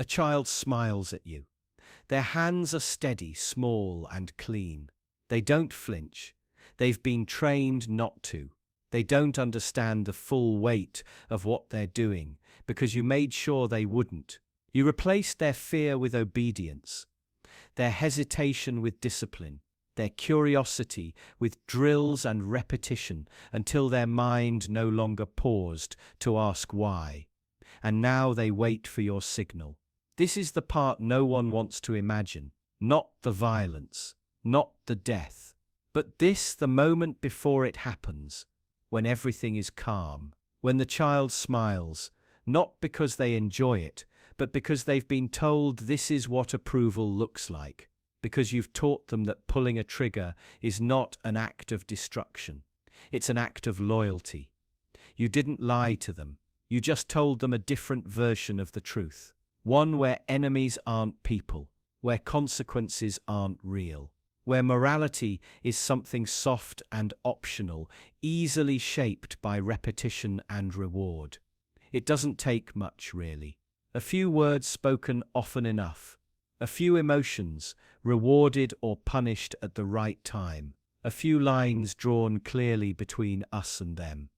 A child smiles at you. Their hands are steady, small, and clean. They don't flinch. They've been trained not to. They don't understand the full weight of what they're doing because you made sure they wouldn't. You replaced their fear with obedience, their hesitation with discipline, their curiosity with drills and repetition until their mind no longer paused to ask why. And now they wait for your signal. This is the part no one wants to imagine. Not the violence, not the death, but this, the moment before it happens, when everything is calm, when the child smiles, not because they enjoy it, but because they've been told this is what approval looks like, because you've taught them that pulling a trigger is not an act of destruction, it's an act of loyalty. You didn't lie to them, you just told them a different version of the truth, one where enemies aren't people, where consequences aren't real, where morality is something soft and optional, easily shaped by repetition and reward. It doesn't take much, really. A few words spoken often enough. A few emotions, rewarded or punished at the right time. A few lines drawn clearly between us and them.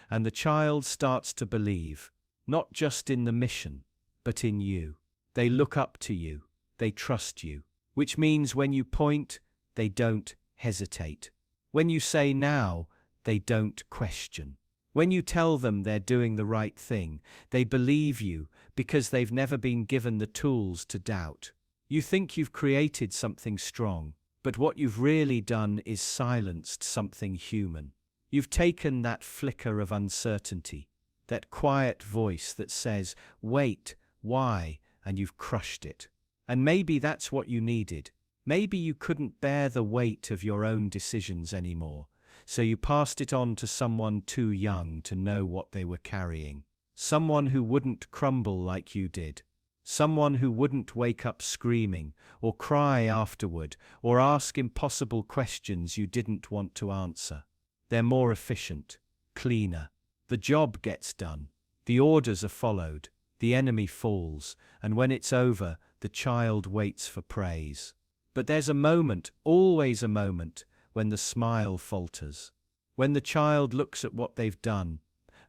And the child starts to believe, not just in the mission, but in you. They look up to you. They trust you. Which means when you point, they don't hesitate. When you say now, they don't question. When you tell them they're doing the right thing, they believe you because they've never been given the tools to doubt. You think you've created something strong, but what you've really done is silenced something human. You've taken that flicker of uncertainty, that quiet voice that says, wait, why, and you've crushed it. And maybe that's what you needed. Maybe you couldn't bear the weight of your own decisions anymore, so you passed it on to someone too young to know what they were carrying. Someone who wouldn't crumble like you did. Someone who wouldn't wake up screaming, or cry afterward, or ask impossible questions you didn't want to answer. They're more efficient, cleaner. The job gets done. The orders are followed. The enemy falls, and when it's over, the child waits for praise. But there's a moment, always a moment, when the smile falters. When the child looks at what they've done,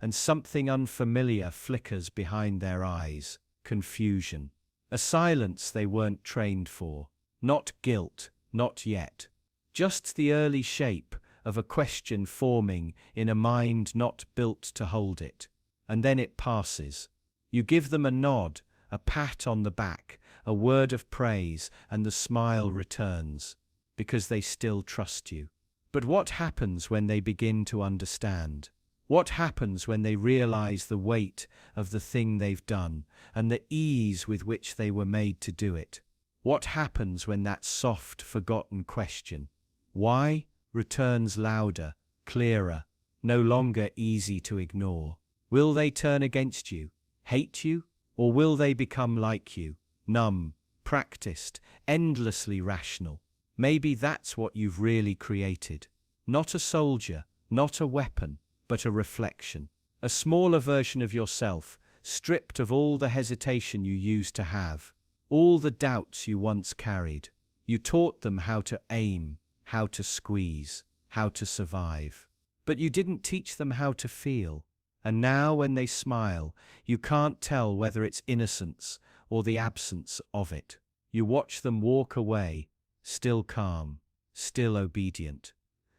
and something unfamiliar flickers behind their eyes. Confusion. A silence they weren't trained for. Not guilt, not yet. Just the early shape of a question forming in a mind not built to hold it. And then it passes. You give them a nod, a pat on the back, a word of praise, and the smile returns, because they still trust you. But what happens when they begin to understand? What happens when they realize the weight of the thing they've done and the ease with which they were made to do it? What happens when that soft, forgotten question, why, returns louder, clearer, no longer easy to ignore? Will they turn against you, hate you, or will they become like you, numb, practiced, endlessly rational? Maybe that's what you've really created. Not a soldier, not a weapon, but a reflection. A smaller version of yourself, stripped of all the hesitation you used to have, all the doubts you once carried. You taught them how to aim, how to squeeze, how to survive. But you didn't teach them how to feel. And now when they smile, you can't tell whether it's innocence or the absence of it. You watch them walk away, still calm, still obedient,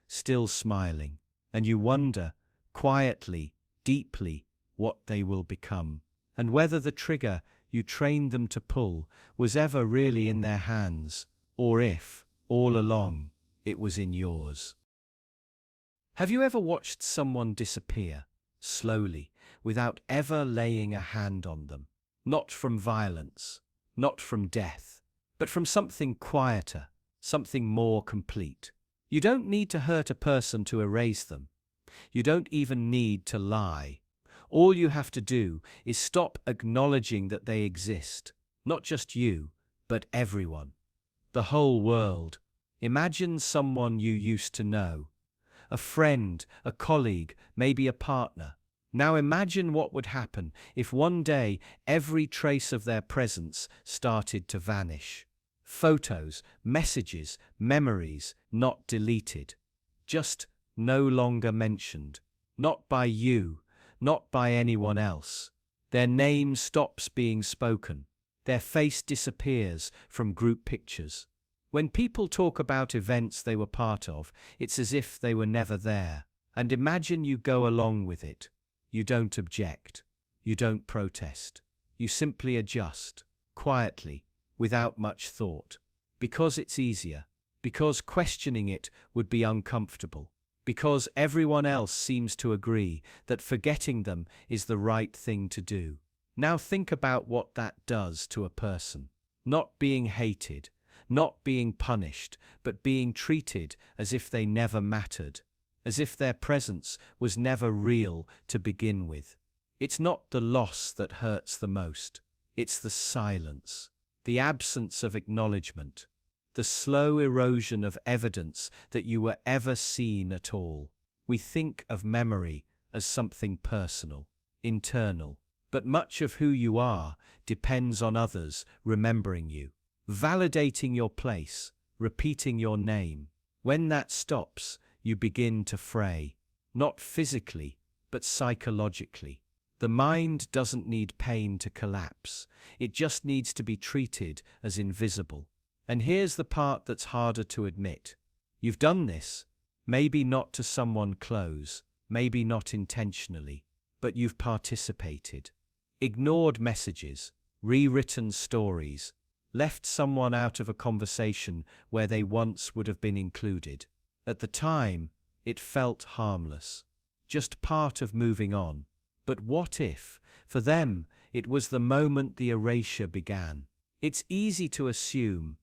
still smiling, and you wonder, quietly, deeply, what they will become, and whether the trigger you trained them to pull was ever really in their hands, or if, all along, it was in yours. Have you ever watched someone disappear, slowly, without ever laying a hand on them? Not from violence, not from death, but from something quieter, something more complete. You don't need to hurt a person to erase them. You don't even need to lie. All you have to do is stop acknowledging that they exist. Not just you, but everyone. The whole world. Imagine someone you used to know. A friend, a colleague, maybe a partner. Now imagine what would happen if one day every trace of their presence started to vanish. Photos, messages, memories not deleted. Just no longer mentioned. Not by you, not by anyone else. Their name stops being spoken. Their face disappears from group pictures. When people talk about events they were part of, it's as if they were never there. And imagine you go along with it. You don't object. You don't protest. You simply adjust, quietly, without much thought. Because it's easier. Because questioning it would be uncomfortable. Because everyone else seems to agree that forgetting them is the right thing to do. Now think about what that does to a person. Not being hated, not being punished, but being treated as if they never mattered, as if their presence was never real to begin with. It's not the loss that hurts the most. It's the silence, the absence of acknowledgement, the slow erosion of evidence that you were ever seen at all. We think of memory as something personal, internal, but much of who you are depends on others remembering you, validating your place, repeating your name. When that stops, you begin to fray, not physically, but psychologically. The mind doesn't need pain to collapse. It just needs to be treated as invisible. And here's the part that's harder to admit. You've done this, maybe not to someone close, maybe not intentionally, but you've participated. Ignored messages, rewritten stories, left someone out of a conversation where they once would have been included. At the time, it felt harmless, just part of moving on. But what if, for them, it was the moment the erasure began? It's easy to assume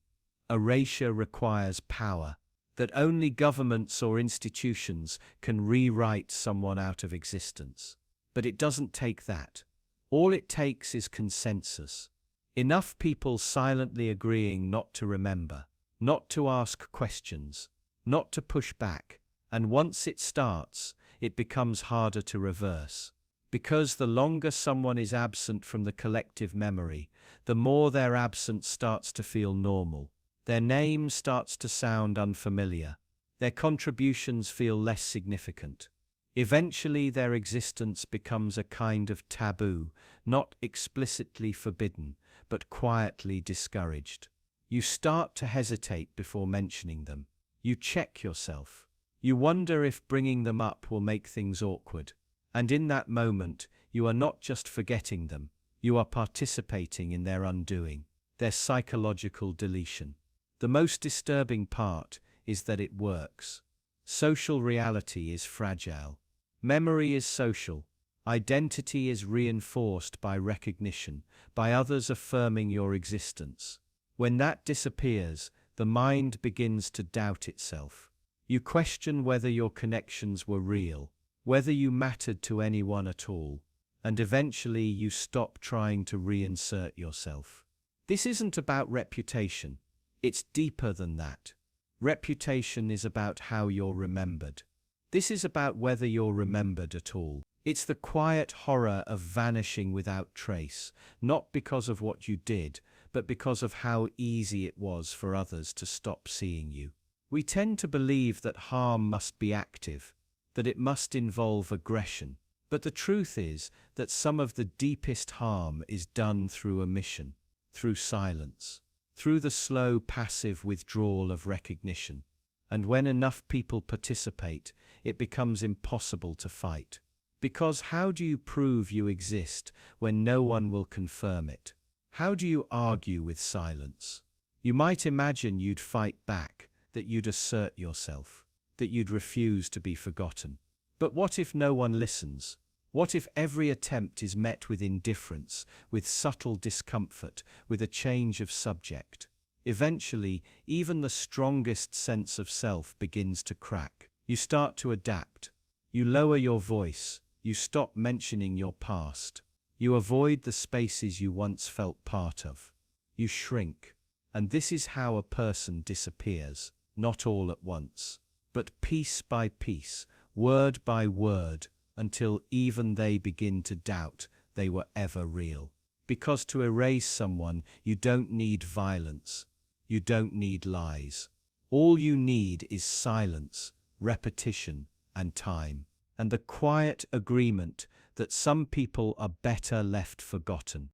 erasure requires power, that only governments or institutions can rewrite someone out of existence. But it doesn't take that. All it takes is consensus. Enough people silently agreeing not to remember, not to ask questions, not to push back, and once it starts, it becomes harder to reverse. Because the longer someone is absent from the collective memory, the more their absence starts to feel normal. Their name starts to sound unfamiliar. Their contributions feel less significant. Eventually, their existence becomes a kind of taboo, not explicitly forbidden, but quietly discouraged. You start to hesitate before mentioning them. You check yourself. You wonder if bringing them up will make things awkward. And in that moment, you are not just forgetting them, you are participating in their undoing, their psychological deletion. The most disturbing part is that it works. Social reality is fragile. Memory is social. Identity is reinforced by recognition, by others affirming your existence. When that disappears, the mind begins to doubt itself. You question whether your connections were real, whether you mattered to anyone at all, and eventually you stop trying to reinsert yourself. This isn't about reputation. It's deeper than that. Reputation is about how you're remembered. This is about whether you're remembered at all. It's the quiet horror of vanishing without trace, not because of what you did, but because of how easy it was for others to stop seeing you. We tend to believe that harm must be active, that it must involve aggression. But the truth is that some of the deepest harm is done through omission, through silence, through the slow, passive withdrawal of recognition. And when enough people participate, it becomes impossible to fight. Because how do you prove you exist when no one will confirm it? How do you argue with silence? You might imagine you'd fight back, that you'd assert yourself, that you'd refuse to be forgotten. But what if no one listens? What if every attempt is met with indifference, with subtle discomfort, with a change of subject? Eventually, even the strongest sense of self begins to crack. You start to adapt. You lower your voice. You stop mentioning your past. You avoid the spaces you once felt part of. You shrink. And this is how a person disappears, not all at once, but piece by piece, word by word, until even they begin to doubt they were ever real. Because to erase someone, you don't need violence. You don't need lies. All you need is silence, repetition, and time, and the quiet agreement that some people are better left forgotten.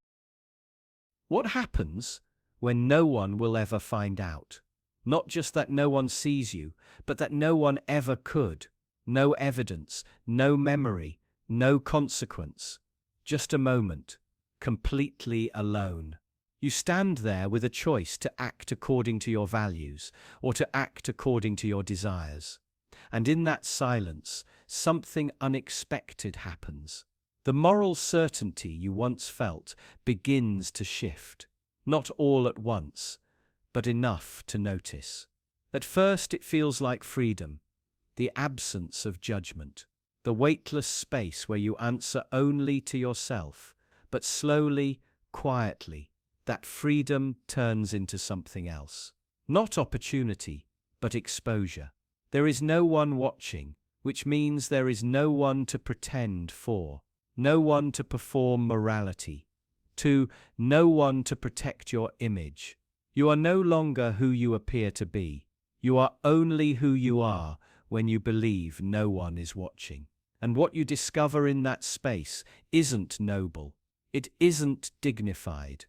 What happens when no one will ever find out? Not just that no one sees you, but that no one ever could. No evidence, no memory, no consequence. Just a moment, completely alone. You stand there with a choice to act according to your values or to act according to your desires. And in that silence, something unexpected happens. The moral certainty you once felt begins to shift. Not all at once, but enough to notice. At first it feels like freedom, the absence of judgment, the weightless space where you answer only to yourself, but slowly, quietly, that freedom turns into something else. Not opportunity, but exposure. There is no one watching, which means there is no one to pretend for, no one to perform morality, no one to protect your image. You are no longer who you appear to be. You are only who you are when you believe no one is watching. And what you discover in that space isn't noble. It isn't dignified.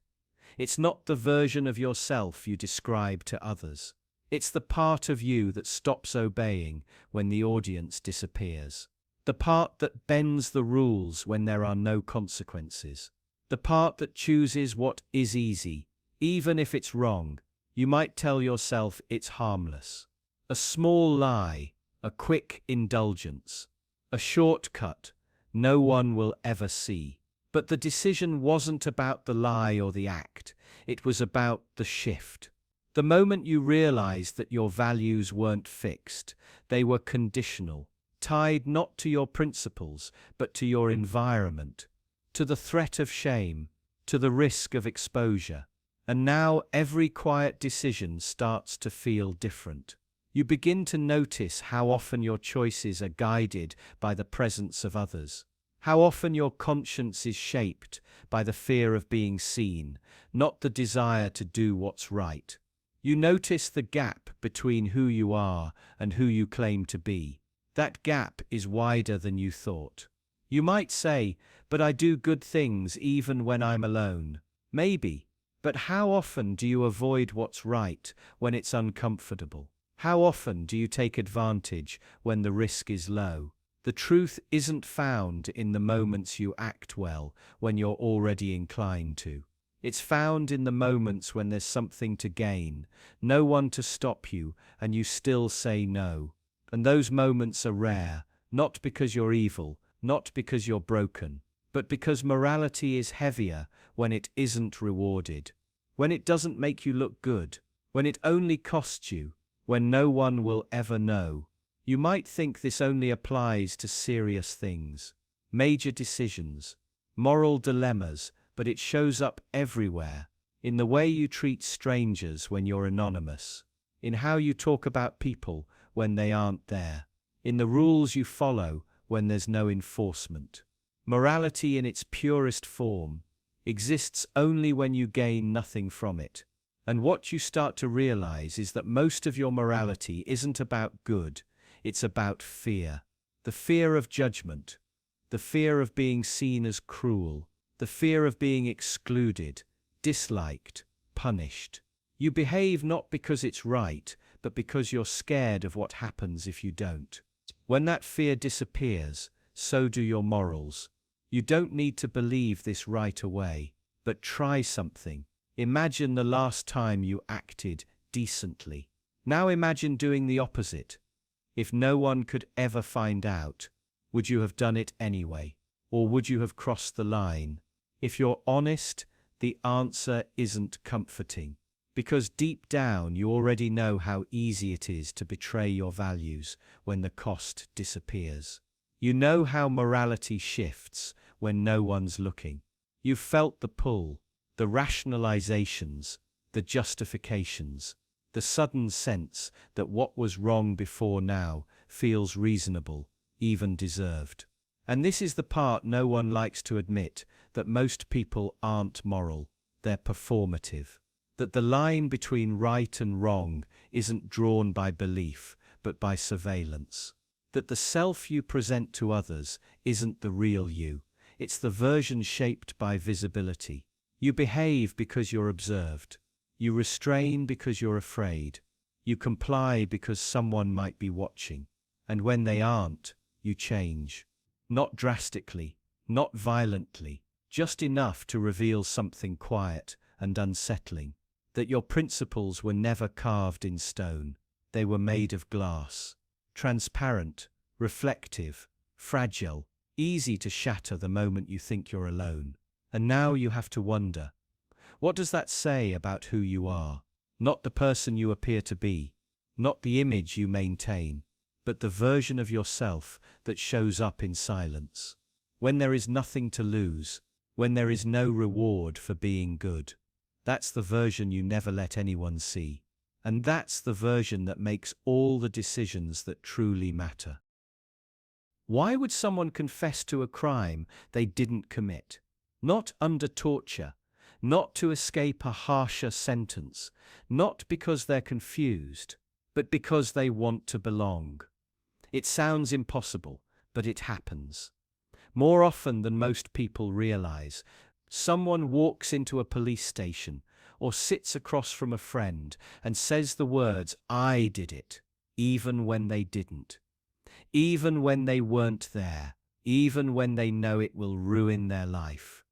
It's not the version of yourself you describe to others. It's the part of you that stops obeying when the audience disappears. The part that bends the rules when there are no consequences. The part that chooses what is easy, even if it's wrong. You might tell yourself it's harmless. A small lie, a quick indulgence, a shortcut no one will ever see. But the decision wasn't about the lie or the act. It was about the shift. The moment you realized that your values weren't fixed, they were conditional, tied not to your principles, but to your environment, to the threat of shame, to the risk of exposure. And now every quiet decision starts to feel different. You begin to notice how often your choices are guided by the presence of others. How often your conscience is shaped by the fear of being seen, not the desire to do what's right. You notice the gap between who you are and who you claim to be. That gap is wider than you thought. You might say, "But I do good things even when I'm alone." Maybe. But how often do you avoid what's right when it's uncomfortable? How often do you take advantage when the risk is low? The truth isn't found in the moments you act well when you're already inclined to. It's found in the moments when there's something to gain, no one to stop you, and you still say no. And those moments are rare, not because you're evil, not because you're broken, but because morality is heavier when it isn't rewarded, when it doesn't make you look good, when it only costs you, when no one will ever know. You might think this only applies to serious things, major decisions, moral dilemmas, but it shows up everywhere, in the way you treat strangers when you're anonymous, in how you talk about people when they aren't there, in the rules you follow when there's no enforcement. Morality in its purest form exists only when you gain nothing from it. And what you start to realize is that most of your morality isn't about good, it's about fear. The fear of judgment, the fear of being seen as cruel, the fear of being excluded, disliked, punished. You behave not because it's right, but because you're scared of what happens if you don't. When that fear disappears, so do your morals. You don't need to believe this right away, but try something. Imagine the last time you acted decently. Now imagine doing the opposite. If no one could ever find out, would you have done it anyway? Or would you have crossed the line? If you're honest, the answer isn't comforting. Because deep down you already know how easy it is to betray your values when the cost disappears. You know how morality shifts when no one's looking. You've felt the pull, the rationalizations, the justifications, the sudden sense that what was wrong before now feels reasonable, even deserved. And this is the part no one likes to admit, that most people aren't moral, they're performative. That the line between right and wrong isn't drawn by belief, but by surveillance. That the self you present to others isn't the real you, it's the version shaped by visibility. You behave because you're observed. You restrain because you're afraid. You comply because someone might be watching. And when they aren't, you change. Not drastically, not violently, just enough to reveal something quiet and unsettling. That your principles were never carved in stone. They were made of glass. Transparent, reflective, fragile, easy to shatter the moment you think you're alone. And now you have to wonder, what does that say about who you are? Not the person you appear to be, not the image you maintain, but the version of yourself that shows up in silence. When there is nothing to lose, when there is no reward for being good. That's the version you never let anyone see. And that's the version that makes all the decisions that truly matter. Why would someone confess to a crime they didn't commit? Not under torture, not to escape a harsher sentence, not because they're confused, but because they want to belong. It sounds impossible, but it happens. More often than most people realize, someone walks into a police station or sits across from a friend and says the words, "I did it," even when they didn't. Even when they weren't there, even when they know it will ruin their life.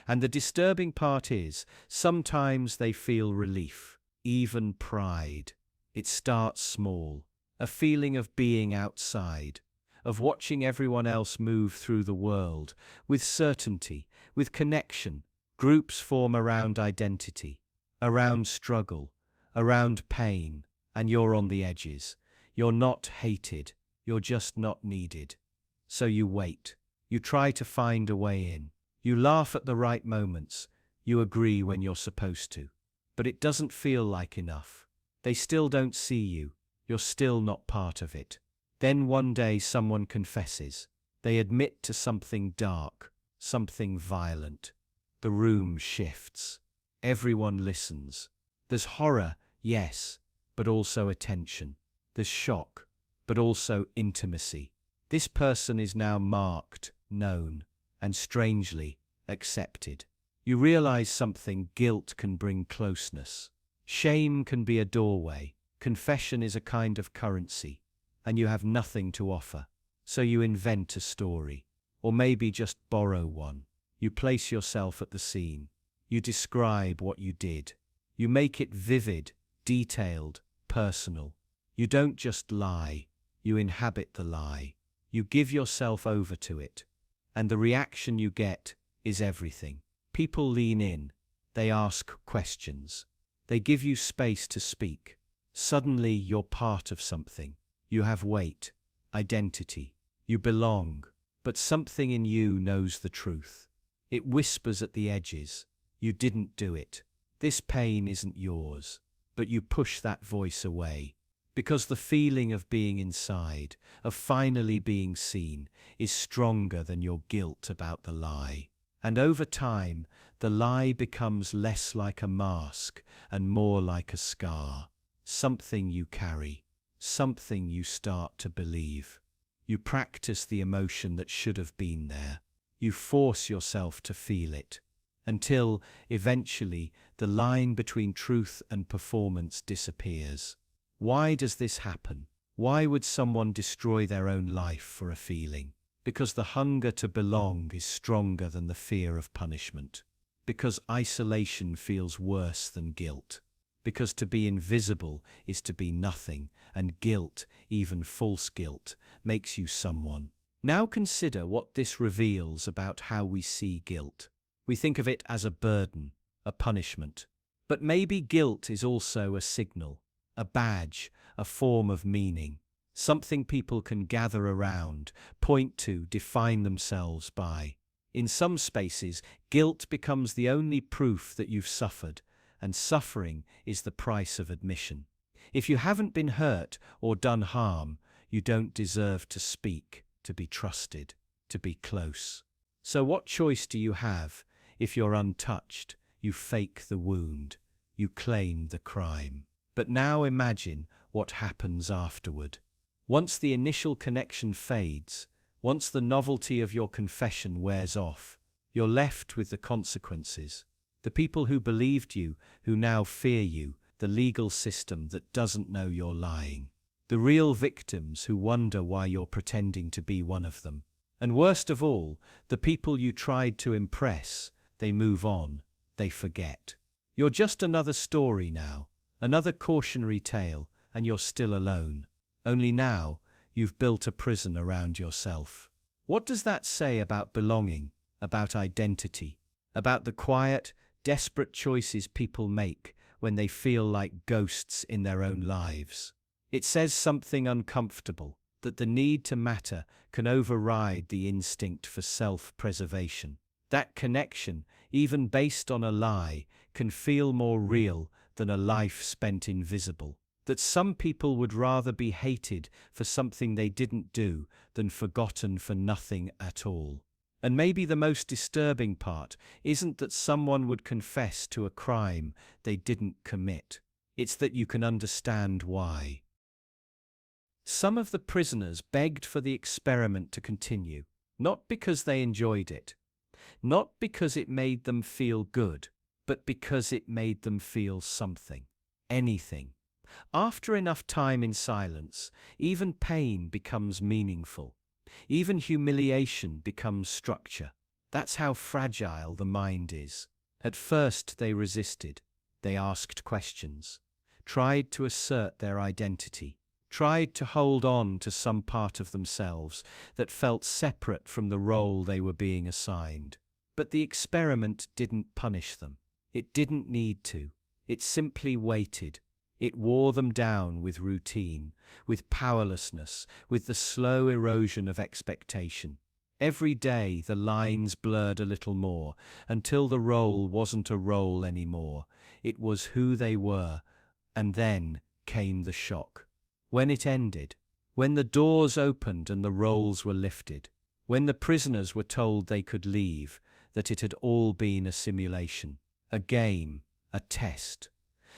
And the disturbing part is, sometimes they feel relief, even pride. It starts small, a feeling of being outside, of watching everyone else move through the world, with certainty, with connection. Groups form around identity, around struggle, around pain, and you're on the edges. You're not hated, you're just not needed. So you wait, you try to find a way in. You laugh at the right moments, you agree when you're supposed to. But it doesn't feel like enough. They still don't see you, you're still not part of it. Then one day someone confesses. They admit to something dark, something violent. The room shifts. Everyone listens. There's horror, yes, but also attention. There's shock, but also intimacy. This person is now marked, known, and strangely accepted. You realize something: guilt can bring closeness. Shame can be a doorway. Confession is a kind of currency. And you have nothing to offer. So you invent a story. Or maybe just borrow one. You place yourself at the scene. You describe what you did. You make it vivid, detailed, personal. You don't just lie. You inhabit the lie. You give yourself over to it. And the reaction you get is everything. People lean in. They ask questions. They give you space to speak. Suddenly you're part of something. You have weight, identity. You belong. But something in you knows the truth. It whispers at the edges. You didn't do it. This pain isn't yours. But you push that voice away. Because the feeling of being inside, of finally being seen, is stronger than your guilt about the lie. And over time, the lie becomes less like a mask and more like a scar. Something you carry. Something you start to believe. You practice the emotion that should have been there. You force yourself to feel it. Until, eventually, the line between truth and performance disappears. Why does this happen? Why would someone destroy their own life for a feeling? Because the hunger to belong is stronger than the fear of punishment. Because isolation feels worse than guilt. Because to be invisible is to be nothing, and guilt, even false guilt, makes you someone. Now consider what this reveals about how we see guilt. We think of it as a burden, a punishment. But maybe guilt is also a signal, a badge, a form of meaning. Something people can gather around, point to, define themselves by. In some spaces, guilt becomes the only proof that you've suffered, and suffering is the price of admission. If you haven't been hurt or done harm, you don't deserve to speak, to be trusted. to be close. So what choice do you have? If you're untouched, you fake the wound, you claim the crime. But now imagine what happens afterward. Once the initial connection fades, once the novelty of your confession wears off, you're left with the consequences. The people who believed you, who now fear you, the legal system that doesn't know you're lying. The real victims who wonder why you're pretending to be one of them. And worst of all, the people you tried to impress, they move on, they forget. You're just another story now, another cautionary tale, and you're still alone. Only now, you've built a prison around yourself. What does that say about belonging, about identity, about the quiet, desperate choices people make when they feel like ghosts in their own lives? It says something uncomfortable, that the need to matter can override the instinct for self-preservation. That connection, even based on a lie, can feel more real than a life spent invisible. That some people would rather be hated for something they didn't do than forgotten for nothing at all. And maybe the most disturbing part isn't that someone would confess to a crime they didn't commit. It's that you can understand why. Some of the prisoners begged for the experiment to continue, not because they enjoyed it, not because it made them feel good, but because it made them feel something, anything. After enough time in silence, even pain becomes meaningful. Even humiliation becomes structure. That's how fragile the mind is. At first they resisted. They asked questions, tried to assert their identity, tried to hold on to some part of themselves that felt separate from the role they were being assigned. But the experiment didn't punish them. It didn't need to. It simply waited. It wore them down with routine, with powerlessness, with the slow erosion of expectation. Every day the lines blurred a little more, until the role wasn't a role anymore. It was who they were. And then came the shock. When it ended, when the doors opened and the roles were lifted, when the prisoners were told they could leave, that it had all been a simulation, a game, a test.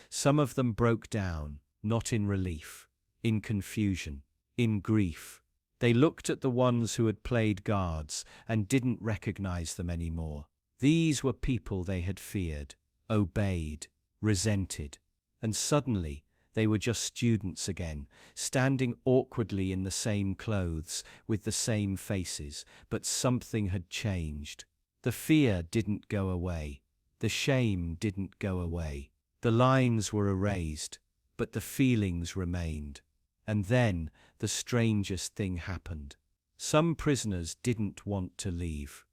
Some of them broke down, not in relief, in confusion, in grief. They looked at the ones who had played guards and didn't recognize them anymore. These were people they had feared, obeyed, resented. And suddenly, they were just students again, standing awkwardly in the same clothes, with the same faces, but something had changed. The fear didn't go away. The shame didn't go away. The lines were erased, but the feelings remained. And then, the strangest thing happened. Some prisoners didn't want to leave.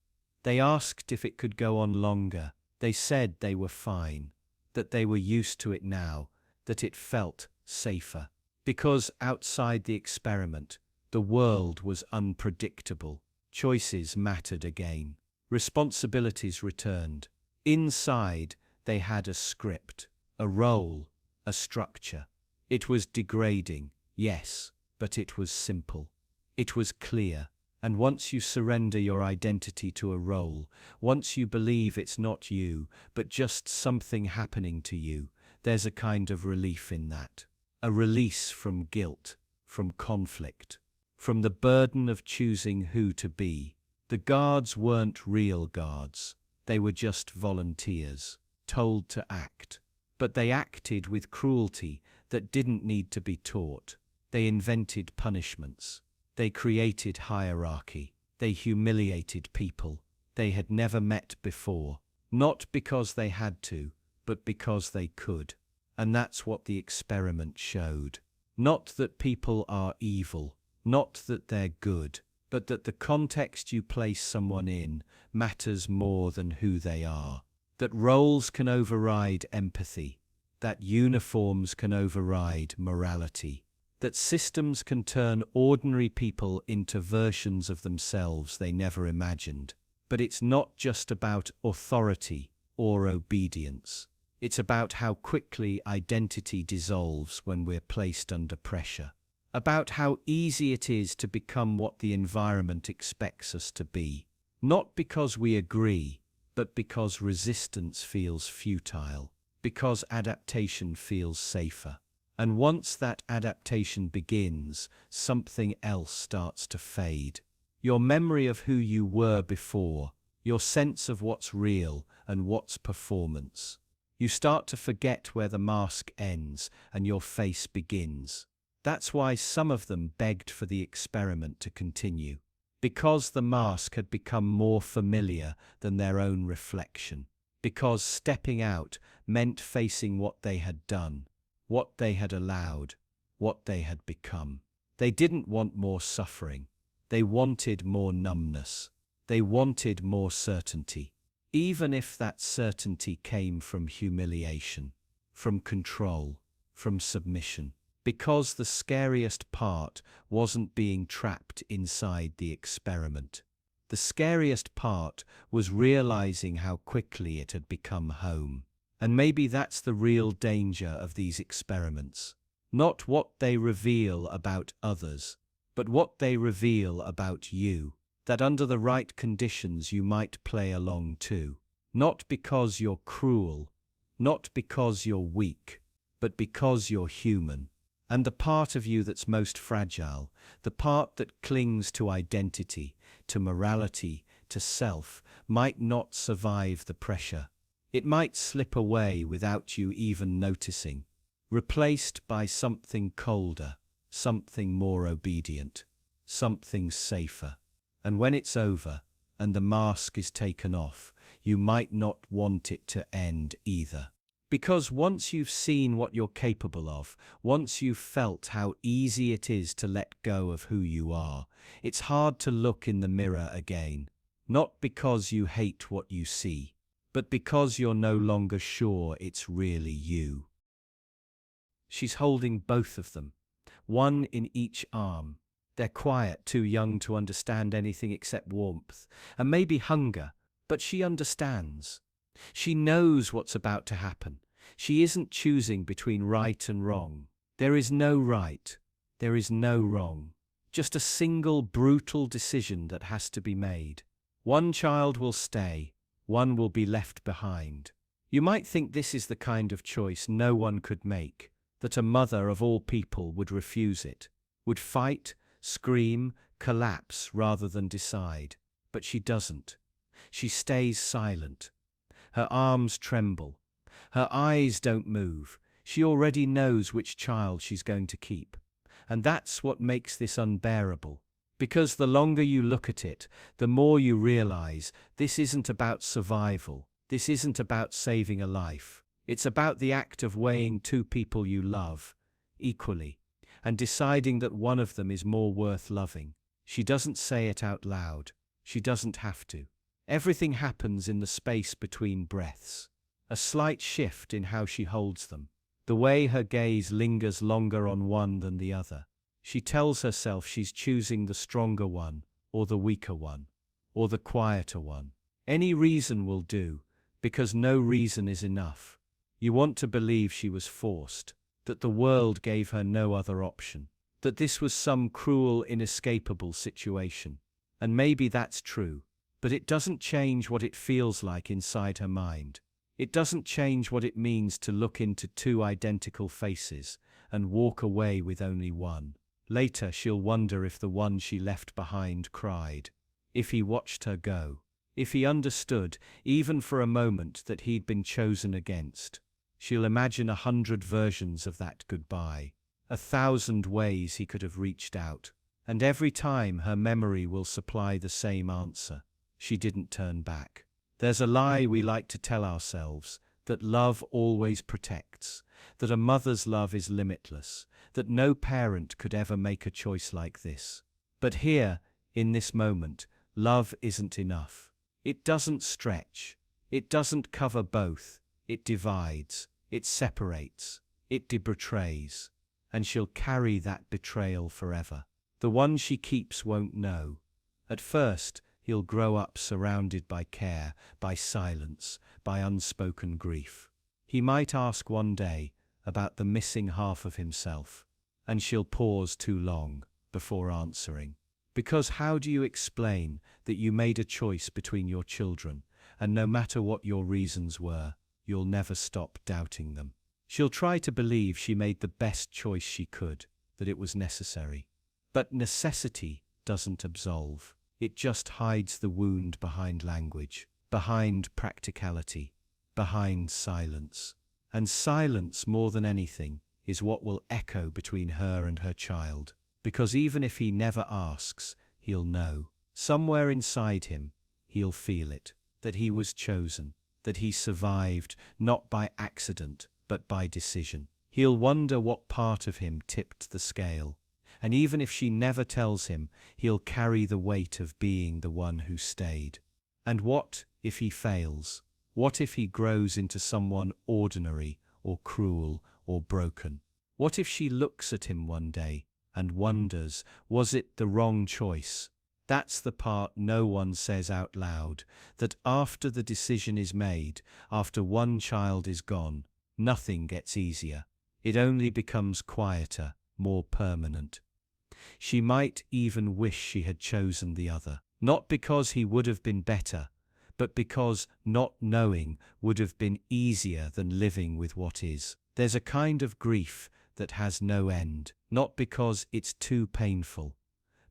They asked if it could go on longer. They said they were fine, that they were used to it now, that it felt safer. Because outside the experiment, the world was unpredictable. Choices mattered again. Responsibilities returned. Inside, they had a script, a role, a structure. It was degrading, yes, but it was simple. It was clear. And once you surrender your identity to a role, once you believe it's not you, but just something happening to you, there's a kind of relief in that. A release from guilt, from conflict, from the burden of choosing who to be. The guards weren't real guards. They were just volunteers, told to act. But they acted with cruelty that didn't need to be taught. They invented punishments. They created hierarchy. They humiliated people they had never met before. Not because they had to, but because they could. And that's what the experiment showed. Not that people are evil, not that they're good, but that the context you place someone in matters more than who they are. That roles can override empathy. That uniforms can override morality. That systems can turn ordinary people into versions of themselves they never imagined. But it's not just about authority or obedience. It's about how quickly identity dissolves when we're placed under pressure. about how easy it is to become what the environment expects us to be, not because we agree, but because resistance feels futile, because adaptation feels safer. And once that adaptation begins, something else starts to fade. Your memory of who you were before, your sense of what's real and what's performance. You start to forget where the mask ends and your face begins. That's why some of them begged for the experiment to continue, because the mask had become more familiar than their own reflection, because stepping out meant facing what they had done, what they had allowed, what they had become. They didn't want more suffering. They wanted more numbness. They wanted more certainty, even if that certainty came from humiliation, from control, from submission. Because the scariest part wasn't being trapped inside the experiment. The scariest part was realizing how quickly it had become home. And maybe that's the real danger of these experiments. Not what they reveal about others, but what they reveal about you. That under the right conditions you might play along too. Not because you're cruel, not because you're weak, but because you're human. And the part of you that's most fragile, the part that clings to identity, to morality, to self, might not survive the pressure. It might slip away without you even noticing, replaced by something colder, something more obedient, something safer. And when it's over, and the mask is taken off, you might not want it to end either. Because once you've seen what you're capable of, once you've felt how easy it is to let go of who you are, it's hard to look in the mirror again. Not because you hate what you see, but because you're no longer sure it's really you. She's holding both of them, one in each arm. They're quiet, too young to understand anything except warmth, and maybe hunger, but she understands. She knows what's about to happen. She isn't choosing between right and wrong. There is no right. There is no wrong. Just a single brutal decision that has to be made. One child will stay. One will be left behind. You might think this is the kind of choice no one could make, that a mother of all people would refuse it, would fight, scream, collapse rather than decide. But she doesn't. She stays silent. Her arms tremble. Her eyes don't move. She already knows which child she's going to keep. And that's what makes this unbearable. Because the longer you look at it, the more you realize this isn't about survival. This isn't about saving a life. It's about the act of weighing two people you love equally and deciding that one of them is more worth loving. She doesn't say it out loud. She doesn't have to. Everything happens in the space between breaths. A slight shift in how she holds them. The way her gaze lingers longer on one than the other. She tells herself she's choosing the stronger one, or the weaker one, or the quieter one. Any reason will do, because no reason is enough. You want to believe she was forced, that the world gave her no other option, that this was some cruel, inescapable situation. And maybe that's true, but it doesn't change what it feels like inside her mind. It doesn't change what it means to look into two identical faces and walk away with only one. Later she'll wonder if the one she left behind cried, if he watched her go, if he understood, even for a moment, that he'd been chosen against. She'll imagine 100 versions of that goodbye, 1,000 ways he could have reached out, and every time her memory will supply the same answer: she didn't turn back. There's a lie we like to tell ourselves, that love always protects, that a mother's love is limitless, that no parent could ever make a choice like this. But here, in this moment, love isn't enough. It doesn't stretch. It doesn't cover both. It divides. It separates. It betrays. And she'll carry that betrayal forever. The one she keeps won't know. At first, he'll grow up surrounded by care, by silence, by unspoken grief. He might ask one day about the missing half of himself, and she'll pause too long before answering. Because how do you explain that you made a choice between your children, and no matter what your reasons were, you'll never stop doubting them? She'll try to believe she made the best choice she could, that it was necessary. But necessity doesn't absolve. It just hides the wound behind language, behind practicality, behind silence. And silence, more than anything, is what will echo between her and her child. Because even if he never asks, he'll know. Somewhere inside him, he'll feel it, that he was chosen, that he survived, not by accident, but by decision. He'll wonder what part of him tipped the scale. And even if she never tells him, he'll carry the weight of being the one who stayed. And what if he fails? What if he grows into someone ordinary or cruel or broken? What if she looks at him one day and wonders, was it the wrong choice? That's the part no one says out loud, that after the decision is made, after one child is gone, nothing gets easier. It only becomes quieter, more permanent. She might even wish she had chosen the other, not because he would have been better, but because not knowing would have been easier than living with what is. There's a kind of grief that has no end, not because it's too painful,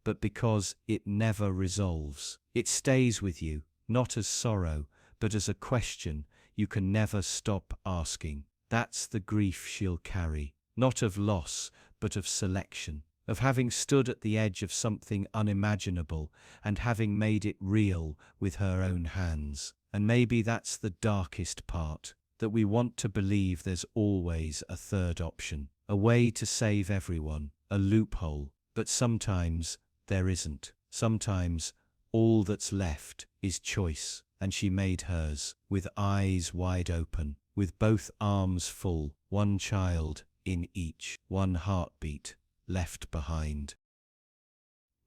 but because it never resolves. It stays with you, not as sorrow, but as a question you can never stop asking. That's the grief she'll carry, not of loss, but of selection, of having stood at the edge of something unimaginable and having made it real with her own hands. And maybe that's the darkest part, that we want to believe there's always a third option, a way to save everyone, a loophole, but sometimes there isn't. Sometimes all that's left is choice, and she made hers, with eyes wide open, with both arms full, one child in each, one heartbeat left behind.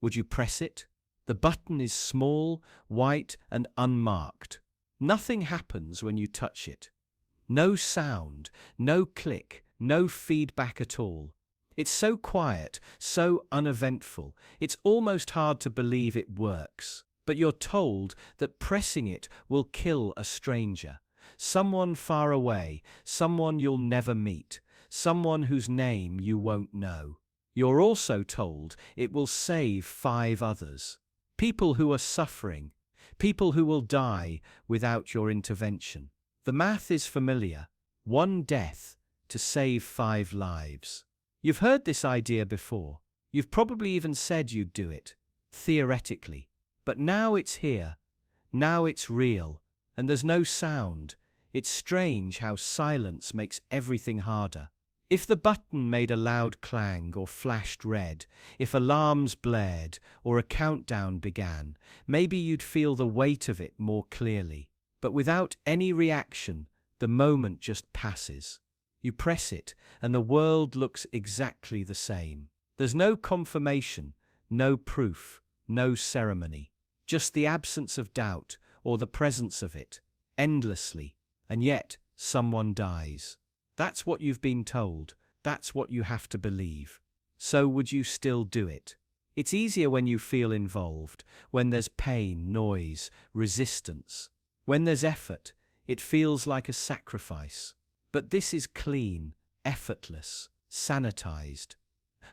Would you press it? The button is small, white, and unmarked. Nothing happens when you touch it. No sound, no click, no feedback at all. It's so quiet, so uneventful, it's almost hard to believe it works. But you're told that pressing it will kill a stranger, someone far away, someone you'll never meet, someone whose name you won't know. You're also told it will save 5 others, people who are suffering, people who will die without your intervention. The math is familiar, 1 death to save 5 lives. You've heard this idea before. You've probably even said you'd do it, theoretically. But now it's here, now it's real, and there's no sound. It's strange how silence makes everything harder. If the button made a loud clang or flashed red, if alarms blared or a countdown began, maybe you'd feel the weight of it more clearly. But without any reaction, the moment just passes. You press it, and the world looks exactly the same. There's no confirmation, no proof, no ceremony. Just the absence of doubt, or the presence of it, endlessly. And yet, someone dies. That's what you've been told. That's what you have to believe. So would you still do it? It's easier when you feel involved, when there's pain, noise, resistance. When there's effort, it feels like a sacrifice. But this is clean, effortless, sanitized.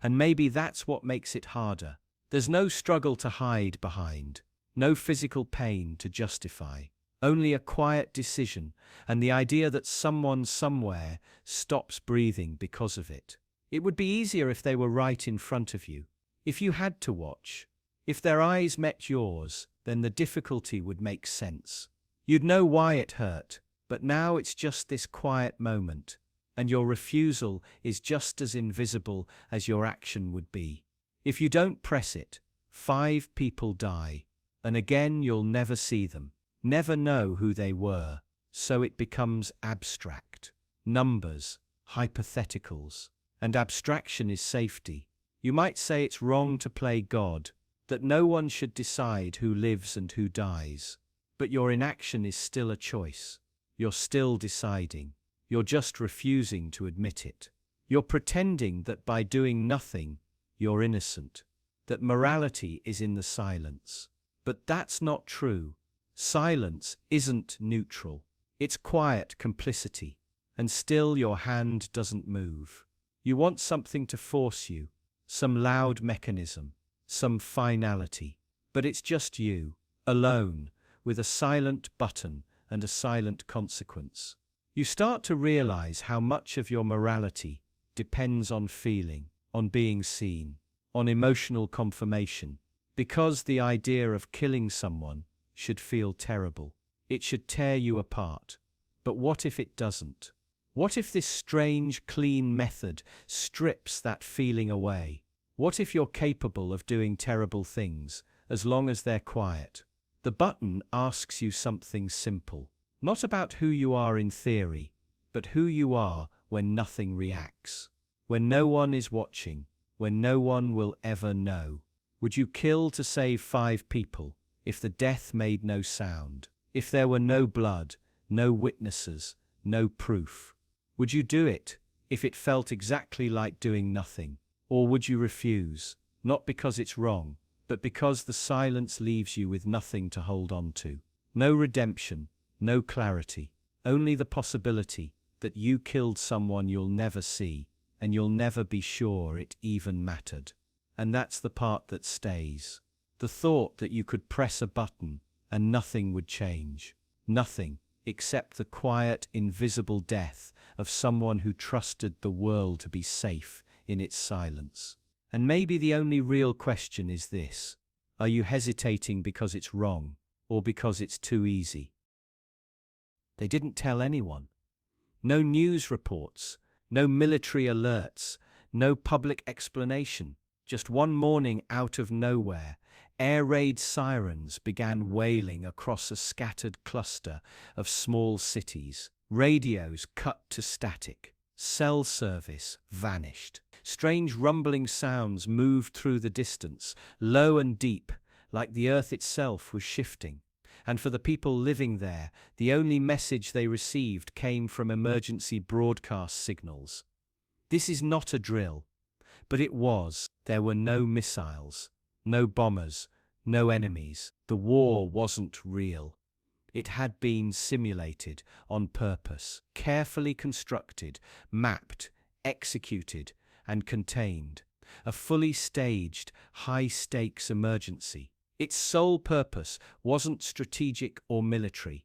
And maybe that's what makes it harder. There's no struggle to hide behind, no physical pain to justify. Only a quiet decision and the idea that someone somewhere stops breathing because of it. It would be easier if they were right in front of you. If you had to watch. If their eyes met yours, then the difficulty would make sense. You'd know why it hurt, but now it's just this quiet moment, and your refusal is just as invisible as your action would be. If you don't press it, 5 people die, and again you'll never see them. Never know who they were, so it becomes abstract. Numbers, hypotheticals, and abstraction is safety. You might say it's wrong to play God, that no one should decide who lives and who dies. But your inaction is still a choice. You're still deciding. You're just refusing to admit it. You're pretending that by doing nothing, you're innocent, that morality is in the silence. But that's not true. Silence isn't neutral. It's quiet complicity. And still your hand doesn't move. You want something to force you, some loud mechanism, some finality. But it's just you, alone, with a silent button and a silent consequence. You start to realize how much of your morality depends on feeling, on being seen, on emotional confirmation. Because the idea of killing someone should feel terrible. It should tear you apart. But what if it doesn't? What if this strange, clean method strips that feeling away? What if you're capable of doing terrible things, as long as they're quiet? The button asks you something simple, not about who you are in theory, but who you are when nothing reacts, when no one is watching, when no one will ever know. Would you kill to save 5 people if the death made no sound, if there were no blood, no witnesses, no proof? Would you do it if it felt exactly like doing nothing? Or would you refuse, not because it's wrong, but because the silence leaves you with nothing to hold on to? No redemption, no clarity, only the possibility that you killed someone you'll never see, and you'll never be sure it even mattered. And that's the part that stays. The thought that you could press a button and nothing would change. Nothing, except the quiet, invisible death of someone who trusted the world to be safe in its silence. And maybe the only real question is this: are you hesitating because it's wrong, or because it's too easy? They didn't tell anyone. No news reports, no military alerts, no public explanation. Just one morning, out of nowhere, air raid sirens began wailing across a scattered cluster of small cities. Radios cut to static. Cell service vanished. Strange rumbling sounds moved through the distance, low and deep, like the earth itself was shifting. And for the people living there, the only message they received came from emergency broadcast signals. This is not a drill, but it was. There were no missiles, no bombers, no enemies. The war wasn't real. It had been simulated on purpose, carefully constructed, mapped, executed, and contained. A fully staged, high-stakes emergency. Its sole purpose wasn't strategic or military.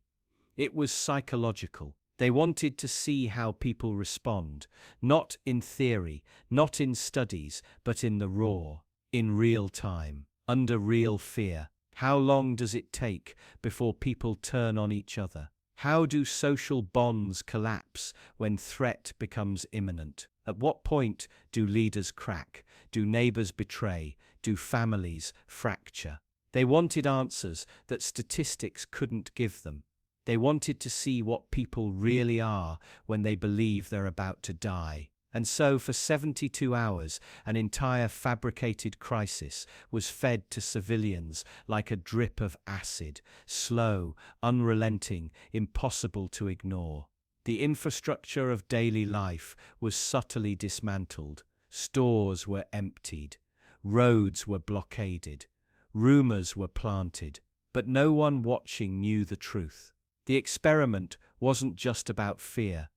It was psychological. They wanted to see how people respond, not in theory, not in studies, but in the raw, in real time, under real fear. How long does it take before people turn on each other? How do social bonds collapse when threat becomes imminent? At what point do leaders crack? Do neighbors betray? Do families fracture? They wanted answers that statistics couldn't give them. They wanted to see what people really are when they believe they're about to die. And so for 72 hours, an entire fabricated crisis was fed to civilians like a drip of acid, slow, unrelenting, impossible to ignore. The infrastructure of daily life was subtly dismantled. Stores were emptied. Roads were blockaded. Rumors were planted. But no one watching knew the truth. The experiment wasn't just about fear.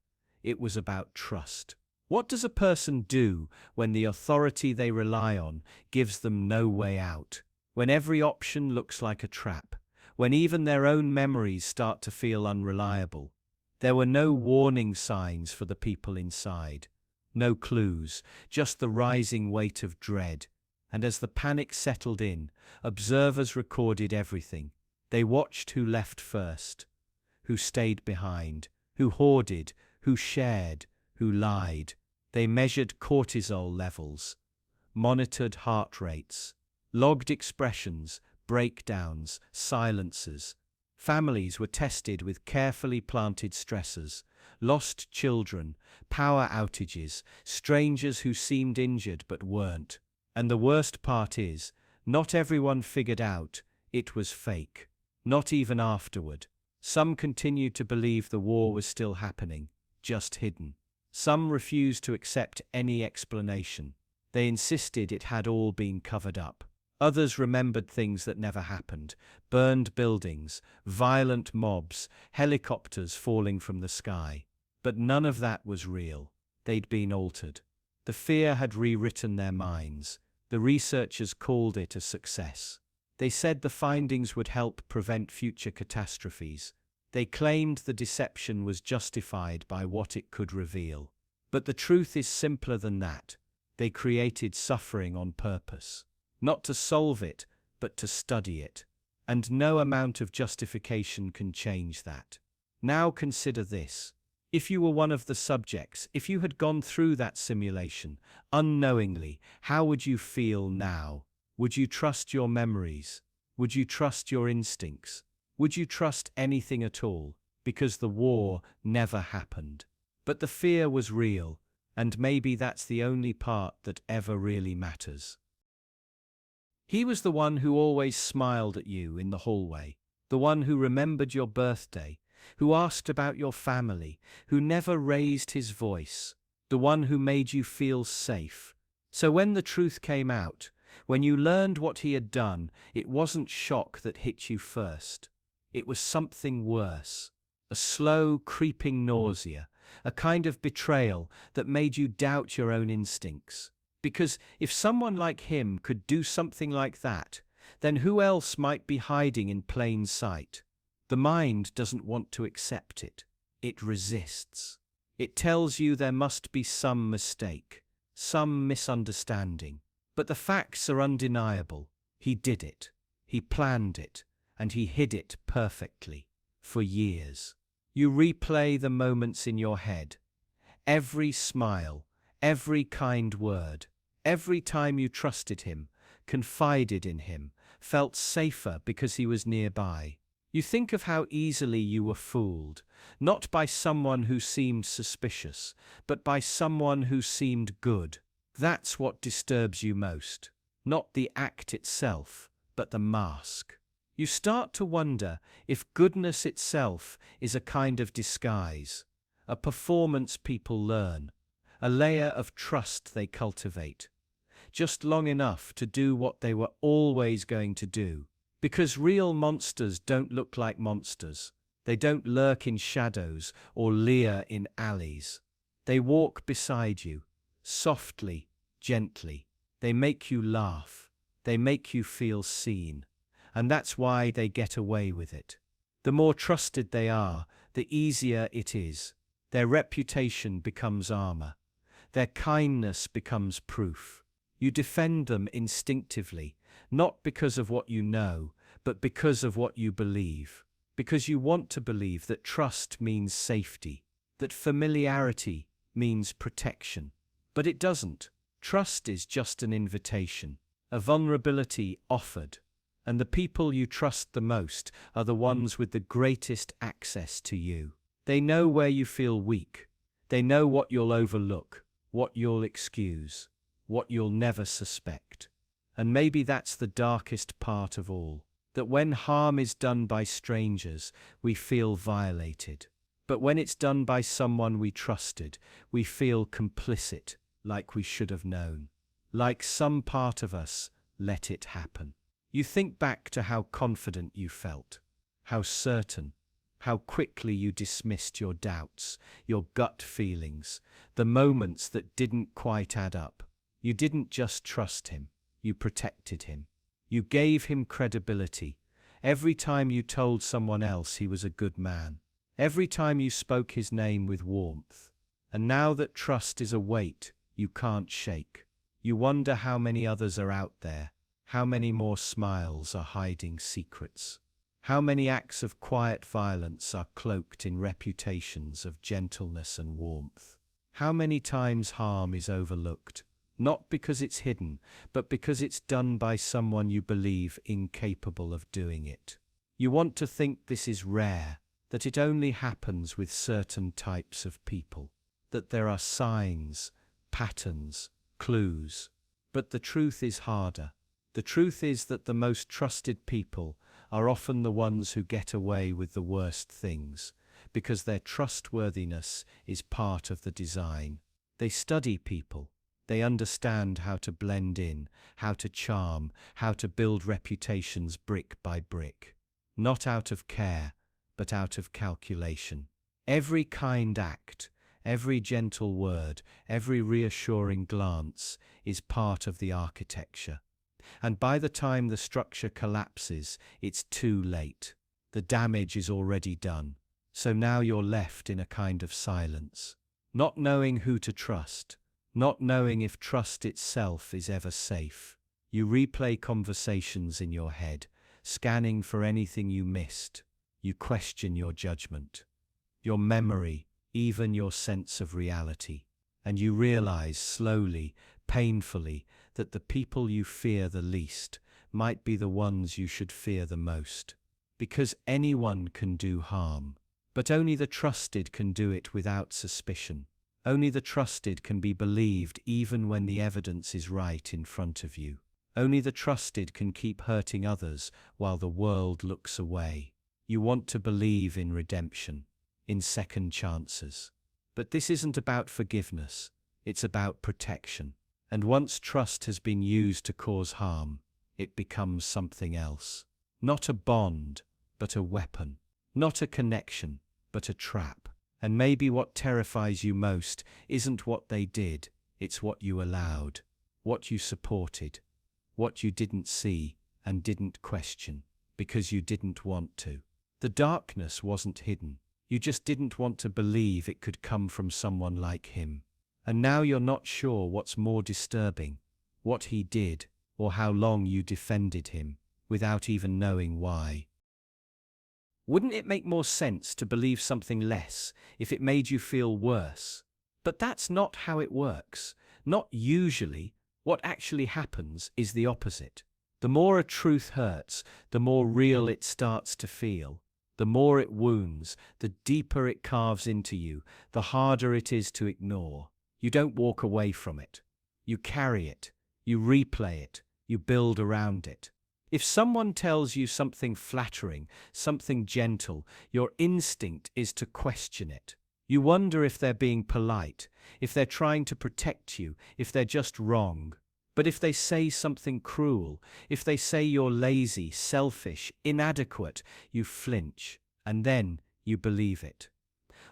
It was about trust. What does a person do when the authority they rely on gives them no way out? When every option looks like a trap? When even their own memories start to feel unreliable? There were no warning signs for the people inside. No clues, just the rising weight of dread. And as the panic settled in, observers recorded everything. They watched who left first, who stayed behind, who hoarded, who shared, who lied. They measured cortisol levels, monitored heart rates, logged expressions, breakdowns, silences. Families were tested with carefully planted stressors, lost children, power outages, strangers who seemed injured but weren't. And the worst part is, not everyone figured out it was fake. Not even afterward. Some continued to believe the war was still happening, just hidden. Some refused to accept any explanation. They insisted it had all been covered up. Others remembered things that never happened: burned buildings, violent mobs, helicopters falling from the sky. But none of that was real. They'd been altered. The fear had rewritten their minds. The researchers called it a success. They said the findings would help prevent future catastrophes. They claimed the deception was justified by what it could reveal. But the truth is simpler than that. They created suffering on purpose. Not to solve it, but to study it. And no amount of justification can change that. Now consider this. If you were one of the subjects, if you had gone through that simulation, unknowingly, how would you feel now? Would you trust your memories? Would you trust your instincts? Would you trust anything at all? Because the war never happened. But the fear was real, and maybe that's the only part that ever really matters. He was the one who always smiled at you in the hallway, the one who remembered your birthday, who asked about your family, who never raised his voice, the one who made you feel safe. So when the truth came out, when you learned what he had done, it wasn't shock that hit you first. It was something worse. A slow, creeping nausea, a kind of betrayal that made you doubt your own instincts. Because if someone like him could do something like that, then who else might be hiding in plain sight? The mind doesn't want to accept it. It resists. It tells you there must be some mistake, some misunderstanding. But the facts are undeniable. He did it. He planned it. And he hid it perfectly. For years. You replay the moments in your head. Every smile, every kind word, every time you trusted him, confided in him, felt safer because he was nearby. You think of how easily you were fooled, not by someone who seemed suspicious, but by someone who seemed good. That's what disturbs you most. Not the act itself, but the mask. You start to wonder if goodness itself is a kind of disguise, a performance people learn, a layer of trust they cultivate, just long enough to do what they were always going to do. Because real monsters don't look like monsters. They don't lurk in shadows or leer in alleys. They walk beside you, softly, gently. They make you laugh. They make you feel seen. And that's why they get away with it. The more trusted they are, the easier it is. Their reputation becomes armor. Their kindness becomes proof. You defend them instinctively, not because of what you know, but because of what you believe. Because you want to believe that trust means safety, that familiarity means protection. But it doesn't. Trust is just an invitation, a vulnerability offered. And the people you trust the most are the ones with the greatest access to you. They know where you feel weak. They know what you'll overlook, what you'll excuse, what you'll never suspect. And maybe that's the darkest part of all, that when harm is done by strangers, we feel violated. But when it's done by someone we trusted, we feel complicit, like we should have known. Like some part of us let it happen. You think back to how confident you felt, how certain, how quickly you dismissed your doubts, your gut feelings, the moments that didn't quite add up. You didn't just trust him, you protected him. You gave him credibility. Every time you told someone else he was a good man. Every time you spoke his name with warmth. And now that trust is a weight you can't shake, you wonder how many others are out there. How many more smiles are hiding secrets? How many acts of quiet violence are cloaked in reputations of gentleness and warmth? How many times harm is overlooked, not because it's hidden, but because it's done by someone you believe incapable of doing it? You want to think this is rare, that it only happens with certain types of people, that there are signs, patterns, clues. But the truth is harder. The truth is that the most trusted people are often the ones who get away with the worst things, because their trustworthiness is part of the design. They study people. They understand how to blend in, how to charm, how to build reputations brick by brick. Not out of care, but out of calculation. Every kind act, every gentle word, every reassuring glance is part of the architecture. And by the time the structure collapses, it's too late. The damage is already done. So now you're left in a kind of silence, not knowing who to trust, not knowing if trust itself is ever safe. You replay conversations in your head, scanning for anything you missed. You question your judgment, your memory, even your sense of reality. And you realize slowly, painfully, that the people you fear the least might be the ones you should fear the most. Because anyone can do harm, but only the trusted can do it without suspicion. Only the trusted can be believed even when the evidence is right in front of you. Only the trusted can keep hurting others while the world looks away. You want to believe in redemption, in second chances. But this isn't about forgiveness, it's about protection. And once trust has been used to cause harm, it becomes something else. Not a bond, but a weapon. Not a connection, but a trap. And maybe what terrifies you most isn't what they did, it's what you allowed, what you supported, what you didn't see and didn't question, because you didn't want to. The darkness wasn't hidden. You just didn't want to believe it could come from someone like him. And now you're not sure what's more disturbing, what he did, or how long you defended him, without even knowing why. Wouldn't it make more sense to believe something less if it made you feel worse? But that's not how it works. Not usually. What actually happens is the opposite. The more a truth hurts, the more real it starts to feel. The more it wounds, the deeper it carves into you, the harder it is to ignore. You don't walk away from it. You carry it. You replay it. You build around it. If someone tells you something flattering, something gentle, your instinct is to question it. You wonder if they're being polite, if they're trying to protect you, if they're just wrong. But if they say something cruel, if they say you're lazy, selfish, inadequate, you flinch, and then you believe it.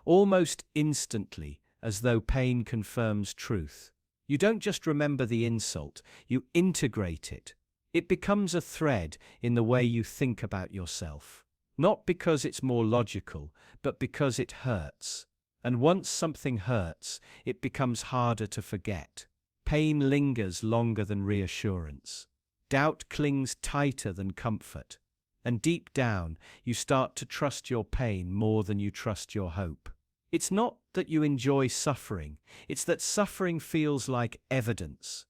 Almost instantly, as though pain confirms truth. You don't just remember the insult, you integrate it. It becomes a thread in the way you think about yourself. Not because it's more logical, but because it hurts. And once something hurts, it becomes harder to forget. Pain lingers longer than reassurance. Doubt clings tighter than comfort. And deep down, you start to trust your pain more than you trust your hope. It's not that you enjoy suffering, it's that suffering feels like evidence.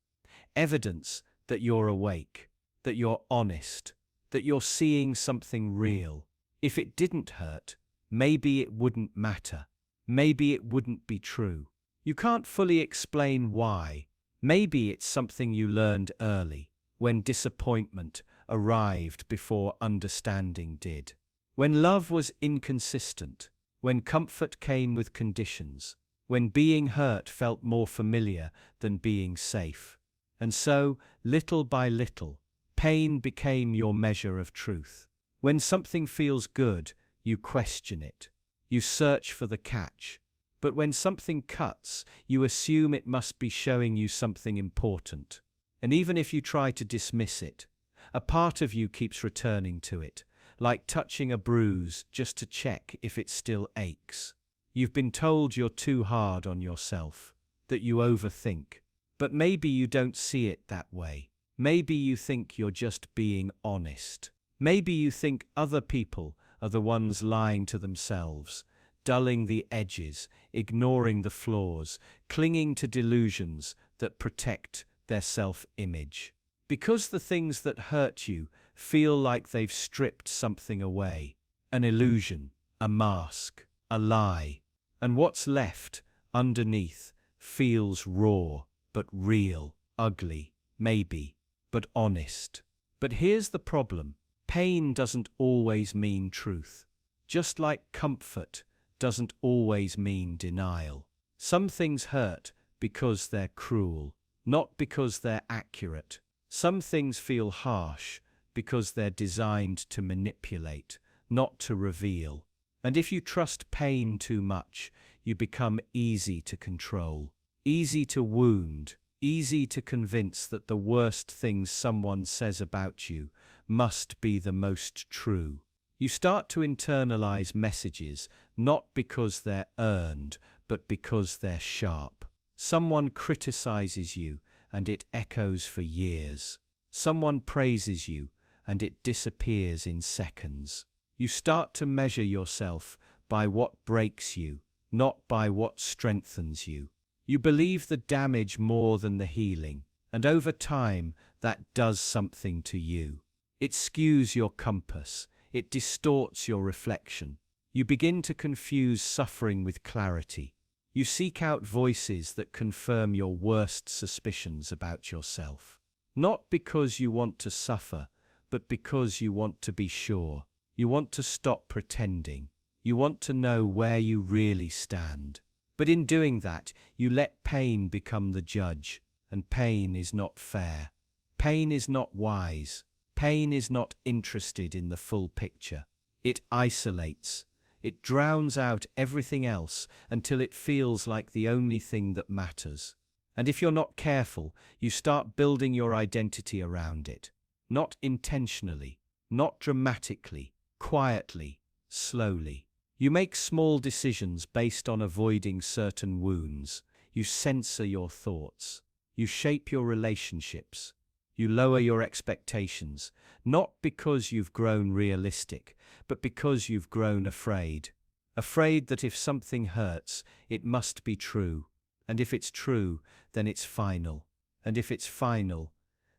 Evidence that you're awake, that you're honest, that you're seeing something real. If it didn't hurt, maybe it wouldn't matter. Maybe it wouldn't be true. You can't fully explain why. Maybe it's something you learned early, when disappointment arrived before understanding did. When love was inconsistent, when comfort came with conditions, when being hurt felt more familiar than being safe. And so, little by little, pain became your measure of truth. When something feels good, you question it. You search for the catch. But when something cuts, you assume it must be showing you something important. And even if you try to dismiss it, a part of you keeps returning to it, like touching a bruise just to check if it still aches. You've been told you're too hard on yourself, that you overthink. But maybe you don't see it that way. Maybe you think you're just being honest. Maybe you think other people are the ones lying to themselves, dulling the edges, ignoring the flaws, clinging to delusions that protect their self-image. Because the things that hurt you feel like they've stripped something away. An illusion, a mask, a lie. And what's left, underneath, feels raw, but real, ugly, maybe, but honest. But here's the problem. Pain doesn't always mean truth. Just like comfort doesn't always mean denial. Some things hurt because they're cruel, not because they're accurate. Some things feel harsh because they're designed to manipulate, not to reveal. And if you trust pain too much, you become easy to control, easy to wound, easy to convince that the worst things someone says about you must be the most true. You start to internalize messages not because they're earned, but because they're sharp. Someone criticizes you, and it echoes for years. Someone praises you, and it disappears in seconds. You start to measure yourself by what breaks you, not by what strengthens you. You believe the damage more than the healing, and over time, that does something to you. It skews your compass. It distorts your reflection. You begin to confuse suffering with clarity. You seek out voices that confirm your worst suspicions about yourself. Not because you want to suffer, but because you want to be sure. You want to stop pretending. You want to know where you really stand. But in doing that, you let pain become the judge, and pain is not fair. Pain is not wise. Pain is not interested in the full picture. It isolates. It drowns out everything else until it feels like the only thing that matters. And if you're not careful, you start building your identity around it. Not intentionally, not dramatically, quietly, slowly. You make small decisions based on avoiding certain wounds. You censor your thoughts. You shape your relationships. You lower your expectations, not because you've grown realistic, but because you've grown afraid. Afraid that if something hurts, it must be true. And if it's true, then it's final. And if it's final,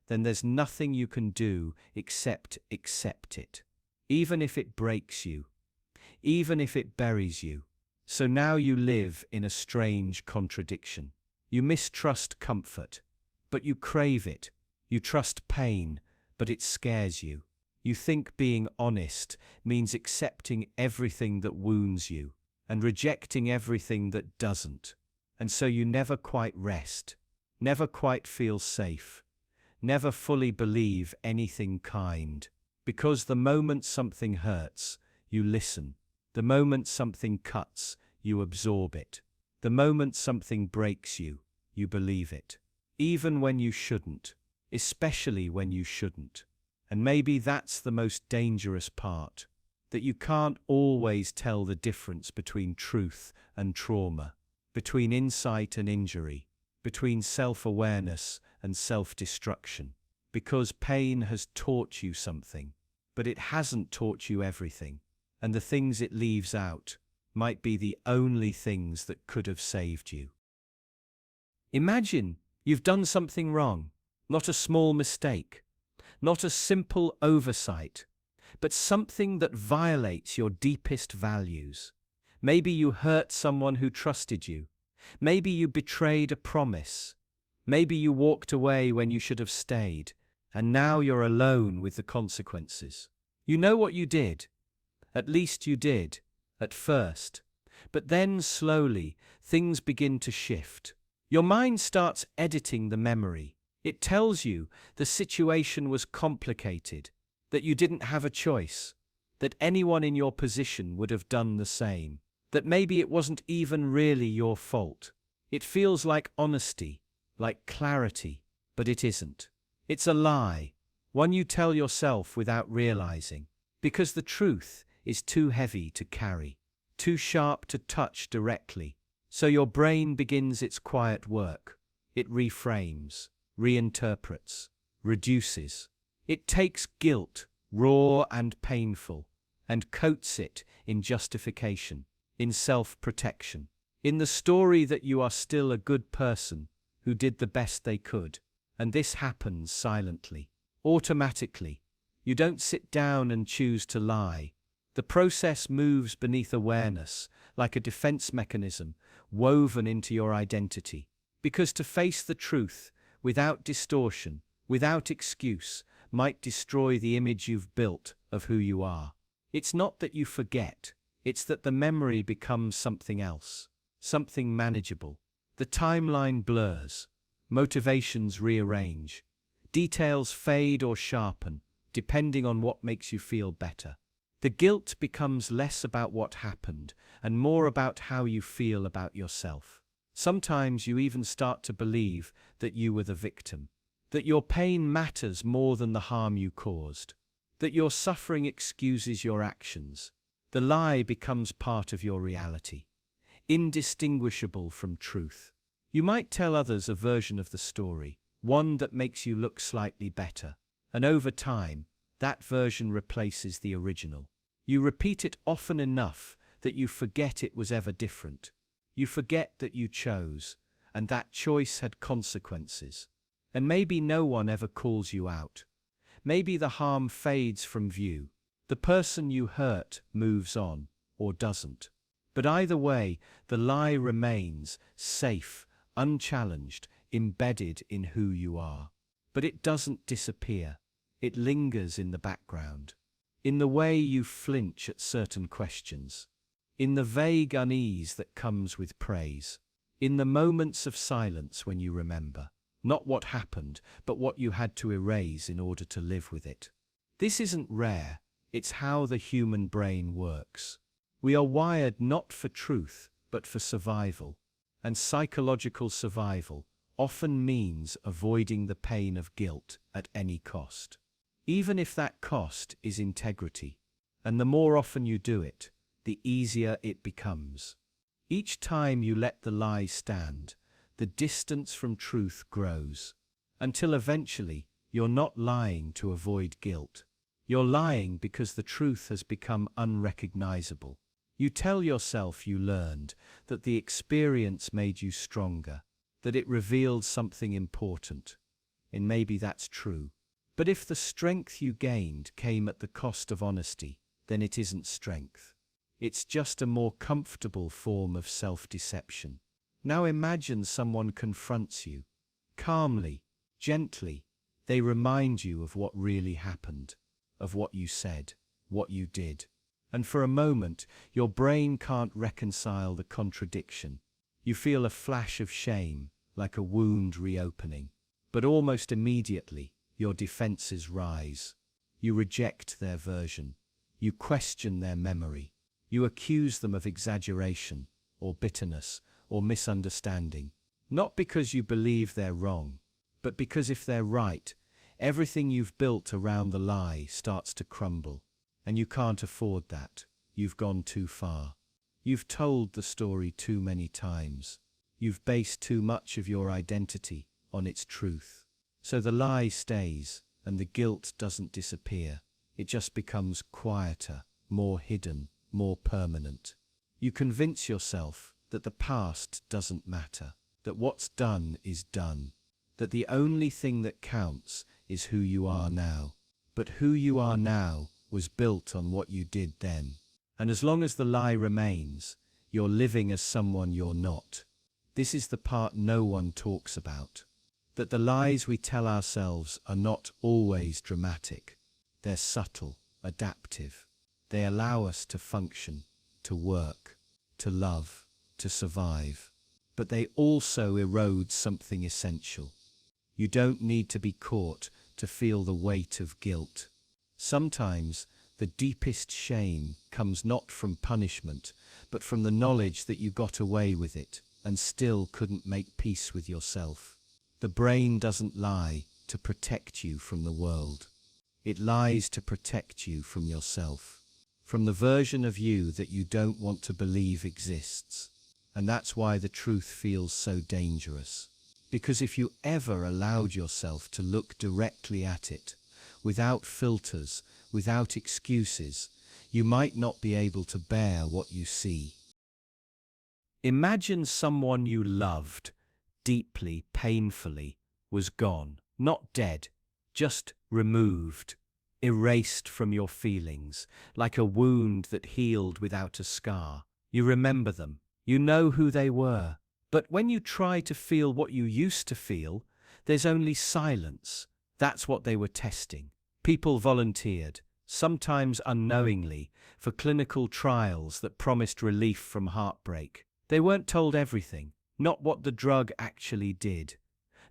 then there's nothing you can do except accept it. Even if it breaks you. Even if it buries you. So now you live in a strange contradiction. You mistrust comfort, but you crave it. You trust pain, but it scares you. You think being honest means accepting everything that wounds you and rejecting everything that doesn't. And so you never quite rest, never quite feel safe, never fully believe anything kind. Because the moment something hurts, you listen. The moment something cuts, you absorb it. The moment something breaks you, you believe it. Even when you shouldn't. Especially when you shouldn't. And maybe that's the most dangerous part, that you can't always tell the difference between truth and trauma, between insight and injury, between self-awareness and self-destruction, because pain has taught you something, but it hasn't taught you everything, and the things it leaves out might be the only things that could have saved you. Imagine you've done something wrong. Not a small mistake, not a simple oversight, but something that violates your deepest values. Maybe you hurt someone who trusted you. Maybe you betrayed a promise. Maybe you walked away when you should have stayed, and now you're alone with the consequences. You know what you did. At least you did, at first. But then slowly, things begin to shift. Your mind starts editing the memory. It tells you the situation was complicated, that you didn't have a choice, that anyone in your position would have done the same, that maybe it wasn't even really your fault. It feels like honesty, like clarity, but it isn't. It's a lie, one you tell yourself without realizing, because the truth is too heavy to carry, too sharp to touch directly. So your brain begins its quiet work. It reframes, reinterprets, reduces. It takes guilt, raw and painful, and coats it in justification, in self-protection, in the story that you are still a good person who did the best they could. And this happens silently, automatically. You don't sit down and choose to lie. The process moves beneath awareness, like a defense mechanism woven into your identity. Because to face the truth, without distortion, without excuse, might destroy the image you've built of who you are. It's not that you forget, It's that the memory becomes something else, something manageable. The timeline blurs, motivations rearrange, details fade or sharpen, depending on what makes you feel better. The guilt becomes less about what happened and more about how you feel about yourself. Sometimes you even start to believe that you were the victim, that your pain matters more than the harm you caused, that your suffering excuses your actions. The lie becomes part of your reality, indistinguishable from truth. You might tell others a version of the story, one that makes you look slightly better, and over time, that version replaces the original. You repeat it often enough that you forget it was ever different. You forget that you chose, and that choice had consequences. And maybe no one ever calls you out. Maybe the harm fades from view. The person you hurt moves on, or doesn't. But either way, the lie remains safe, unchallenged, embedded in who you are. But it doesn't disappear. It lingers in the background. In the way you flinch at certain questions. In the vague unease that comes with praise. In the moments of silence when you remember. Not what happened, but what you had to erase in order to live with it. This isn't rare. It's how the human brain works. We are wired not for truth, but for survival. And psychological survival often means avoiding the pain of guilt at any cost. Even if that cost is integrity. And the more often you do it, the easier it becomes. Each time you let the lie stand, the distance from truth grows. Until eventually, you're not lying to avoid guilt. You're lying because the truth has become unrecognizable. You tell yourself you learned, that the experience made you stronger, that it revealed something important. And maybe that's true. But if the strength you gained came at the cost of honesty, then it isn't strength. It's just a more comfortable form of self-deception. Now imagine someone confronts you. Calmly, gently, they remind you of what really happened. Of what you said, what you did. And for a moment, your brain can't reconcile the contradiction. You feel a flash of shame, like a wound reopening. But almost immediately, your defenses rise. You reject their version. You question their memory. You accuse them of exaggeration, or bitterness, or misunderstanding. Not because you believe they're wrong, but because if they're right, everything you've built around the lie starts to crumble, and you can't afford that. You've gone too far. You've told the story too many times. You've based too much of your identity on its truth. So the lie stays, and the guilt doesn't disappear. It just becomes quieter, more hidden, more permanent. You convince yourself that the past doesn't matter, that what's done is done, that the only thing that counts is who you are now. But who you are now was built on what you did then. And as long as the lie remains, you're living as someone you're not. This is the part no one talks about. That the lies we tell ourselves are not always dramatic. They're subtle, adaptive. They allow us to function, to work, to love, to survive. But they also erode something essential. You don't need to be caught to feel the weight of guilt. Sometimes the deepest shame comes not from punishment, but from the knowledge that you got away with it and still couldn't make peace with yourself. The brain doesn't lie to protect you from the world. It lies to protect you from yourself, from the version of you that you don't want to believe exists. And that's why the truth feels so dangerous. Because if you ever allowed yourself to look directly at it, without filters, without excuses, you might not be able to bear what you see. Imagine someone you loved, deeply, painfully, was gone, not dead, just removed, erased from your feelings, like a wound that healed without a scar. You remember them, you know who they were. But when you try to feel what you used to feel, there's only silence. That's what they were testing. People volunteered. sometimes unknowingly, for clinical trials that promised relief from heartbreak. They weren't told everything, not what the drug actually did,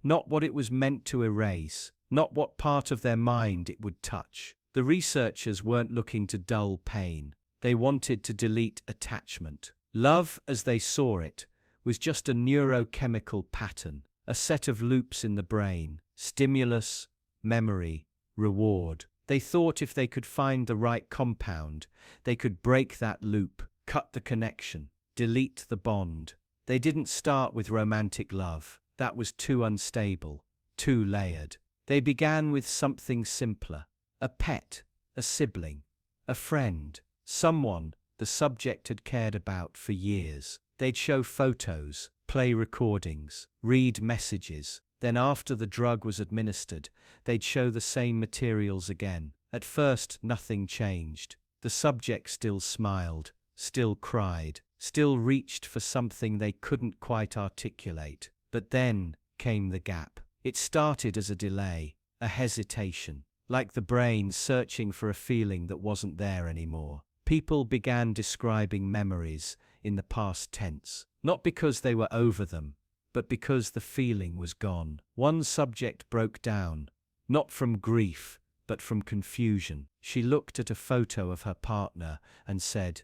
not what it was meant to erase, not what part of their mind it would touch. The researchers weren't looking to dull pain. They wanted to delete attachment. Love, as they saw it, was just a neurochemical pattern, a set of loops in the brain: stimulus, memory, reward. They thought if they could find the right compound, they could break that loop, cut the connection, delete the bond. They didn't start with romantic love. That was too unstable, too layered. They began with something simpler: a pet, a sibling, a friend, someone the subject had cared about for years. They'd show photos, play recordings, read messages. Then after the drug was administered, they'd show the same materials again. At first, nothing changed. The subject still smiled, still cried, still reached for something they couldn't quite articulate. But then came the gap. It started as a delay, a hesitation, like the brain searching for a feeling that wasn't there anymore. People began describing memories in the past tense, not because they were over them, but because the feeling was gone. One subject broke down, not from grief, but from confusion. She looked at a photo of her partner and said,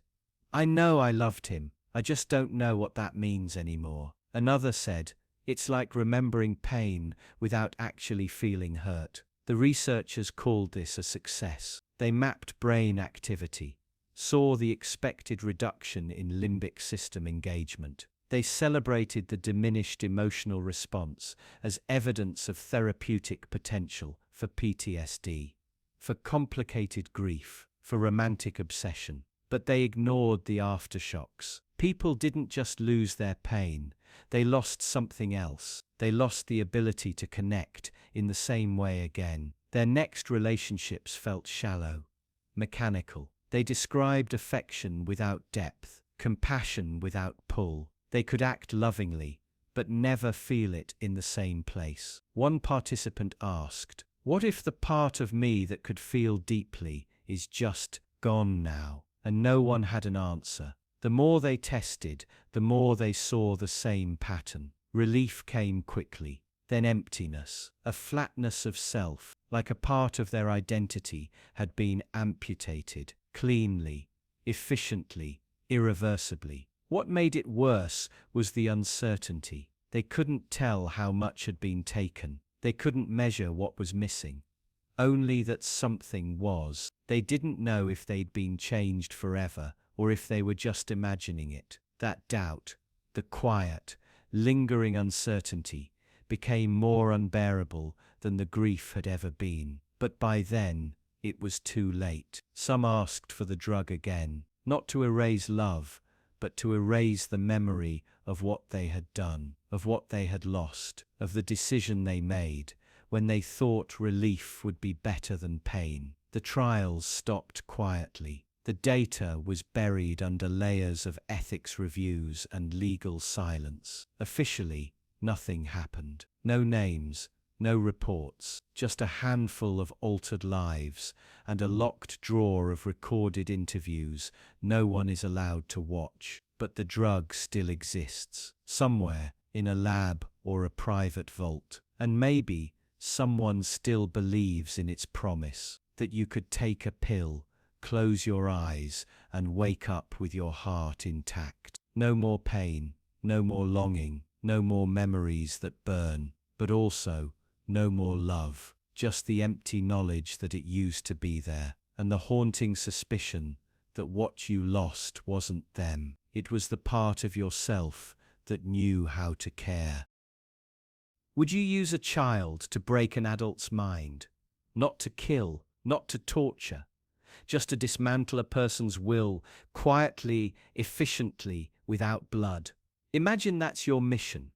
"I know I loved him, I just don't know what that means anymore." Another said, "It's like remembering pain without actually feeling hurt." The researchers called this a success. They mapped brain activity, saw the expected reduction in limbic system engagement. They celebrated the diminished emotional response as evidence of therapeutic potential for PTSD, for complicated grief, for romantic obsession. But they ignored the aftershocks. People didn't just lose their pain, they lost something else. They lost the ability to connect in the same way again. Their next relationships felt shallow, mechanical. They described affection without depth, compassion without pull. They could act lovingly, but never feel it in the same place. One participant asked, "What if the part of me that could feel deeply is just gone now?" And no one had an answer. The more they tested, the more they saw the same pattern. Relief came quickly, then emptiness, a flatness of self, like a part of their identity had been amputated, cleanly, efficiently, irreversibly. What made it worse was the uncertainty. They couldn't tell how much had been taken. They couldn't measure what was missing. Only that something was. They didn't know if they'd been changed forever or if they were just imagining it. That doubt, the quiet, lingering uncertainty, became more unbearable than the grief had ever been. But by then, it was too late. Some asked for the drug again, not to erase love, but to erase the memory of what they had done, of what they had lost, of the decision they made when they thought relief would be better than pain. The trials stopped quietly. The data was buried under layers of ethics reviews and legal silence. Officially, nothing happened. No names, no reports, just a handful of altered lives and a locked drawer of recorded interviews no one is allowed to watch. But the drug still exists, somewhere in a lab or a private vault. And maybe someone still believes in its promise that you could take a pill, close your eyes, and wake up with your heart intact. No more pain, no more longing, no more memories that burn, but also no more love. Just the empty knowledge that it used to be there, and the haunting suspicion that what you lost wasn't them. It was the part of yourself that knew how to care. Would you use a child to break an adult's mind? Not to kill, not to torture, just to dismantle a person's will quietly, efficiently, without blood. Imagine that's your mission,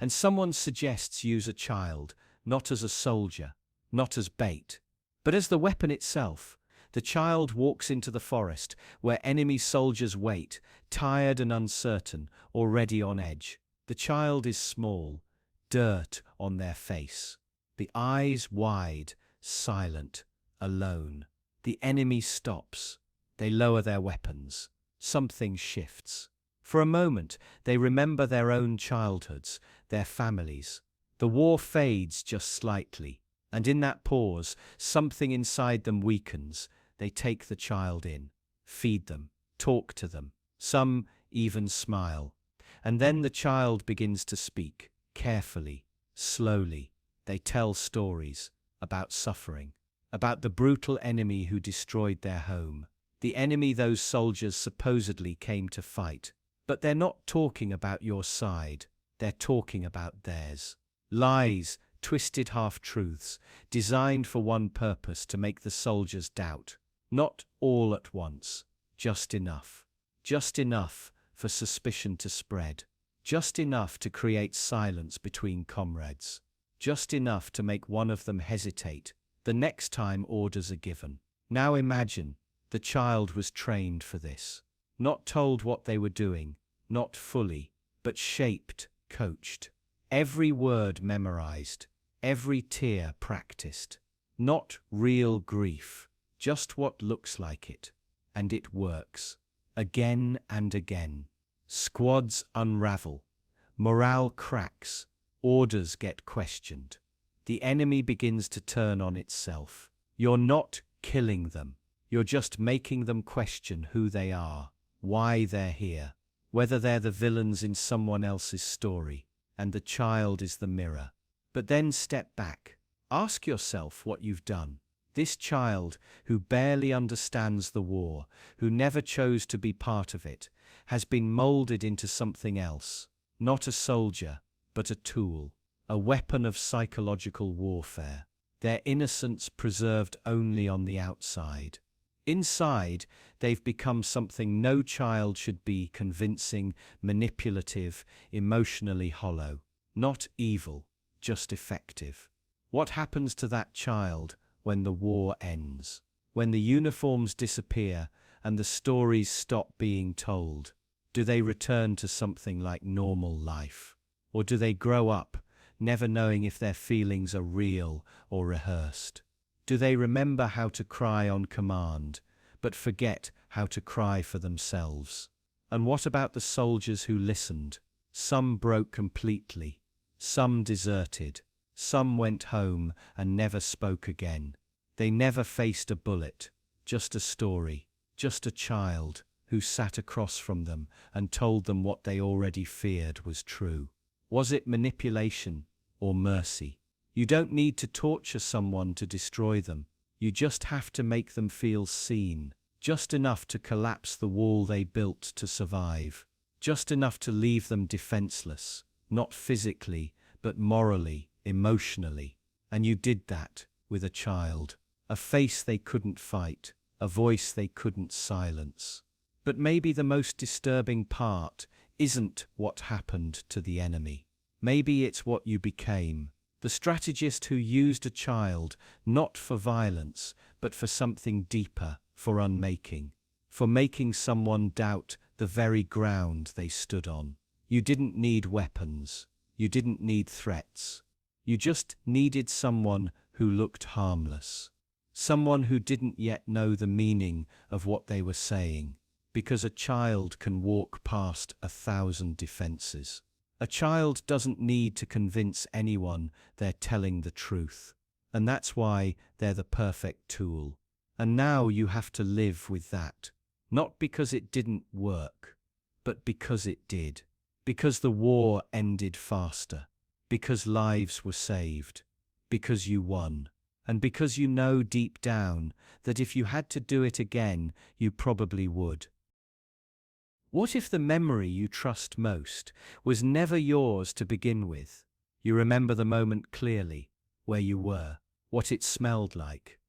and someone suggests use a child, not as a soldier, not as bait, but as the weapon itself. The child walks into the forest, where enemy soldiers wait, tired and uncertain, already on edge. The child is small, dirt on their face, the eyes wide, silent, alone. The enemy stops. They lower their weapons. Something shifts. For a moment, they remember their own childhoods, their families. The war fades just slightly, and in that pause, something inside them weakens. They take the child in, feed them, talk to them. Some even smile. And then the child begins to speak, carefully, slowly. They tell stories about suffering, about the brutal enemy who destroyed their home, the enemy those soldiers supposedly came to fight. But they're not talking about your side, they're talking about theirs. Lies, twisted half-truths, designed for one purpose, to make the soldiers doubt. Not all at once, just enough. Just enough for suspicion to spread. Just enough to create silence between comrades. Just enough to make one of them hesitate the next time orders are given. Now imagine, the child was trained for this. Not told what they were doing, not fully, but shaped, coached. Every word memorized, every tear practiced. Not real grief, just what looks like it. And it works. Again and again. Squads unravel. Morale cracks. Orders get questioned. The enemy begins to turn on itself. You're not killing them. You're just making them question who they are, why they're here, whether they're the villains in someone else's story, and the child is the mirror. But then step back. Ask yourself what you've done. This child, who barely understands the war, who never chose to be part of it, has been molded into something else. Not a soldier, but a tool, a weapon of psychological warfare. Their innocence preserved only on the outside. Inside, they've become something no child should be: convincing, manipulative, emotionally hollow. Not evil, just effective. What happens to that child when the war ends? When the uniforms disappear and the stories stop being told? Do they return to something like normal life? Or do they grow up, never knowing if their feelings are real or rehearsed? Do they remember how to cry on command, but forget how to cry for themselves? And what about the soldiers who listened? Some broke completely. Some deserted. Some went home and never spoke again. They never faced a bullet, just a story, just a child who sat across from them and told them what they already feared was true. Was it manipulation or mercy? You don't need to torture someone to destroy them. You just have to make them feel seen. Just enough to collapse the wall they built to survive. Just enough to leave them defenseless, not physically, but morally, emotionally. And you did that with a child. A face they couldn't fight, a voice they couldn't silence. But maybe the most disturbing part isn't what happened to the enemy. Maybe it's what you became. The strategist who used a child, not for violence, but for something deeper, for unmaking, for making someone doubt the very ground they stood on. You didn't need weapons. You didn't need threats. You just needed someone who looked harmless. Someone who didn't yet know the meaning of what they were saying. Because a child can walk past 1,000 defenses. A child doesn't need to convince anyone they're telling the truth. And that's why they're the perfect tool. And now you have to live with that. Not because it didn't work, but because it did. Because the war ended faster. Because lives were saved. Because you won. And because you know deep down that if you had to do it again, you probably would. What if the memory you trust most was never yours to begin with? You remember the moment clearly, where you were, what it smelled like,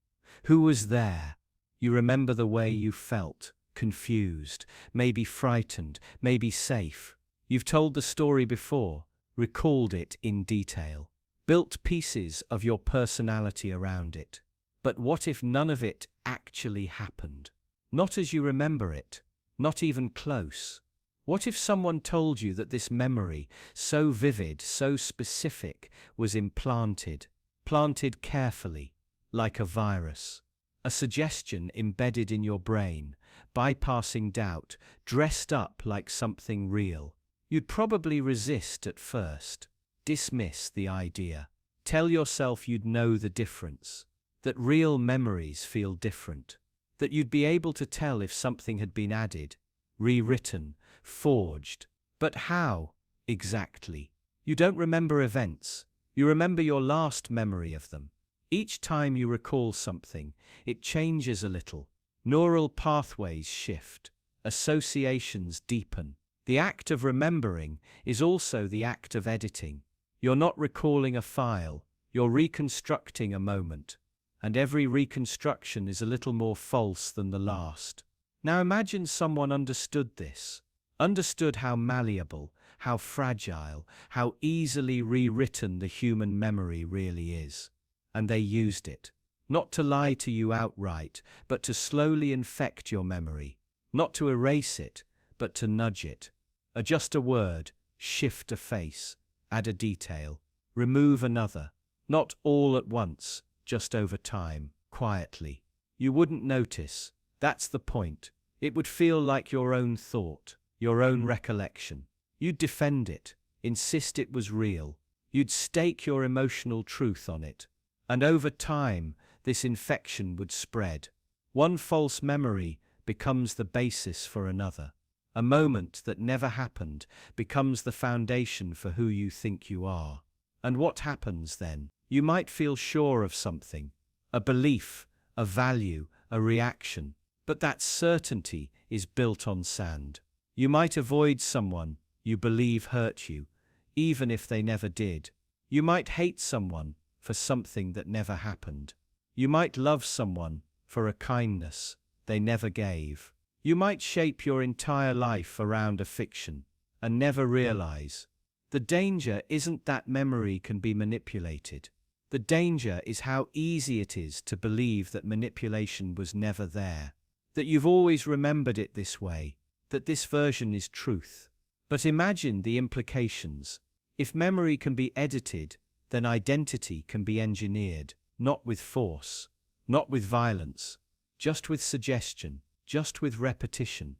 who was there. You remember the way you felt, confused, maybe frightened, maybe safe. You've told the story before, recalled it in detail, built pieces of your personality around it. But what if none of it actually happened? Not as you remember it. Not even close. What if someone told you that this memory, so vivid, so specific, was implanted, planted carefully, like a virus? a suggestion embedded in your brain, bypassing doubt, dressed up like something real. You'd probably resist at first, dismiss the idea, tell yourself you'd know the difference, that real memories feel different, that you'd be able to tell if something had been added, rewritten, forged. But how, exactly? You don't remember events, you remember your last memory of them. Each time you recall something, it changes a little. Neural pathways shift, associations deepen. The act of remembering is also the act of editing. You're not recalling a file, you're reconstructing a moment. And every reconstruction is a little more false than the last. Now imagine someone understood this, understood how malleable, how fragile, how easily rewritten the human memory really is. And they used it, not to lie to you outright, but to slowly infect your memory, not to erase it, but to nudge it. Adjust a word, shift a face, add a detail, remove another, not all at once, just over time, quietly. You wouldn't notice, that's the point. It would feel like your own thought, your own recollection. You'd defend it, insist it was real. You'd stake your emotional truth on it. And over time, this infection would spread. One false memory becomes the basis for another. A moment that never happened becomes the foundation for who you think you are. And what happens then? You might feel sure of something, a belief, a value, a reaction, but that certainty is built on sand. You might avoid someone you believe hurt you, even if they never did. You might hate someone for something that never happened. You might love someone for a kindness they never gave. You might shape your entire life around a fiction and never realize. The danger isn't that memory can be manipulated. The danger is how easy it is to believe that manipulation was never there, that you've always remembered it this way, that this version is truth. But imagine the implications. If memory can be edited, then identity can be engineered, not with force, not with violence, just with suggestion, just with repetition,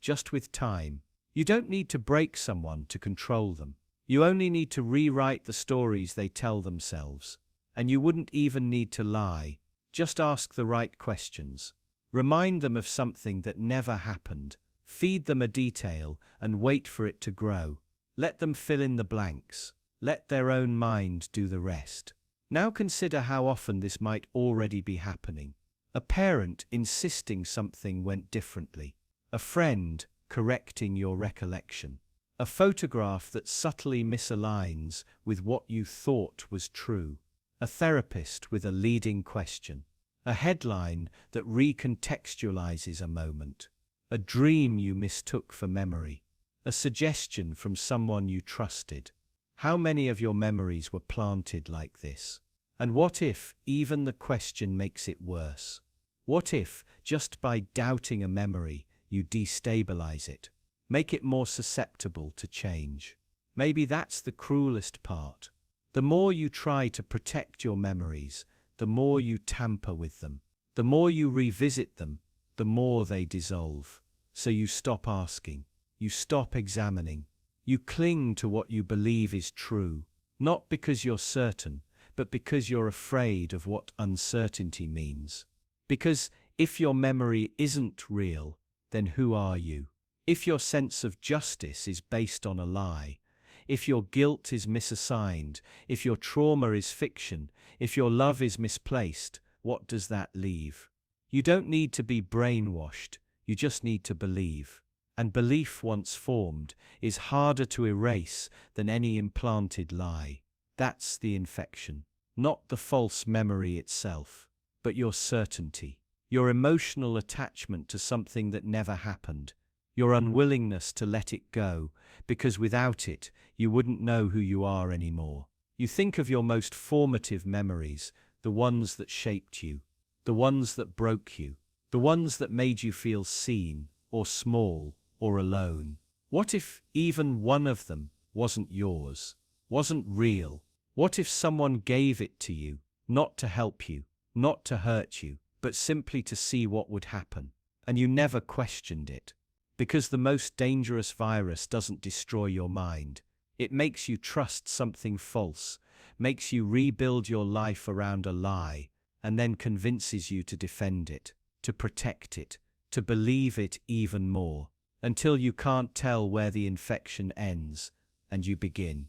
just with time. You don't need to break someone to control them. You only need to rewrite the stories they tell themselves. And you wouldn't even need to lie. Just ask the right questions. Remind them of something that never happened. Feed them a detail and wait for it to grow. Let them fill in the blanks. Let their own mind do the rest. Now consider how often this might already be happening. A parent insisting something went differently. A friend correcting your recollection. A photograph that subtly misaligns with what you thought was true. A therapist with a leading question. A headline that recontextualizes a moment. A dream you mistook for memory. A suggestion from someone you trusted. How many of your memories were planted like this? And what if even the question makes it worse? What if, just by doubting a memory, you destabilize it? Make it more susceptible to change. Maybe that's the cruelest part. The more you try to protect your memories, the more you tamper with them. The more you revisit them, the more they dissolve. So you stop asking, you stop examining, you cling to what you believe is true, not because you're certain, but because you're afraid of what uncertainty means. Because if your memory isn't real, then who are you? If your sense of justice is based on a lie, if your guilt is misassigned, if your trauma is fiction, if your love is misplaced, what does that leave? You don't need to be brainwashed, you just need to believe. And belief once formed is harder to erase than any implanted lie. That's the infection. Not the false memory itself, but your certainty, your emotional attachment to something that never happened, your unwillingness to let it go, because without it, you wouldn't know who you are anymore. You think of your most formative memories, the ones that shaped you, the ones that broke you, the ones that made you feel seen, or small, or alone. What if even one of them wasn't yours, wasn't real? What if someone gave it to you, not to help you, not to hurt you, but simply to see what would happen. And you never questioned it. Because the most dangerous virus doesn't destroy your mind. It makes you trust something false, makes you rebuild your life around a lie, and then convinces you to defend it, to protect it, to believe it even more, until you can't tell where the infection ends, and you begin.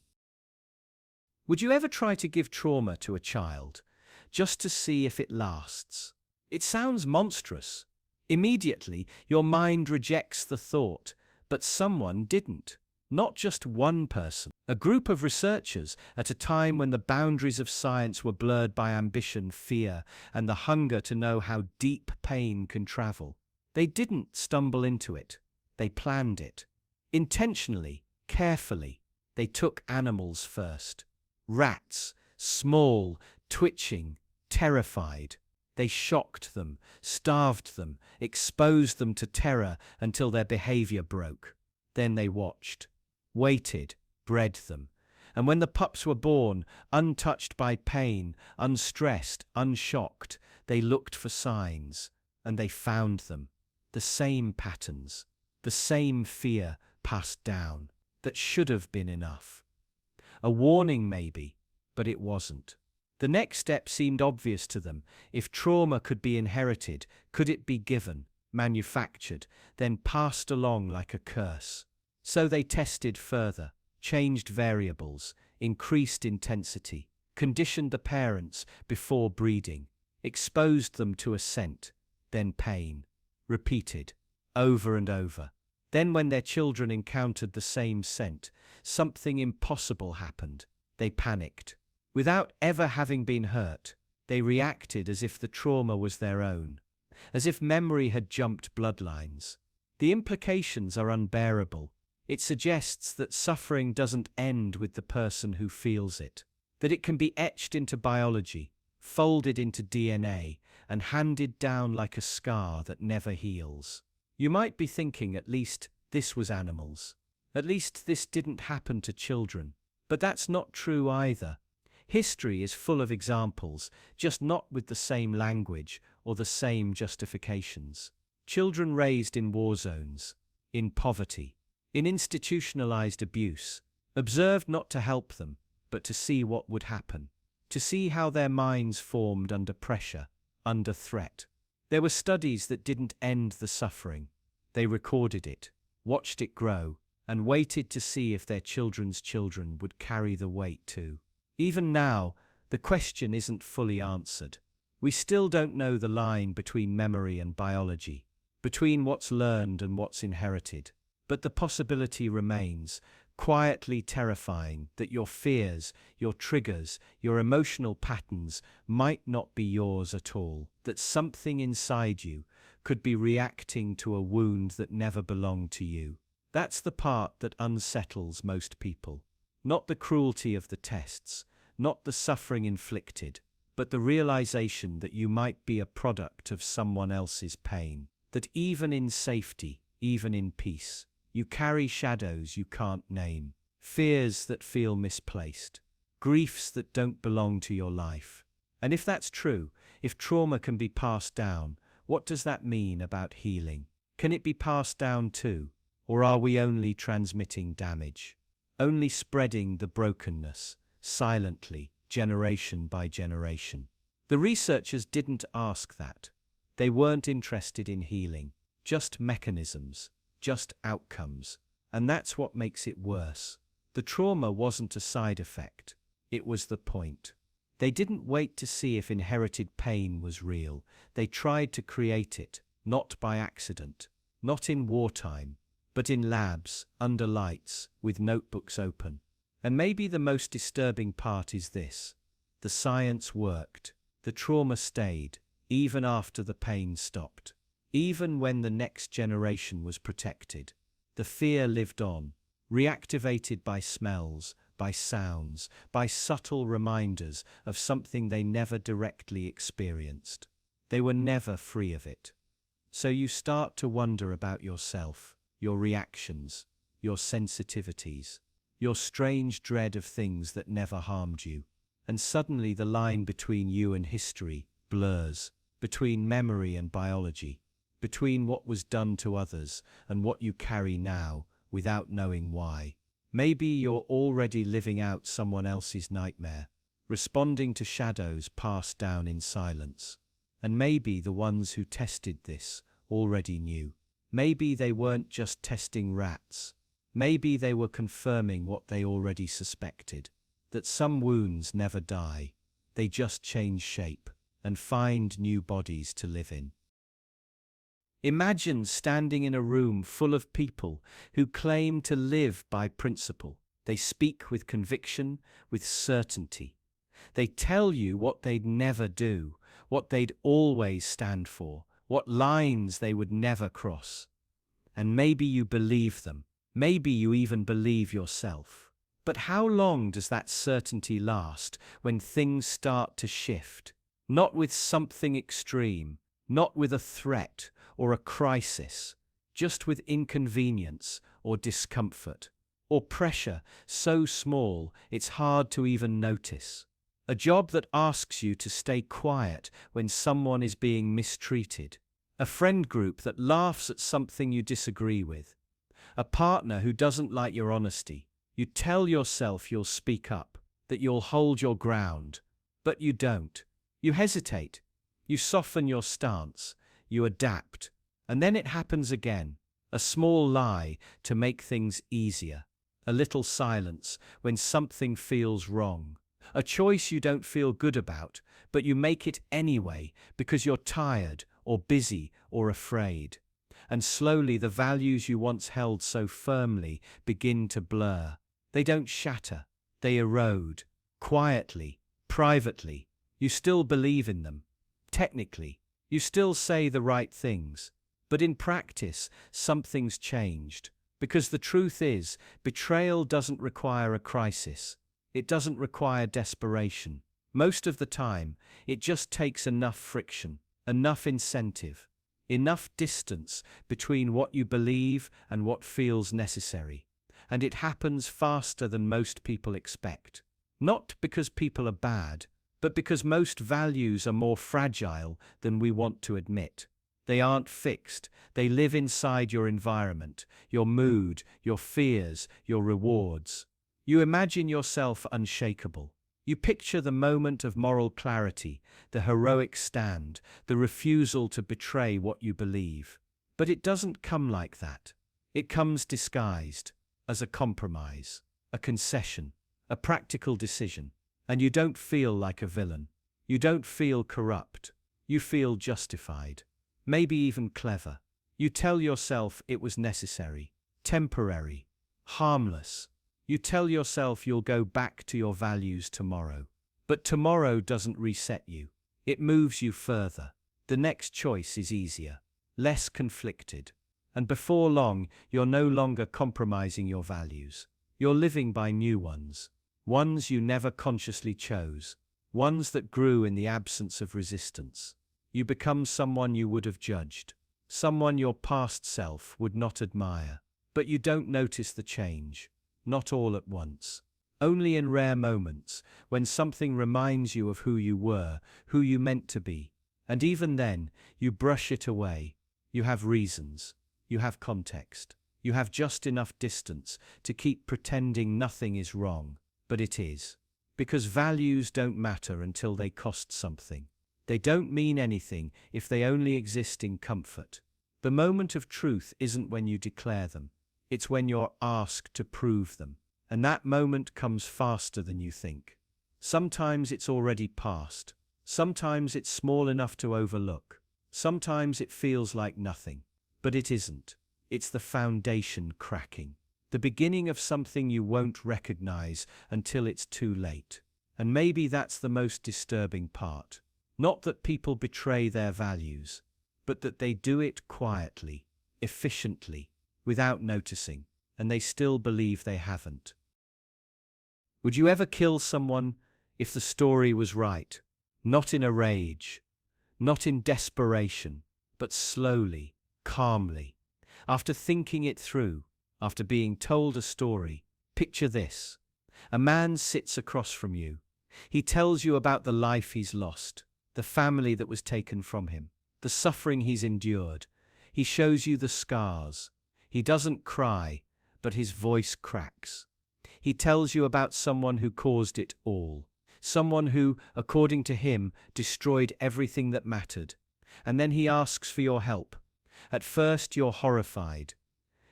Would you ever try to give trauma to a child, just to see if it lasts? It sounds monstrous. Immediately, your mind rejects the thought, but someone didn't. Not just one person. A group of researchers at a time when the boundaries of science were blurred by ambition, fear, and the hunger to know how deep pain can travel. They didn't stumble into it. They planned it. Intentionally, carefully, they took animals first. Rats, small, twitching, terrified. They shocked them, starved them, exposed them to terror until their behavior broke. Then they watched, waited, bred them. And when the pups were born, untouched by pain, unstressed, unshocked, they looked for signs, and they found them. The same patterns, the same fear passed down, that should have been enough. A warning maybe, but it wasn't. The next step seemed obvious to them. If trauma could be inherited, could it be given, manufactured, then passed along like a curse? So they tested further, changed variables, increased intensity, conditioned the parents before breeding, exposed them to a scent, then pain, repeated, over and over. Then when their children encountered the same scent, something impossible happened. They panicked. Without ever having been hurt, they reacted as if the trauma was their own, as if memory had jumped bloodlines. The implications are unbearable. It suggests that suffering doesn't end with the person who feels it, that it can be etched into biology, folded into DNA, and handed down like a scar that never heals. You might be thinking, at least this was animals. At least this didn't happen to children. But that's not true either. History is full of examples, just not with the same language or the same justifications. Children raised in war zones, in poverty, in institutionalized abuse, observed not to help them, but to see what would happen, to see how their minds formed under pressure, under threat. There were studies that didn't end the suffering. They recorded it, watched it grow, and waited to see if their children's children would carry the weight too. Even now, the question isn't fully answered. We still don't know the line between memory and biology, between what's learned and what's inherited. But the possibility remains, quietly terrifying, that your fears, your triggers, your emotional patterns might not be yours at all, that something inside you could be reacting to a wound that never belonged to you. That's the part that unsettles most people. Not the cruelty of the tests, not the suffering inflicted, but the realization that you might be a product of someone else's pain. That even in safety, even in peace, you carry shadows you can't name, fears that feel misplaced, griefs that don't belong to your life. And if that's true, if trauma can be passed down, what does that mean about healing? Can it be passed down too? Or are we only transmitting damage? Only spreading the brokenness, silently, generation by generation? The researchers didn't ask that. They weren't interested in healing, just mechanisms, just outcomes. And that's what makes it worse. The trauma wasn't a side effect. It was the point. They didn't wait to see if inherited pain was real. They tried to create it, not by accident, not in wartime, but in labs, under lights, with notebooks open. And maybe the most disturbing part is this. The science worked. The trauma stayed, even after the pain stopped. Even when the next generation was protected. The fear lived on, reactivated by smells, by sounds, by subtle reminders of something they never directly experienced. They were never free of it. So you start to wonder about yourself, your reactions, your sensitivities, your strange dread of things that never harmed you. And suddenly the line between you and history blurs, between memory and biology, between what was done to others and what you carry now without knowing why. Maybe you're already living out someone else's nightmare, responding to shadows passed down in silence. And maybe the ones who tested this already knew. Maybe they weren't just testing rats. Maybe they were confirming what they already suspected, that some wounds never die, they just change shape and find new bodies to live in. Imagine standing in a room full of people who claim to live by principle. They speak with conviction, with certainty. They tell you what they'd never do, what they'd always stand for, what lines they would never cross. And maybe you believe them. Maybe you even believe yourself. But how long does that certainty last when things start to shift? Not with something extreme, not with a threat or a crisis, just with inconvenience or discomfort, or pressure so small it's hard to even notice. A job that asks you to stay quiet when someone is being mistreated. A friend group that laughs at something you disagree with. A partner who doesn't like your honesty. You tell yourself you'll speak up, that you'll hold your ground, but you don't. You hesitate. You soften your stance. You adapt. And then it happens again. A small lie to make things easier. A little silence when something feels wrong. A choice you don't feel good about, but you make it anyway because you're tired or busy or afraid. And slowly the values you once held so firmly begin to blur. They don't shatter, they erode. Quietly, privately, you still believe in them. Technically, you still say the right things. But in practice, something's changed. Because the truth is, betrayal doesn't require a crisis. It doesn't require desperation. Most of the time, it just takes enough friction, enough incentive, enough distance between what you believe and what feels necessary. And it happens faster than most people expect. Not because people are bad, but because most values are more fragile than we want to admit. They aren't fixed. They live inside your environment, your mood, your fears, your rewards. You imagine yourself unshakable. You picture the moment of moral clarity, the heroic stand, the refusal to betray what you believe. But it doesn't come like that. It comes disguised as a compromise, a concession, a practical decision. And you don't feel like a villain. You don't feel corrupt. You feel justified. Maybe even clever. You tell yourself it was necessary, temporary, harmless. You tell yourself you'll go back to your values tomorrow. But tomorrow doesn't reset you. It moves you further. The next choice is easier, less conflicted. And before long, you're no longer compromising your values. You're living by new ones. Ones you never consciously chose. Ones that grew in the absence of resistance. You become someone you would have judged. Someone your past self would not admire. But you don't notice the change. Not all at once. Only in rare moments, when something reminds you of who you were, who you meant to be. And even then, you brush it away. You have reasons. You have context. You have just enough distance to keep pretending nothing is wrong. But it is. Because values don't matter until they cost something. They don't mean anything if they only exist in comfort. The moment of truth isn't when you declare them. It's when you're asked to prove them. And that moment comes faster than you think. Sometimes it's already past. Sometimes it's small enough to overlook. Sometimes it feels like nothing. But it isn't. It's the foundation cracking. The beginning of something you won't recognize until it's too late. And maybe that's the most disturbing part. Not that people betray their values, but that they do it quietly, efficiently, without noticing, and they still believe they haven't. Would you ever kill someone if the story was right? Not in a rage, not in desperation, but slowly, calmly. After thinking it through, after being told a story, picture this. A man sits across from you. He tells you about the life he's lost, the family that was taken from him, the suffering he's endured. He shows you the scars. He doesn't cry, but his voice cracks. He tells you about someone who caused it all. Someone who, according to him, destroyed everything that mattered. And then he asks for your help. At first you're horrified.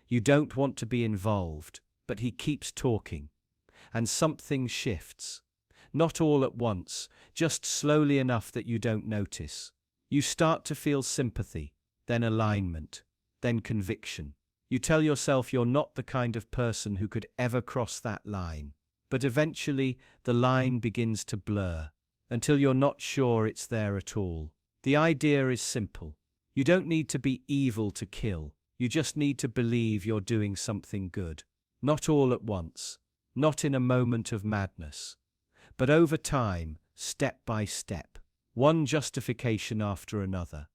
You don't want to be involved, but he keeps talking. And something shifts. Not all at once, just slowly enough that you don't notice. You start to feel sympathy, then alignment, then conviction. You tell yourself you're not the kind of person who could ever cross that line. But eventually, the line begins to blur, until you're not sure it's there at all. The idea is simple. You don't need to be evil to kill. You just need to believe you're doing something good. Not all at once, not in a moment of madness, but over time, step by step, one justification after another,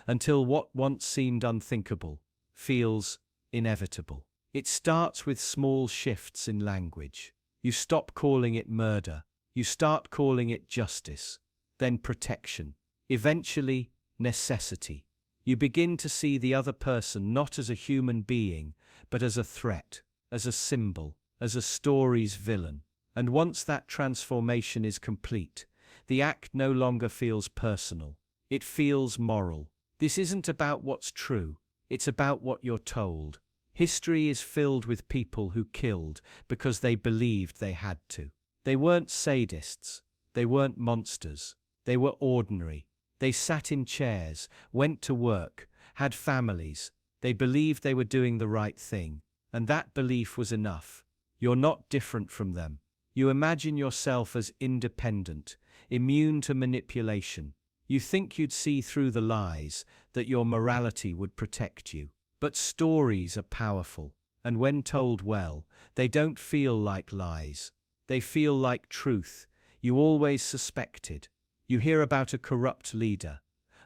until what once seemed unthinkable feels inevitable. It starts with small shifts in language. You stop calling it murder. You start calling it justice, then protection, eventually necessity. You begin to see the other person not as a human being, but as a threat, as a symbol, as a story's villain. And once that transformation is complete, the act no longer feels personal. It feels moral. This isn't about what's true. It's about what you're told. History is filled with people who killed because they believed they had to. They weren't sadists. They weren't monsters. They were ordinary. They sat in chairs, went to work, had families. They believed they were doing the right thing. And that belief was enough. You're not different from them. You imagine yourself as independent, immune to manipulation. You think you'd see through the lies, that your morality would protect you. But stories are powerful, and when told well, they don't feel like lies. They feel like truth you always suspected. You hear about a corrupt leader,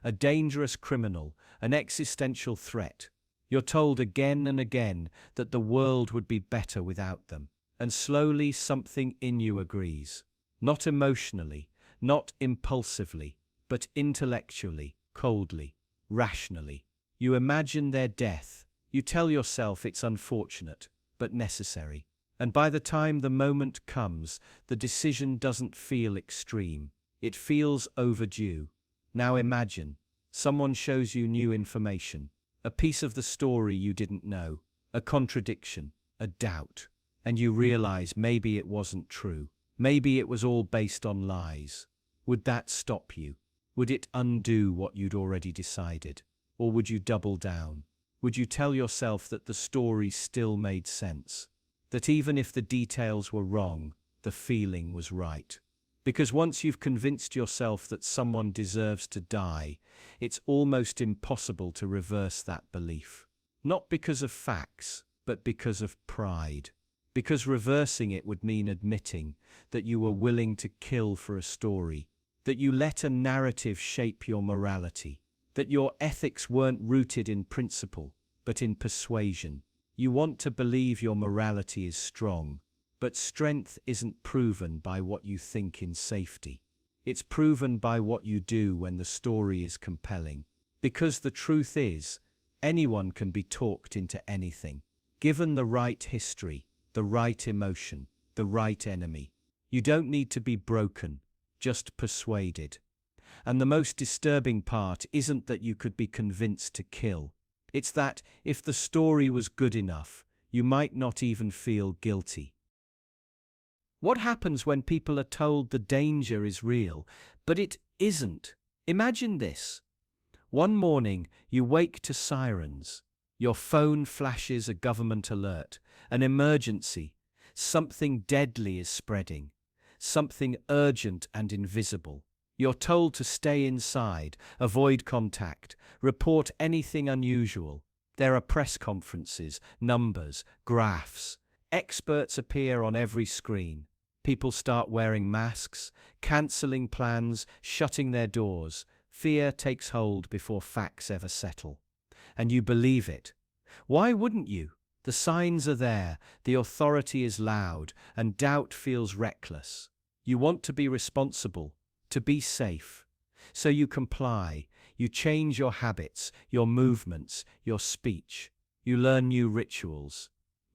a dangerous criminal, an existential threat. You're told again and again that the world would be better without them. And slowly something in you agrees. Not emotionally, not impulsively, but intellectually, coldly, rationally. You imagine their death. You tell yourself it's unfortunate, but necessary. And by the time the moment comes, the decision doesn't feel extreme. It feels overdue. Now imagine, someone shows you new information, a piece of the story you didn't know, a contradiction, a doubt. And you realize maybe it wasn't true. Maybe it was all based on lies. Would that stop you? Would it undo what you'd already decided? Or would you double down? Would you tell yourself that the story still made sense? That even if the details were wrong, the feeling was right? Because once you've convinced yourself that someone deserves to die, it's almost impossible to reverse that belief. Not because of facts, but because of pride. Because reversing it would mean admitting that you were willing to kill for a story, that you let a narrative shape your morality, that your ethics weren't rooted in principle, but in persuasion. You want to believe your morality is strong, but strength isn't proven by what you think in safety. It's proven by what you do when the story is compelling. Because the truth is, anyone can be talked into anything, given the right history, the right emotion, the right enemy. You don't need to be broken, just persuaded. And the most disturbing part isn't that you could be convinced to kill. It's that, if the story was good enough, you might not even feel guilty. What happens when people are told the danger is real, but it isn't? Imagine this. One morning, you wake to sirens. Your phone flashes a government alert, an emergency. Something deadly is spreading, something urgent and invisible. You're told to stay inside, avoid contact, report anything unusual. There are press conferences, numbers, graphs. Experts appear on every screen. People start wearing masks, cancelling plans, shutting their doors. Fear takes hold before facts ever settle. And you believe it. Why wouldn't you? The signs are there, the authority is loud, and doubt feels reckless. You want to be responsible, to be safe. So you comply, you change your habits, your movements, your speech. You learn new rituals.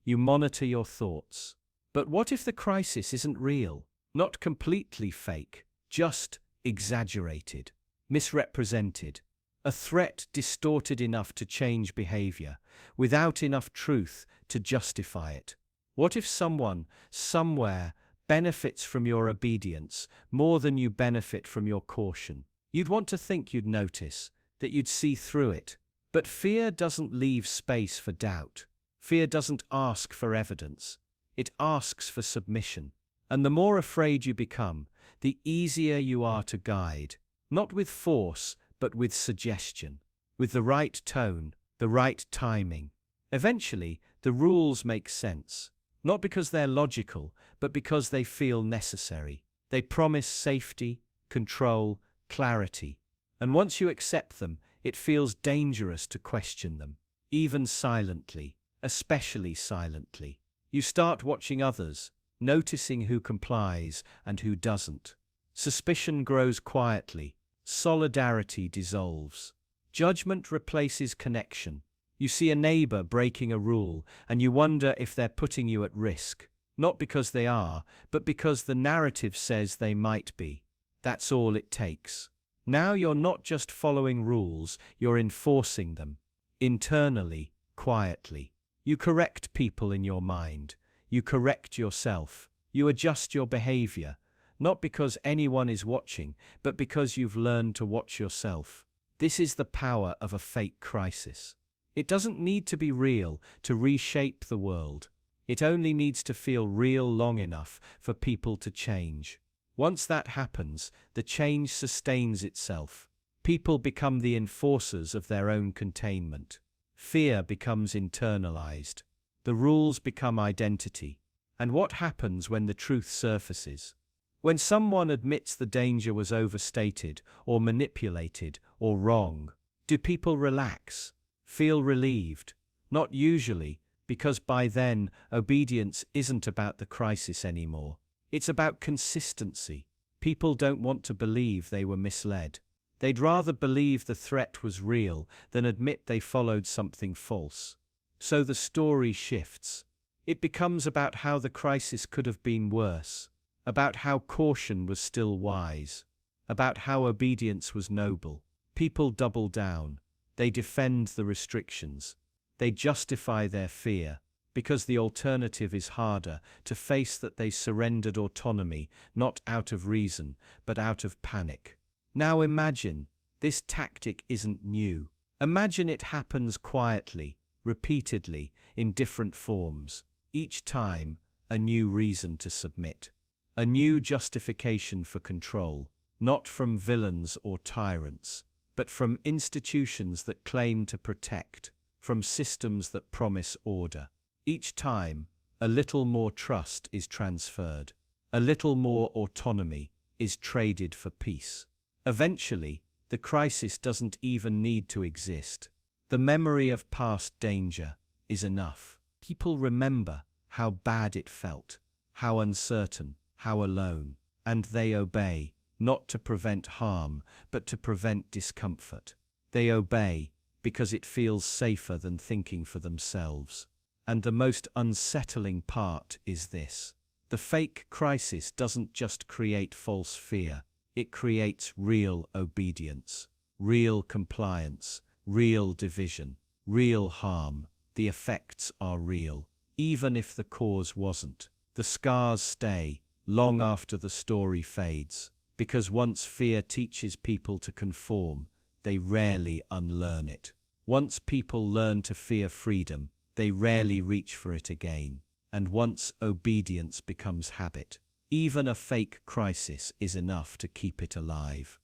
You monitor your thoughts. But what if the crisis isn't real? Not completely fake, just exaggerated, misrepresented. A threat distorted enough to change behavior, without enough truth to justify it. What if someone, somewhere, benefits from your obedience more than you benefit from your caution? You'd want to think you'd notice, that you'd see through it. But fear doesn't leave space for doubt. Fear doesn't ask for evidence. It asks for submission. And the more afraid you become, the easier you are to guide, not with force, but with suggestion, with the right tone, the right timing. Eventually, the rules make sense, not because they're logical, but because they feel necessary. They promise safety, control, clarity. And once you accept them, it feels dangerous to question them, even silently, especially silently. You start watching others, noticing who complies and who doesn't. Suspicion grows quietly. Solidarity dissolves. Judgment replaces connection. You see a neighbor breaking a rule, and you wonder if they're putting you at risk. Not because they are, but because the narrative says they might be. That's all it takes. Now you're not just following rules, you're enforcing them. Internally, quietly. You correct people in your mind. You correct yourself. You adjust your behavior. Not because anyone is watching, but because you've learned to watch yourself. This is the power of a fake crisis. It doesn't need to be real to reshape the world. It only needs to feel real long enough for people to change. Once that happens, the change sustains itself. People become the enforcers of their own containment. Fear becomes internalized. The rules become identity. And what happens when the truth surfaces? When someone admits the danger was overstated, or manipulated, or wrong, do people relax? Feel relieved? Not usually, because by then, obedience isn't about the crisis anymore. It's about consistency. People don't want to believe they were misled. They'd rather believe the threat was real than admit they followed something false. So the story shifts. It becomes about how the crisis could have been worse, about how caution was still wise, about how obedience was noble. People double down. They defend the restrictions. They justify their fear, because the alternative is harder, to face that they surrendered autonomy, not out of reason, but out of panic. Now imagine, this tactic isn't new. Imagine it happens quietly, repeatedly, in different forms. Each time, a new reason to submit. A new justification for control, not from villains or tyrants, but from institutions that claim to protect, from systems that promise order. Each time, a little more trust is transferred. A little more autonomy is traded for peace. Eventually, the crisis doesn't even need to exist. The memory of past danger is enough. People remember how bad it felt, how uncertain, how alone, and they obey, not to prevent harm, but to prevent discomfort. They obey because it feels safer than thinking for themselves. And the most unsettling part is this. The fake crisis doesn't just create false fear, it creates real obedience, real compliance, real division, real harm. The effects are real, even if the cause wasn't. The scars stay, long after the story fades, because once fear teaches people to conform, they rarely unlearn it. Once people learn to fear freedom, they rarely reach for it again. And once obedience becomes habit, even a fake crisis is enough to keep it alive.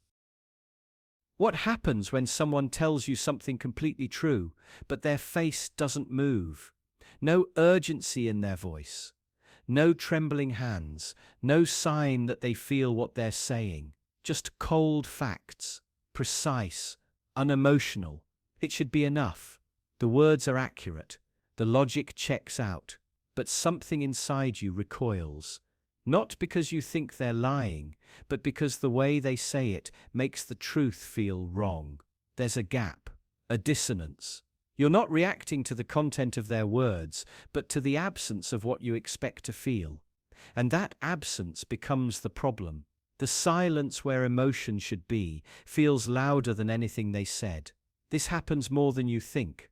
What happens when someone tells you something completely true, but their face doesn't move? No urgency in their voice. No trembling hands, no sign that they feel what they're saying. Just cold facts, precise, unemotional. It should be enough. The words are accurate, the logic checks out, but something inside you recoils. Not because you think they're lying, but because the way they say it makes the truth feel wrong. There's a gap, a dissonance. You're not reacting to the content of their words, but to the absence of what you expect to feel. And that absence becomes the problem. The silence where emotion should be feels louder than anything they said. This happens more than you think.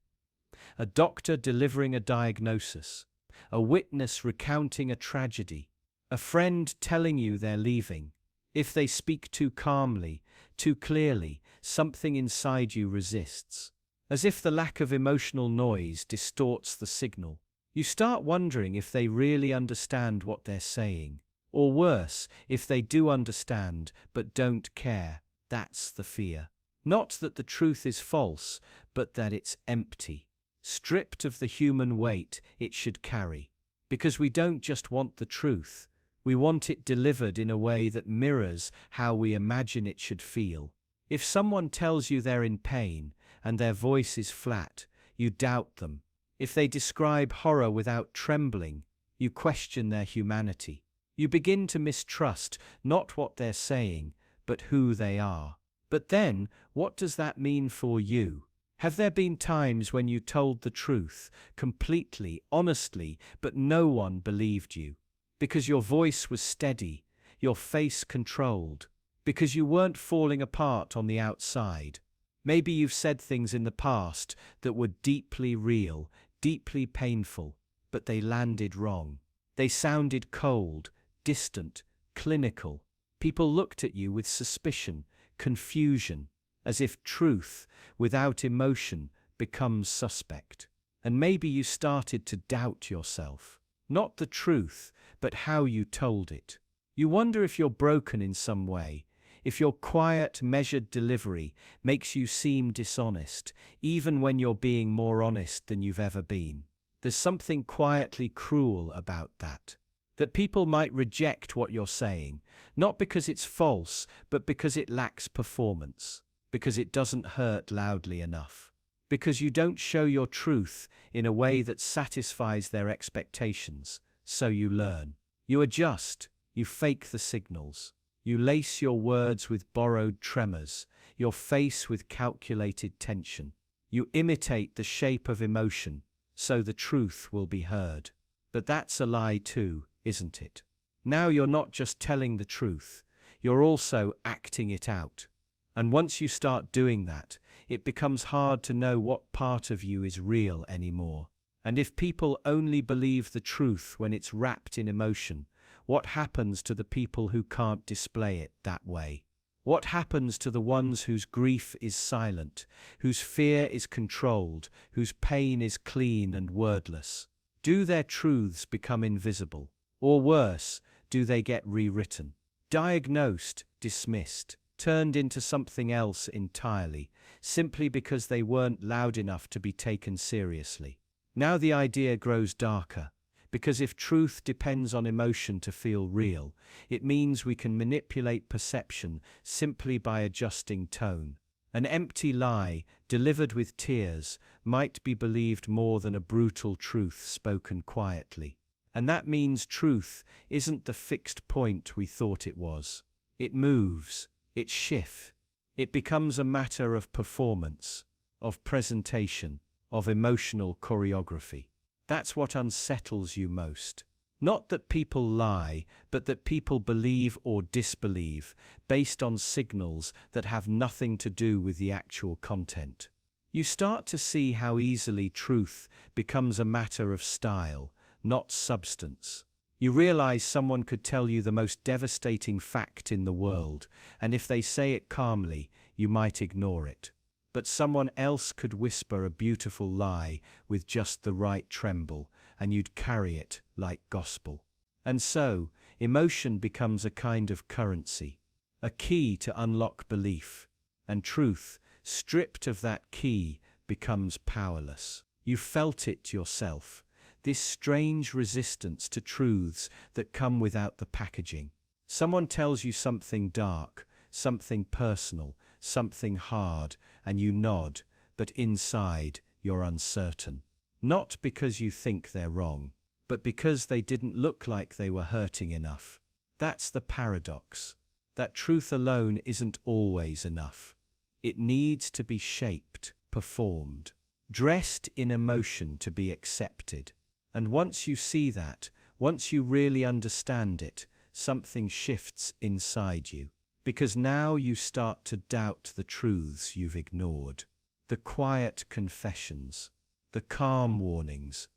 A doctor delivering a diagnosis, a witness recounting a tragedy, a friend telling you they're leaving. If they speak too calmly, too clearly, something inside you resists. As if the lack of emotional noise distorts the signal. You start wondering if they really understand what they're saying. Or worse, if they do understand but don't care. That's the fear. Not that the truth is false, but that it's empty. Stripped of the human weight it should carry. Because we don't just want the truth. We want it delivered in a way that mirrors how we imagine it should feel. If someone tells you they're in pain and their voice is flat, you doubt them. If they describe horror without trembling, you question their humanity. You begin to mistrust not what they're saying, but who they are. But then, what does that mean for you? Have there been times when you told the truth, completely, honestly, but no one believed you? Because your voice was steady, your face controlled, because you weren't falling apart on the outside. Maybe you've said things in the past that were deeply real, deeply painful, but they landed wrong. They sounded cold, distant, clinical. People looked at you with suspicion, confusion, as if truth, without emotion, becomes suspect. And maybe you started to doubt yourself. Not the truth, but how you told it. You wonder if you're broken in some way, if your quiet, measured delivery makes you seem dishonest, even when you're being more honest than you've ever been. There's something quietly cruel about that. That people might reject what you're saying, not because it's false, but because it lacks performance, because it doesn't hurt loudly enough, because you don't show your truth in a way that satisfies their expectations. So you learn. You adjust. You fake the signals. You lace your words with borrowed tremors, your face with calculated tension. You imitate the shape of emotion, so the truth will be heard. But that's a lie too, isn't it? Now you're not just telling the truth, you're also acting it out. And once you start doing that, it becomes hard to know what part of you is real anymore. And if people only believe the truth when it's wrapped in emotion, what happens to the people who can't display it that way? What happens to the ones whose grief is silent, whose fear is controlled, whose pain is clean and wordless? Do their truths become invisible? Or worse, do they get rewritten? Diagnosed, dismissed, turned into something else entirely, simply because they weren't loud enough to be taken seriously. Now the idea grows darker. Because if truth depends on emotion to feel real, it means we can manipulate perception simply by adjusting tone. An empty lie, delivered with tears, might be believed more than a brutal truth spoken quietly. And that means truth isn't the fixed point we thought it was. It moves, it shifts, it becomes a matter of performance, of presentation, of emotional choreography. That's what unsettles you most. Not that people lie, but that people believe or disbelieve based on signals that have nothing to do with the actual content. You start to see how easily truth becomes a matter of style, not substance. You realize someone could tell you the most devastating fact in the world, and if they say it calmly, you might ignore it. But someone else could whisper a beautiful lie with just the right tremble, and you'd carry it like gospel. And so, emotion becomes a kind of currency, a key to unlock belief. And truth, stripped of that key, becomes powerless. You felt it yourself, this strange resistance to truths that come without the packaging. Someone tells you something dark, something personal, something hard, and you nod, but inside you're uncertain. Not because you think they're wrong, but because they didn't look like they were hurting enough. That's the paradox. That truth alone isn't always enough. It needs to be shaped, performed, dressed in emotion to be accepted. And once you see that, once you really understand it, something shifts inside you. Because now you start to doubt the truths you've ignored. The quiet confessions, the calm warnings,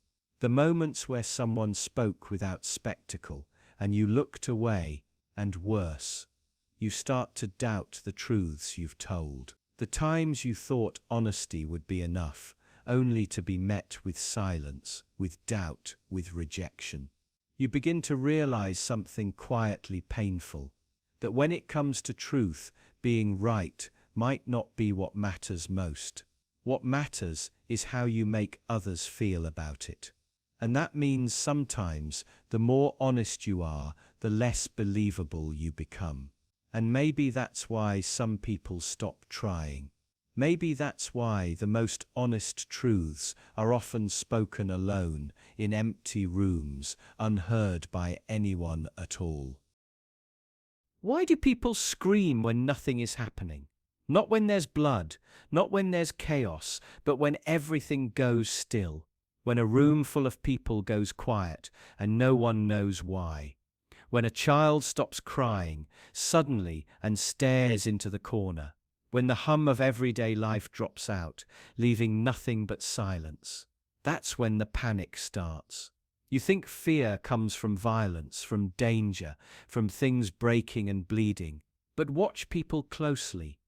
the moments where someone spoke without spectacle and you looked away, and worse, you start to doubt the truths you've told. The times you thought honesty would be enough, only to be met with silence, with doubt, with rejection. You begin to realize something quietly painful, that when it comes to truth, being right might not be what matters most. What matters is how you make others feel about it. And that means sometimes the more honest you are, the less believable you become. And maybe that's why some people stop trying. Maybe that's why the most honest truths are often spoken alone, in empty rooms, unheard by anyone at all. Why do people scream when nothing is happening? Not when there's blood, not when there's chaos, but when everything goes still. When a room full of people goes quiet and no one knows why. When a child stops crying suddenly and stares into the corner. When the hum of everyday life drops out, leaving nothing but silence. That's when the panic starts. You think fear comes from violence, from danger, from things breaking and bleeding. But watch people closely.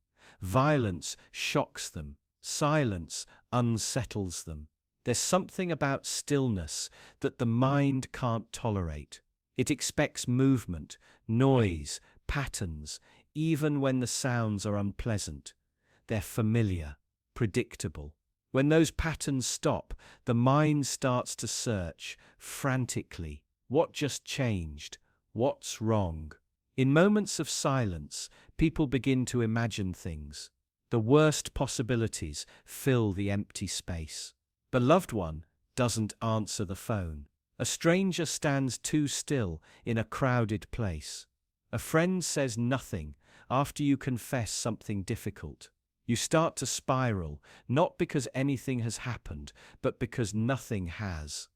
Violence shocks them. Silence unsettles them. There's something about stillness that the mind can't tolerate. It expects movement, noise, patterns, even when the sounds are unpleasant. They're familiar, predictable. When those patterns stop, the mind starts to search, frantically. What just changed? What's wrong? In moments of silence, people begin to imagine things. The worst possibilities fill the empty space. The loved one doesn't answer the phone. A stranger stands too still in a crowded place. A friend says nothing after you confess something difficult. You start to spiral, not because anything has happened, but because nothing has.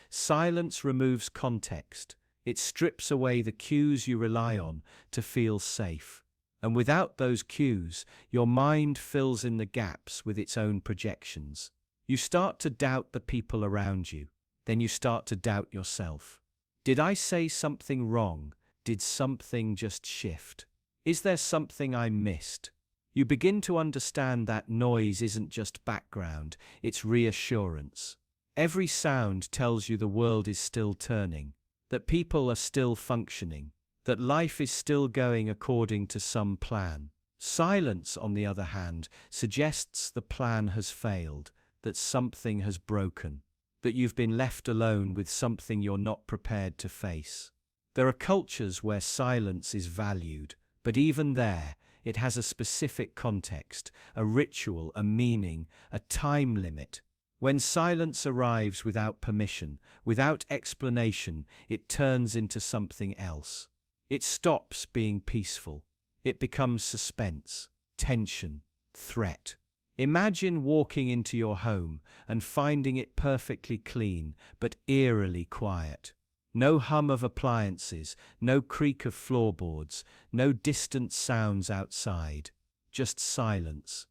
Silence removes context. It strips away the cues you rely on to feel safe. And without those cues, your mind fills in the gaps with its own projections. You start to doubt the people around you. Then you start to doubt yourself. Did I say something wrong? Did something just shift? Is there something I missed? You begin to understand that noise isn't just background, it's reassurance. Every sound tells you the world is still turning, that people are still functioning, that life is still going according to some plan. Silence, on the other hand, suggests the plan has failed, that something has broken, that you've been left alone with something you're not prepared to face. There are cultures where silence is valued, but even there, it has a specific context, a ritual, a meaning, a time limit. When silence arrives without permission, without explanation, it turns into something else. It stops being peaceful. It becomes suspense, tension, threat. Imagine walking into your home and finding it perfectly clean, but eerily quiet. No hum of appliances, no creak of floorboards, no distant sounds outside. Just silence.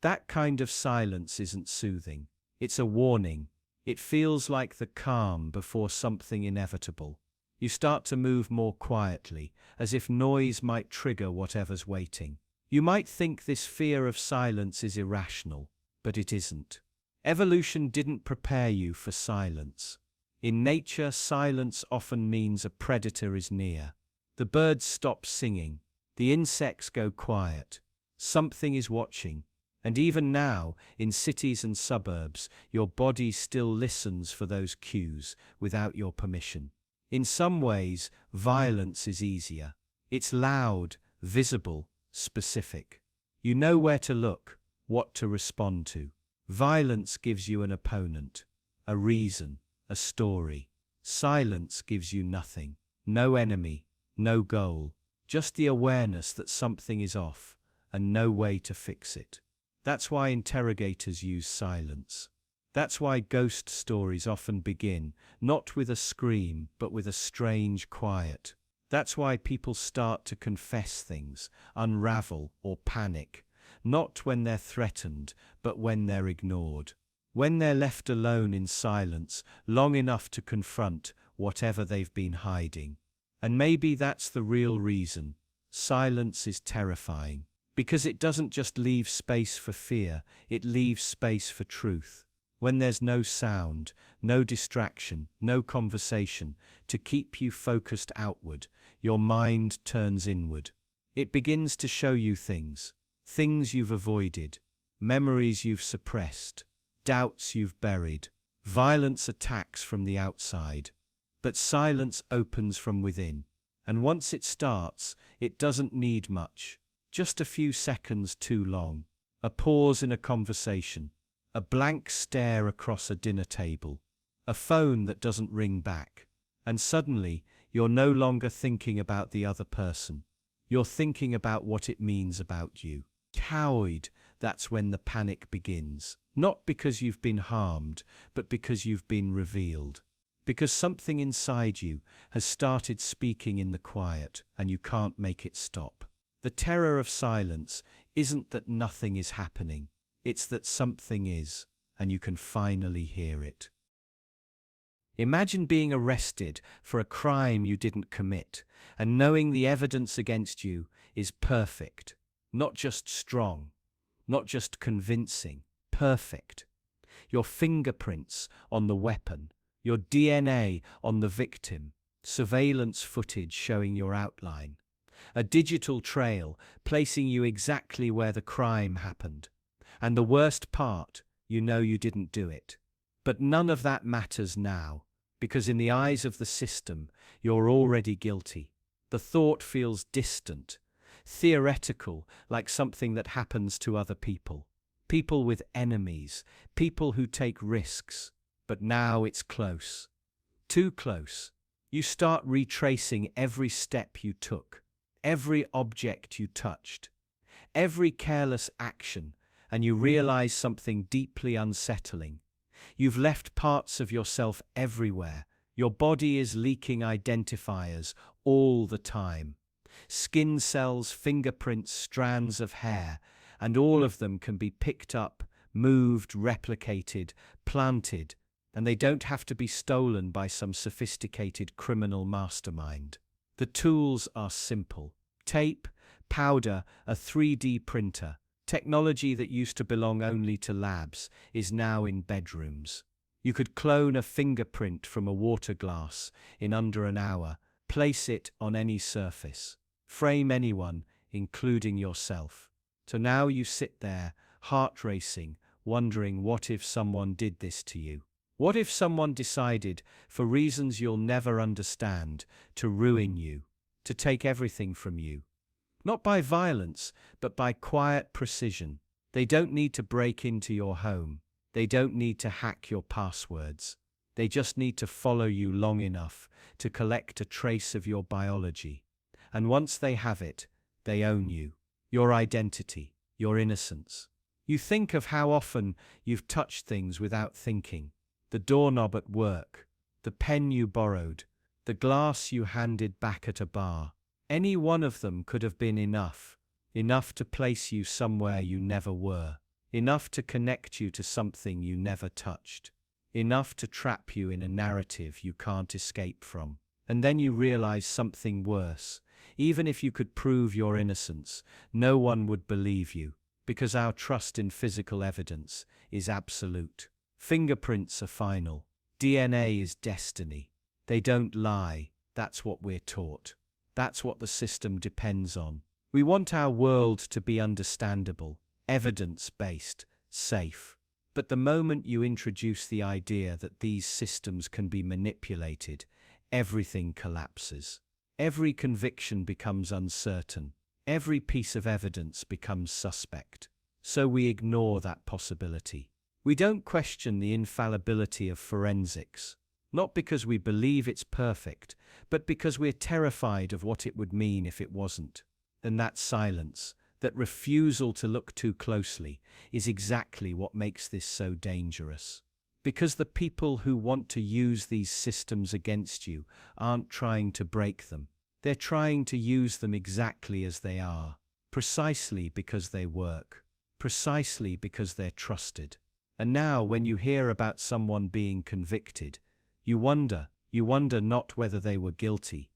That kind of silence isn't soothing. It's a warning. It feels like the calm before something inevitable. You start to move more quietly, as if noise might trigger whatever's waiting. You might think this fear of silence is irrational, but it isn't. Evolution didn't prepare you for silence. In nature, silence often means a predator is near. The birds stop singing. The insects go quiet. Something is watching. And even now, in cities and suburbs, your body still listens for those cues without your permission. In some ways, violence is easier. It's loud, visible, specific. You know where to look, what to respond to. Violence gives you an opponent, a reason, a story. Silence gives you nothing. No enemy, no goal, just the awareness that something is off and no way to fix it. That's why interrogators use silence. That's why ghost stories often begin, not with a scream, but with a strange quiet. That's why people start to confess things, unravel or panic, not when they're threatened, but when they're ignored. When they're left alone in silence, long enough to confront whatever they've been hiding. And maybe that's the real reason. Silence is terrifying. Because it doesn't just leave space for fear, it leaves space for truth. When there's no sound, no distraction, no conversation to keep you focused outward, your mind turns inward. It begins to show you things you've avoided, memories you've suppressed, doubts you've buried, violence attacks from the outside. But silence opens from within. And once it starts, it doesn't need much. Just a few seconds too long. A pause in a conversation. A blank stare across a dinner table. A phone that doesn't ring back. And suddenly, you're no longer thinking about the other person. You're thinking about what it means about you. Coward, that's when the panic begins. Not because you've been harmed, but because you've been revealed. Because something inside you has started speaking in the quiet, and you can't make it stop. The terror of silence isn't that nothing is happening, it's that something is, and you can finally hear it. Imagine being arrested for a crime you didn't commit, and knowing the evidence against you is perfect, not just strong, not just convincing, perfect. Your fingerprints on the weapon, your DNA on the victim, surveillance footage showing your outline. A digital trail placing you exactly where the crime happened. And the worst part, you know you didn't do it. But none of that matters now, because in the eyes of the system, you're already guilty. The thought feels distant, theoretical, like something that happens to other people. People with enemies, people who take risks. But now it's close. Too close. You start retracing every step you took. Every object you touched, every careless action, and you realize something deeply unsettling. You've left parts of yourself everywhere. Your body is leaking identifiers all the time. Skin cells, fingerprints, strands of hair, and all of them can be picked up, moved, replicated, planted, and they don't have to be stolen by some sophisticated criminal mastermind. The tools are simple. Tape, powder, a 3D printer. Technology that used to belong only to labs is now in bedrooms. You could clone a fingerprint from a water glass in under an hour, place it on any surface, frame anyone, including yourself. So now you sit there, heart racing, wondering what if someone did this to you? What if someone decided, for reasons you'll never understand, to ruin you, to take everything from you? Not by violence, but by quiet precision. They don't need to break into your home. They don't need to hack your passwords. They just need to follow you long enough to collect a trace of your biology. And once they have it, they own you, your identity, your innocence. You think of how often you've touched things without thinking. The doorknob at work, the pen you borrowed, the glass you handed back at a bar. Any one of them could have been enough to place you somewhere you never were, enough to connect you to something you never touched, enough to trap you in a narrative you can't escape from. And then you realize something worse. Even if you could prove your innocence, no one would believe you, because our trust in physical evidence is absolute. Fingerprints are final. DNA is destiny. They don't lie. That's what we're taught. That's what the system depends on. We want our world to be understandable, evidence-based, safe. But the moment you introduce the idea that these systems can be manipulated, everything collapses. Every conviction becomes uncertain. Every piece of evidence becomes suspect. So we ignore that possibility. We don't question the infallibility of forensics. Not because we believe it's perfect, but because we're terrified of what it would mean if it wasn't. And that silence, that refusal to look too closely, is exactly what makes this so dangerous. Because the people who want to use these systems against you aren't trying to break them. They're trying to use them exactly as they are, precisely because they work, precisely because they're trusted. And now, when you hear about someone being convicted, you wonder not whether they were guilty,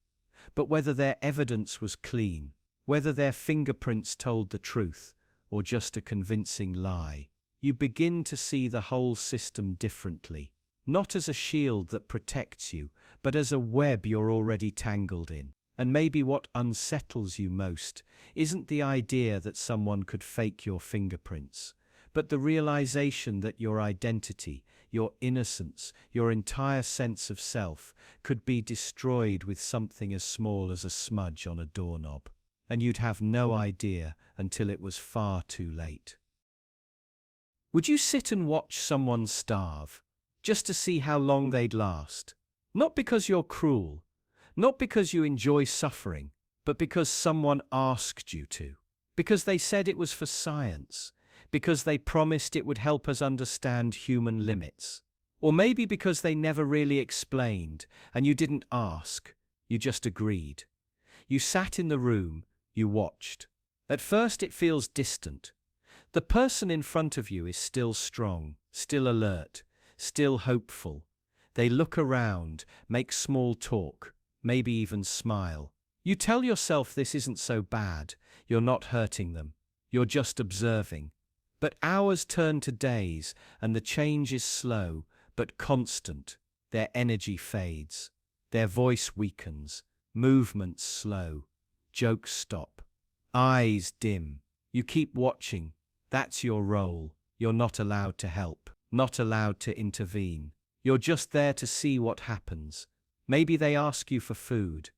but whether their evidence was clean, whether their fingerprints told the truth, or just a convincing lie. You begin to see the whole system differently, not as a shield that protects you, but as a web you're already tangled in. And maybe what unsettles you most isn't the idea that someone could fake your fingerprints, but the realization that your identity, your innocence, your entire sense of self could be destroyed with something as small as a smudge on a doorknob. And you'd have no idea until it was far too late. Would you sit and watch someone starve, just to see how long they'd last? Not because you're cruel, not because you enjoy suffering, but because someone asked you to. Because they said it was for science. Because they promised it would help us understand human limits. Or maybe because they never really explained, and you didn't ask, you just agreed. You sat in the room, you watched. At first it feels distant. The person in front of you is still strong, still alert, still hopeful. They look around, make small talk, maybe even smile. You tell yourself this isn't so bad, you're not hurting them, you're just observing. But hours turn to days, and the change is slow, but constant. Their energy fades, their voice weakens, movements slow, jokes stop, eyes dim. You keep watching. That's your role. You're not allowed to help, not allowed to intervene. You're just there to see what happens. Maybe they ask you for food.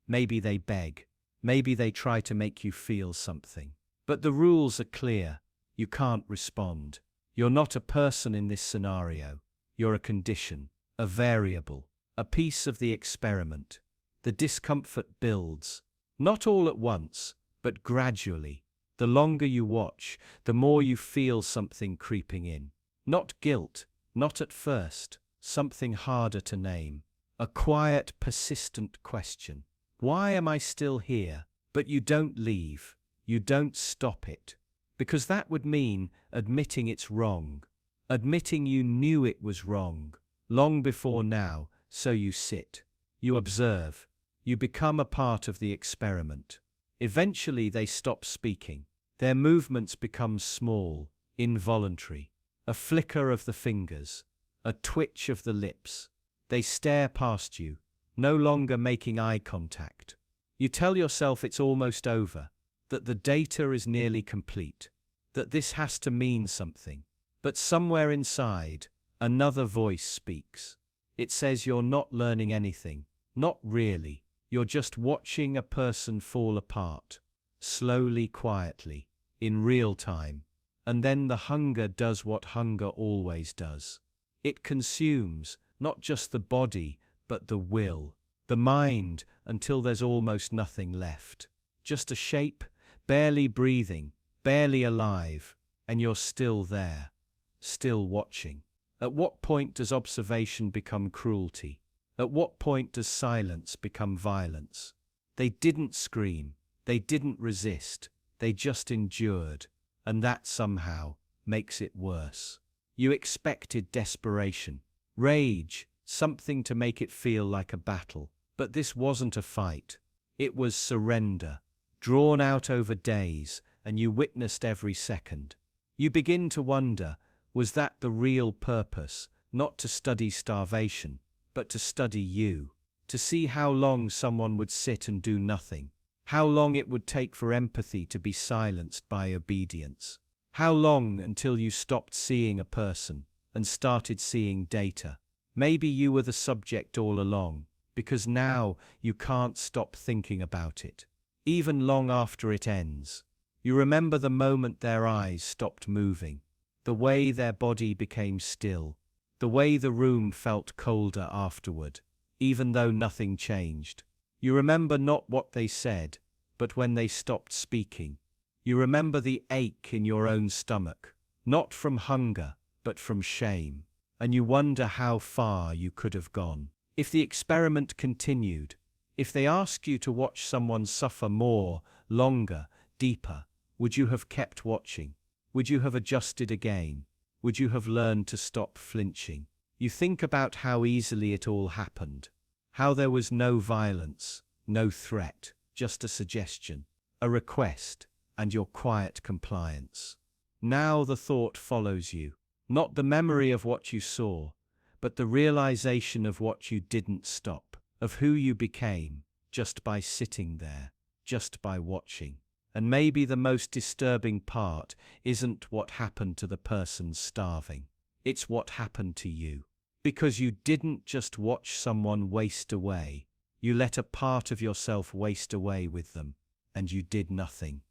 Maybe they beg. Maybe they try to make you feel something. But the rules are clear. You can't respond. You're not a person in this scenario. You're a condition, a variable, a piece of the experiment. The discomfort builds, not all at once, but gradually. The longer you watch, the more you feel something creeping in. Not guilt, not at first, something harder to name. A quiet, persistent question. Why am I still here? But you don't leave. You don't stop it. Because that would mean admitting it's wrong. Admitting you knew it was wrong. Long before now, so you sit. You observe. You become a part of the experiment. Eventually they stop speaking. Their movements become small, involuntary. A flicker of the fingers. A twitch of the lips. They stare past you, no longer making eye contact. You tell yourself it's almost over, that the data is nearly complete, that this has to mean something. But somewhere inside, another voice speaks. It says you're not learning anything, not really. You're just watching a person fall apart, slowly, quietly, in real time. And then the hunger does what hunger always does. It consumes, not just the body, but the will, the mind, until there's almost nothing left. Just a shape, barely breathing, barely alive, and you're still there, still watching. At what point does observation become cruelty? At what point does silence become violence? They didn't scream, they didn't resist, they just endured, and that somehow makes it worse. You expected desperation, rage, something to make it feel like a battle. But this wasn't a fight. It was surrender, drawn out over days, and you witnessed every second. You begin to wonder, was that the real purpose, not to study starvation, but to study you, to see how long someone would sit and do nothing, how long it would take for empathy to be silenced by obedience, how long until you stopped seeing a person and started seeing data. Maybe you were the subject all along, because now you can't stop thinking about it, even long after it ends. You remember the moment their eyes stopped moving, the way their body became still, The way the room felt colder afterward, even though nothing changed. You remember not what they said, but when they stopped speaking. You remember the ache in your own stomach, not from hunger, but from shame. And you wonder how far you could have gone. If the experiment continued, if they asked you to watch someone suffer more, longer, deeper, would you have kept watching? Would you have adjusted again? Would you have learned to stop flinching? You think about how easily it all happened, how there was no violence, no threat, just a suggestion, a request, and your quiet compliance. Now the thought follows you, not the memory of what you saw, but the realization of what you didn't stop, of who you became, just by sitting there, just by watching. And maybe the most disturbing part isn't what happened to the person starving. It's what happened to you. Because you didn't just watch someone waste away, you let a part of yourself waste away with them, and you did nothing.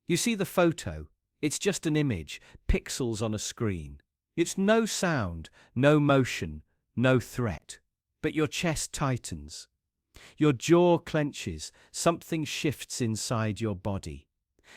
You see the photo, it's just an image, pixels on a screen. It's no sound, no motion, no threat. But your chest tightens. Your jaw clenches, something shifts inside your body.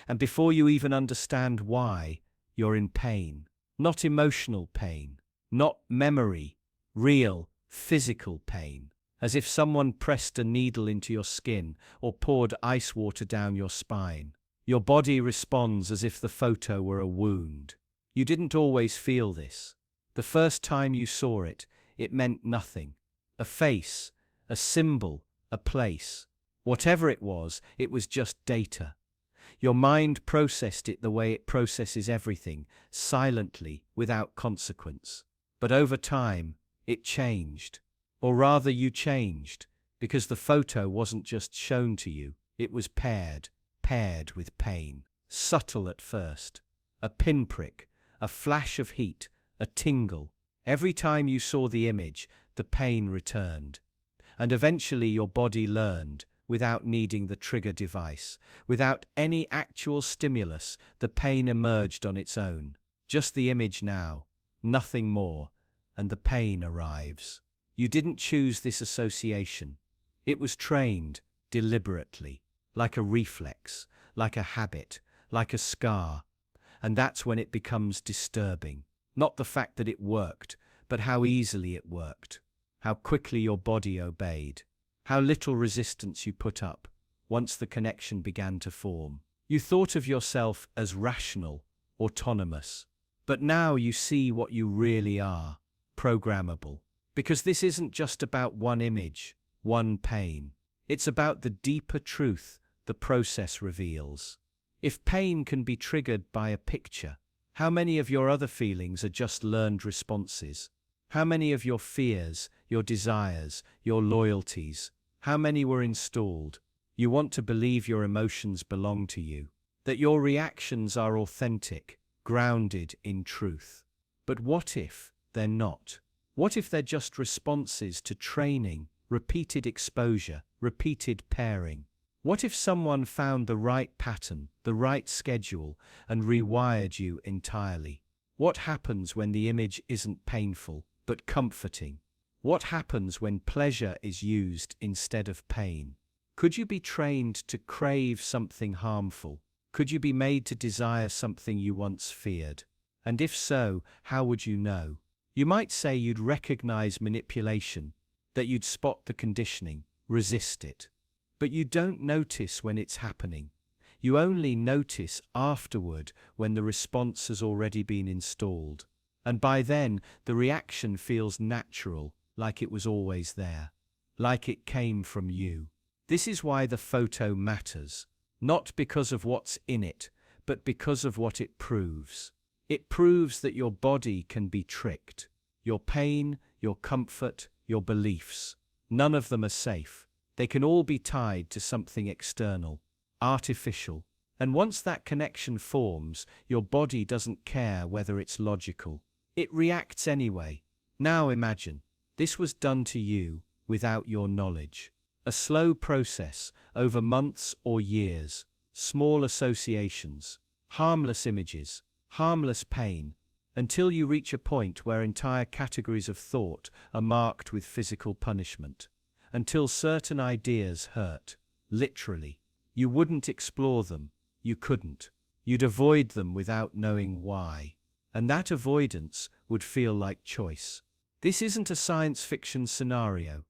And before you even understand why, you're in pain. Not emotional pain, not memory, real, physical pain. As if someone pressed a needle into your skin or poured ice water down your spine. Your body responds as if the photo were a wound. You didn't always feel this. The first time you saw it, it meant nothing. A face, a symbol, a place. Whatever it was just data. Your mind processed it the way it processes everything, silently, without consequence. But over time, it changed. Or rather, you changed, because the photo wasn't just shown to you, it was paired with pain. Subtle at first. A pinprick, a flash of heat, a tingle. Every time you saw the image, the pain returned. And eventually your body learned, without needing the trigger device, without any actual stimulus, the pain emerged on its own. Just the image now, nothing more, and the pain arrives. You didn't choose this association. It was trained, deliberately, like a reflex, like a habit, like a scar. And that's when it becomes disturbing. Not the fact that it worked, but how easily it worked. How quickly your body obeyed. How little resistance you put up, once the connection began to form. You thought of yourself as rational, autonomous. But now you see what you really are. Programmable. Because this isn't just about one image, one pain. It's about the deeper truth the process reveals. If pain can be triggered by a picture, how many of your other feelings are just learned responses? How many of your fears, your desires, your loyalties, how many were installed? You want to believe your emotions belong to you, that your reactions are authentic, grounded in truth. But what if they're not? What if they're just responses to training, repeated exposure, repeated pairing? What if someone found the right pattern, the right schedule, and rewired you entirely? What happens when the image isn't painful, but comforting? What happens when pleasure is used instead of pain? Could you be trained to crave something harmful? Could you be made to desire something you once feared? And if so, how would you know? You might say you'd recognize manipulation, that you'd spot the conditioning, resist it. But you don't notice when it's happening. You only notice afterward when the response has already been installed. And by then, the reaction feels natural, like it was always there, like it came from you. This is why the photo matters, not because of what's in it, but because of what it proves. It proves that your body can be tricked. Your pain, your comfort, your beliefs. None of them are safe. They can all be tied to something external, artificial. And once that connection forms, your body doesn't care whether it's logical. It reacts anyway. Now imagine, this was done to you without your knowledge. A slow process over months or years, small associations, harmless images, harmless pain, until you reach a point where entire categories of thought are marked with physical punishment, until certain ideas hurt, literally. You wouldn't explore them, you couldn't. You'd avoid them without knowing why. And that avoidance would feel like choice. This isn't a science fiction scenario.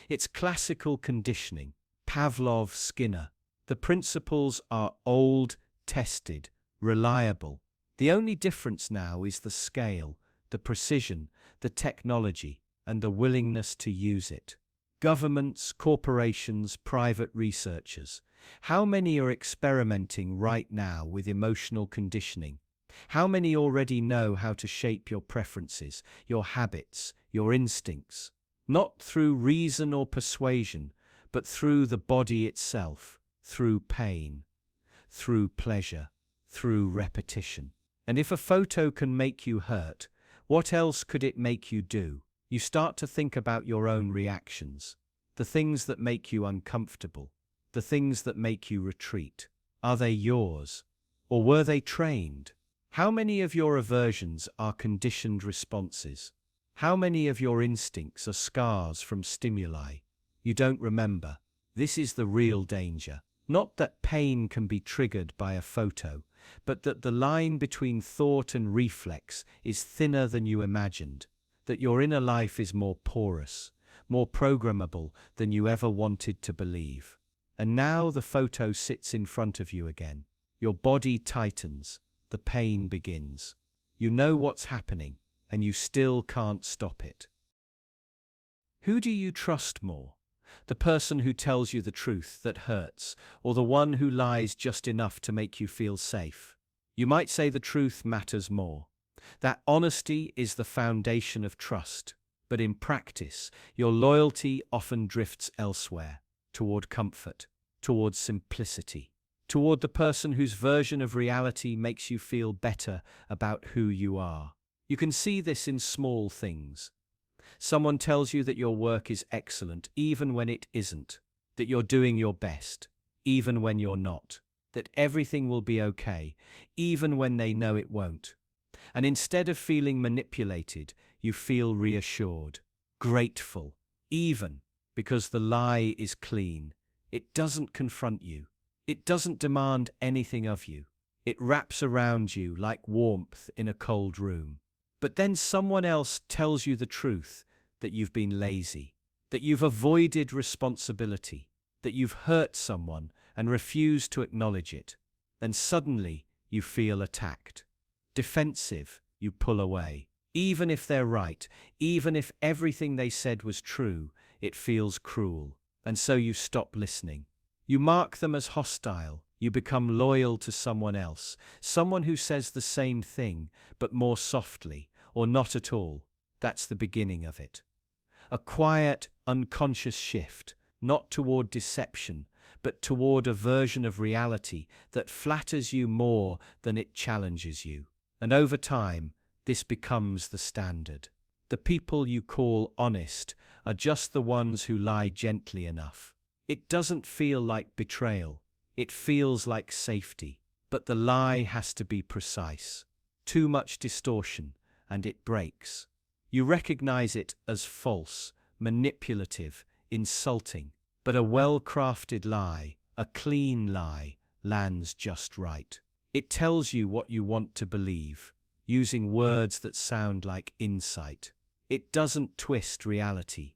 It's classical conditioning. Pavlov, Skinner. The principles are old, tested, reliable. The only difference now is the scale, the precision, the technology, and the willingness to use it. Governments, corporations, private researchers. How many are experimenting right now with emotional conditioning? How many already know how to shape your preferences, your habits, your instincts? Not through reason or persuasion, but through the body itself, through pain, through pleasure, through repetition. And if a photo can make you hurt, what else could it make you do? You start to think about your own reactions, the things that make you uncomfortable, the things that make you retreat. Are they yours? Or were they trained? How many of your aversions are conditioned responses? How many of your instincts are scars from stimuli you don't remember? This is the real danger. Not that pain can be triggered by a photo, but that the line between thought and reflex is thinner than you imagined, that your inner life is more porous, more programmable than you ever wanted to believe. And now the photo sits in front of you again. Your body tightens, the pain begins. You know what's happening, and you still can't stop it. Who do you trust more? The person who tells you the truth that hurts, or the one who lies just enough to make you feel safe? You might say the truth matters more. That honesty is the foundation of trust. But in practice, your loyalty often drifts elsewhere, toward comfort, toward simplicity, toward the person whose version of reality makes you feel better about who you are. You can see this in small things. Someone tells you that your work is excellent even when it isn't, that you're doing your best even when you're not, that everything will be okay even when they know it won't. And instead of feeling manipulated, you feel reassured, grateful, even because the lie is clean. It doesn't confront you. It doesn't demand anything of you. It wraps around you like warmth in a cold room. But then someone else tells you the truth, that you've been lazy, that you've avoided responsibility, that you've hurt someone and refused to acknowledge it. And suddenly you feel attacked. Defensive, you pull away. Even if they're right, even if everything they said was true, it feels cruel. And so you stop listening. You mark them as hostile. You become loyal to someone else, someone who says the same thing, but more softly, or not at all. That's the beginning of it. A quiet, unconscious shift, not toward deception, but toward a version of reality that flatters you more than it challenges you. And over time, this becomes the standard. The people you call honest are just the ones who lie gently enough. It doesn't feel like betrayal. It feels like safety. But the lie has to be precise. Too much distortion, and it breaks. You recognize it as false, manipulative, insulting. But a well-crafted lie, a clean lie, lands just right. It tells you what you want to believe, using words that sound like insight. It doesn't twist reality.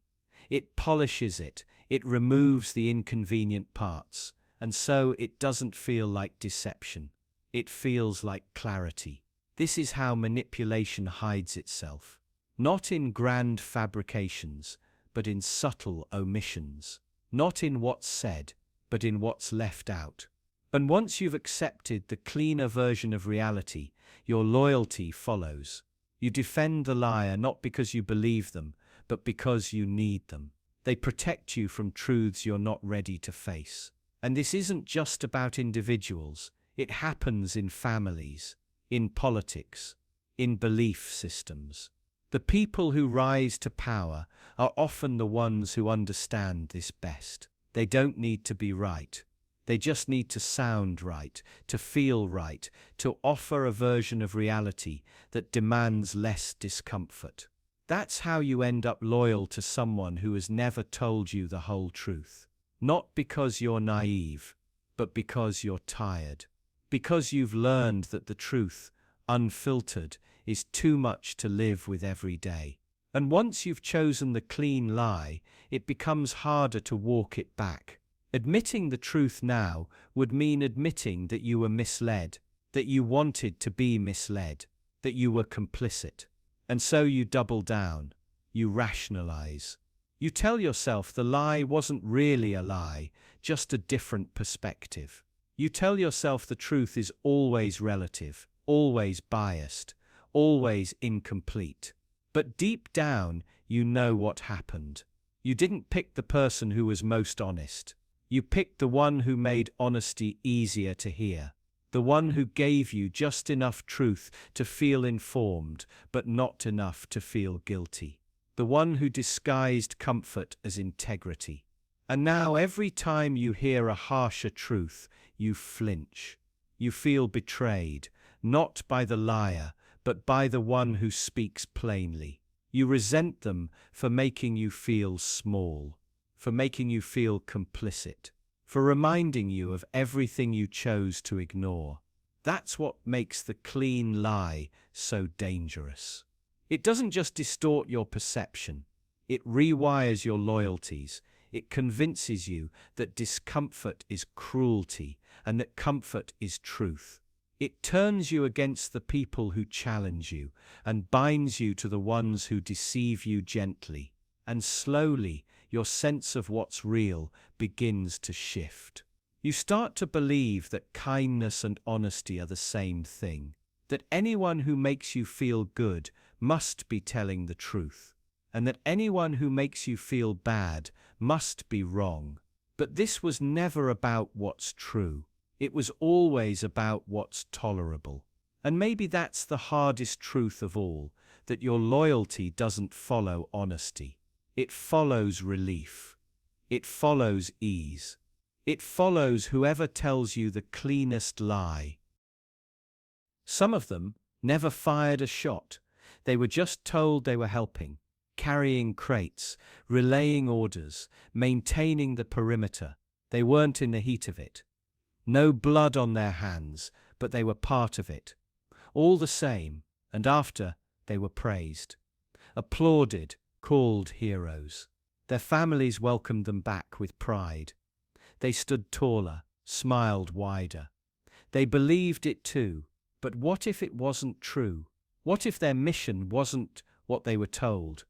It polishes it. It removes the inconvenient parts. And so it doesn't feel like deception. It feels like clarity. This is how manipulation hides itself. Not in grand fabrications, but in subtle omissions. Not in what's said, but in what's left out. And once you've accepted the cleaner version of reality, your loyalty follows. You defend the liar not because you believe them, but because you need them. They protect you from truths you're not ready to face. And this isn't just about individuals. It happens in families, in politics, in belief systems. The people who rise to power are often the ones who understand this best. They don't need to be right. They just need to sound right, to feel right, to offer a version of reality that demands less discomfort. That's how you end up loyal to someone who has never told you the whole truth. Not because you're naive, but because you're tired. Because you've learned that the truth, unfiltered, is too much to live with every day. And once you've chosen the clean lie, it becomes harder to walk it back. Admitting the truth now would mean admitting that you were misled, that you wanted to be misled, that you were complicit. And so you double down, you rationalize. You tell yourself the lie wasn't really a lie, just a different perspective. You tell yourself the truth is always relative, always biased, always incomplete. But deep down, you know what happened. You didn't pick the person who was most honest. You picked the one who made honesty easier to hear. The one who gave you just enough truth to feel informed, but not enough to feel guilty. The one who disguised comfort as integrity. And now every time you hear a harsher truth, you flinch. You feel betrayed, not by the liar, but by the one who speaks plainly. You resent them for making you feel small, for making you feel complicit, for reminding you of everything you chose to ignore. That's what makes the clean lie so dangerous. It doesn't just distort your perception, it rewires your loyalties. It convinces you that discomfort is cruelty and that comfort is truth. It turns you against the people who challenge you and binds you to the ones who deceive you gently. And slowly, your sense of what's real begins to shift. You start to believe that kindness and honesty are the same thing, that anyone who makes you feel good must be telling the truth, and that anyone who makes you feel bad must be wrong. But this was never about what's true. It was always about what's tolerable. And maybe that's the hardest truth of all, that your loyalty doesn't follow honesty. It follows relief. It follows ease. It follows whoever tells you the cleanest lie. Some of them never fired a shot. They were just told they were helping, carrying crates, relaying orders, maintaining the perimeter. They weren't in the heat of it. No blood on their hands, but they were part of it. All the same, and after, they were praised, applauded, called heroes. Their families welcomed them back with pride. They stood taller, smiled wider. They believed it too. But what if it wasn't true? What if their mission wasn't what they were told?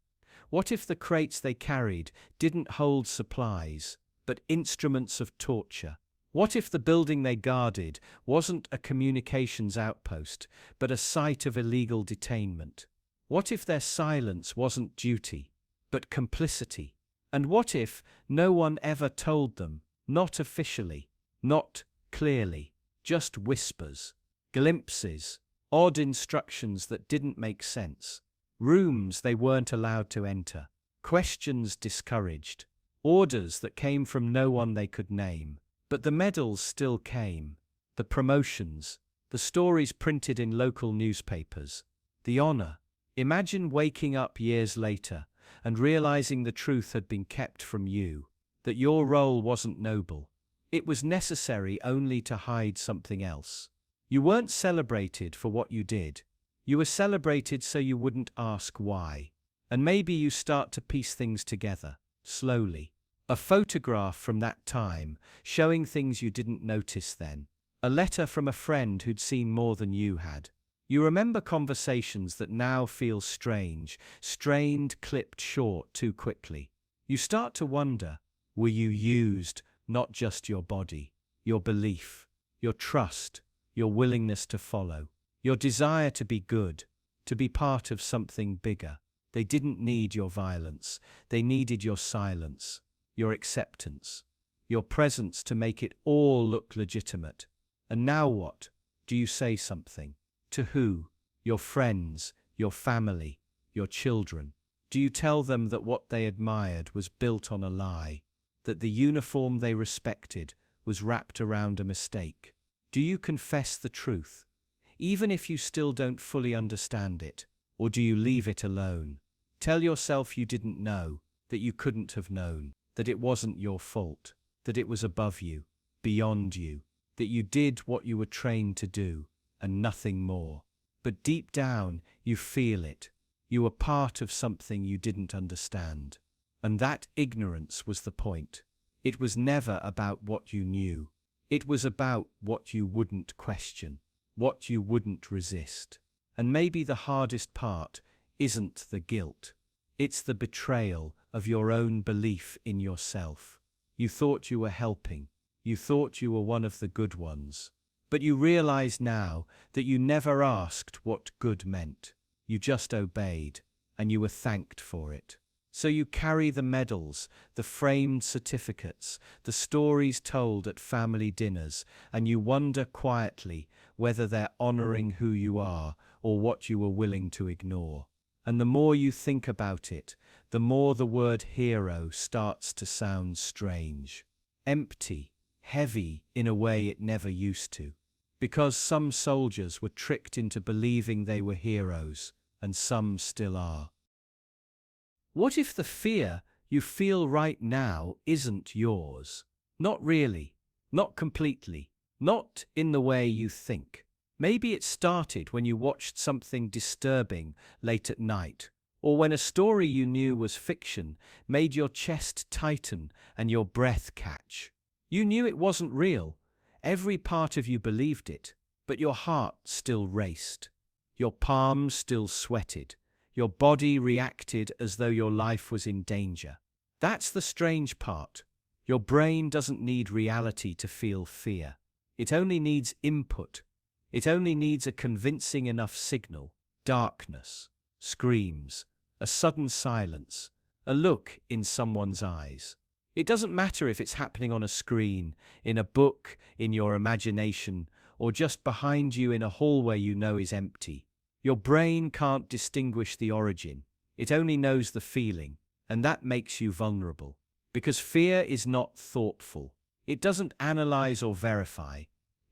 What if the crates they carried didn't hold supplies, but instruments of torture? What if the building they guarded wasn't a communications outpost, but a site of illegal detainment? What if their silence wasn't duty, but complicity? And what if no one ever told them, not officially, not clearly, just whispers, glimpses, odd instructions that didn't make sense, rooms they weren't allowed to enter, questions discouraged, orders that came from no one they could name? But the medals still came, the promotions, the stories printed in local newspapers, the honor. Imagine waking up years later and realizing the truth had been kept from you, that your role wasn't noble. It was necessary only to hide something else. You weren't celebrated for what you did. You were celebrated so you wouldn't ask why. And maybe you start to piece things together, slowly. A photograph from that time, showing things you didn't notice then. A letter from a friend who'd seen more than you had. You remember conversations that now feel strange, strained, clipped short too quickly. You start to wonder, were you used, not just your body, your belief, your trust, your willingness to follow, your desire to be good, to be part of something bigger? They didn't need your violence, they needed your silence, your acceptance, your presence to make it all look legitimate. And now what? Do you say something? To who? Your friends, your family, your children? Do you tell them that what they admired was built on a lie? That the uniform they respected was wrapped around a mistake? Do you confess the truth, even if you still don't fully understand it? Or do you leave it alone? Tell yourself you didn't know, that you couldn't have known, that it wasn't your fault, that it was above you, beyond you, that you did what you were trained to do, and nothing more. But deep down, you feel it. You were part of something you didn't understand. And that ignorance was the point. It was never about what you knew. It was about what you wouldn't question, what you wouldn't resist. And maybe the hardest part isn't the guilt. It's the betrayal of your own belief in yourself. You thought you were helping. You thought you were one of the good ones. But you realize now that you never asked what good meant. You just obeyed, and you were thanked for it. So you carry the medals, the framed certificates, the stories told at family dinners, and you wonder quietly whether they're honoring who you are or what you were willing to ignore. And the more you think about it, the more the word hero starts to sound strange. Empty, heavy in a way it never used to. Because some soldiers were tricked into believing they were heroes, and some still are. What if the fear you feel right now isn't yours? Not really, not completely, not in the way you think. Maybe it started when you watched something disturbing late at night, or when a story you knew was fiction made your chest tighten and your breath catch. You knew it wasn't real. Every part of you believed it, but your heart still raced. Your palms still sweated. Your body reacted as though your life was in danger. That's the strange part. Your brain doesn't need reality to feel fear. It only needs input. It only needs a convincing enough signal. Darkness, screams, a sudden silence, a look in someone's eyes. It doesn't matter if it's happening on a screen, in a book, in your imagination, or just behind you in a hallway you know is empty. Your brain can't distinguish the origin. It only knows the feeling, and that makes you vulnerable. Because fear is not thoughtful. It doesn't analyze or verify.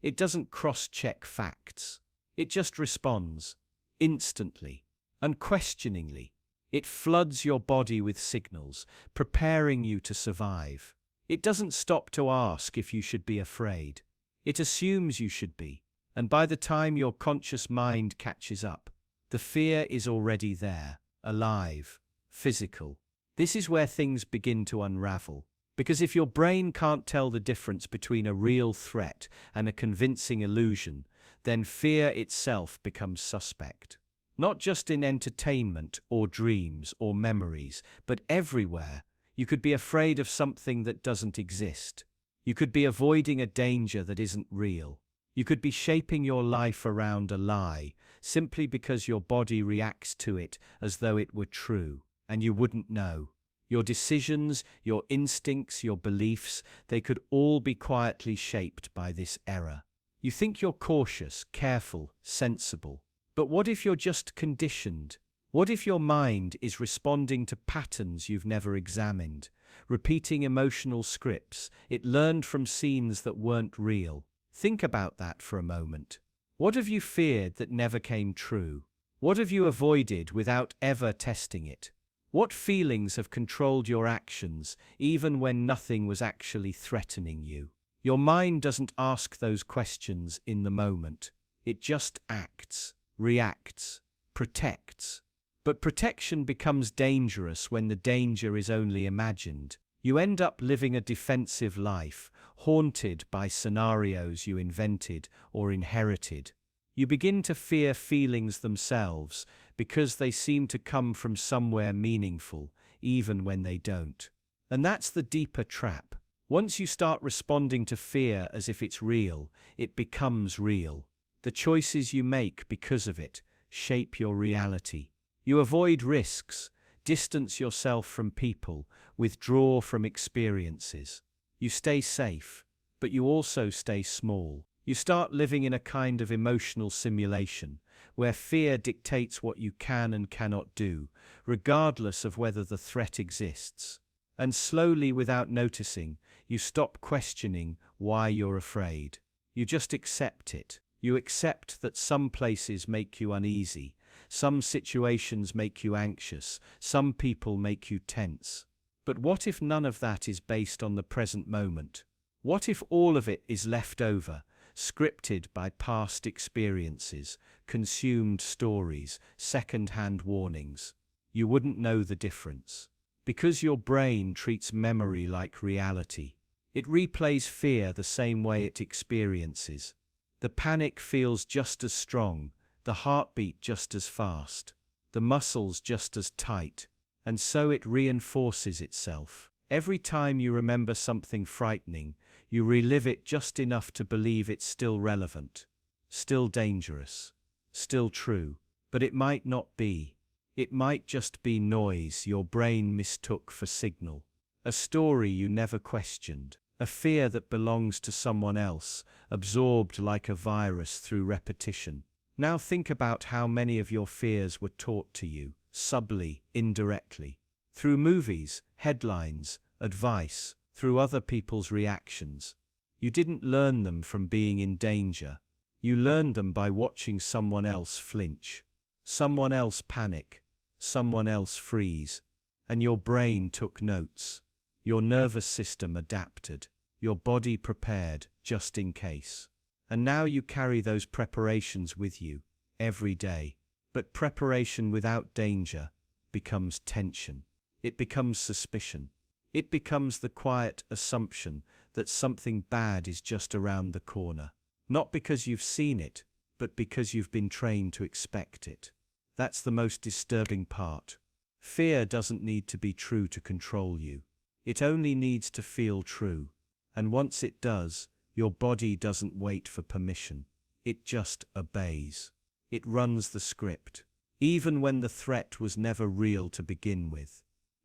It doesn't cross-check facts. It just responds, instantly, unquestioningly. It floods your body with signals, preparing you to survive. It doesn't stop to ask if you should be afraid. It assumes you should be. And by the time your conscious mind catches up, the fear is already there, alive, physical. This is where things begin to unravel. Because if your brain can't tell the difference between a real threat and a convincing illusion, then fear itself becomes suspect. Not just in entertainment or dreams or memories, but everywhere. You could be afraid of something that doesn't exist. You could be avoiding a danger that isn't real. You could be shaping your life around a lie, simply because your body reacts to it as though it were true, and you wouldn't know. Your decisions, your instincts, your beliefs, they could all be quietly shaped by this error. You think you're cautious, careful, sensible. But what if you're just conditioned? What if your mind is responding to patterns you've never examined, repeating emotional scripts it learned from scenes that weren't real? Think about that for a moment. What have you feared that never came true? What have you avoided without ever testing it? What feelings have controlled your actions, even when nothing was actually threatening you? Your mind doesn't ask those questions in the moment. It just acts, reacts, protects. But protection becomes dangerous when the danger is only imagined. You end up living a defensive life, haunted by scenarios you invented or inherited. You begin to fear feelings themselves because they seem to come from somewhere meaningful, even when they don't. And that's the deeper trap. Once you start responding to fear as if it's real, it becomes real. The choices you make because of it shape your reality. You avoid risks, distance yourself from people, withdraw from experiences. You stay safe, but you also stay small. You start living in a kind of emotional simulation, where fear dictates what you can and cannot do, regardless of whether the threat exists. And slowly, without noticing, You stop questioning why you're afraid. You just accept it. You accept that some places make you uneasy, some situations make you anxious, some people make you tense. But what if none of that is based on the present moment? What if all of it is left over, scripted by past experiences, consumed stories, second-hand warnings? You wouldn't know the difference. Because your brain treats memory like reality. It replays fear the same way it experiences. The panic feels just as strong, the heartbeat just as fast, the muscles just as tight, and so it reinforces itself. Every time you remember something frightening, you relive it just enough to believe it's still relevant, still dangerous, still true. But it might not be. It might just be noise your brain mistook for signal. A story you never questioned. A fear that belongs to someone else, absorbed like a virus through repetition. Now think about how many of your fears were taught to you, subtly, indirectly. Through movies, headlines, advice, through other people's reactions. You didn't learn them from being in danger. You learned them by watching someone else flinch, someone else panic, someone else freeze. And your brain took notes. Your nervous system adapted, your body prepared, just in case. And now you carry those preparations with you, every day. But preparation without danger becomes tension. It becomes suspicion. It becomes the quiet assumption that something bad is just around the corner. Not because you've seen it, but because you've been trained to expect it. That's the most disturbing part. Fear doesn't need to be true to control you. It only needs to feel true. And once it does, your body doesn't wait for permission. It just obeys. It runs the script. Even when the threat was never real to begin with.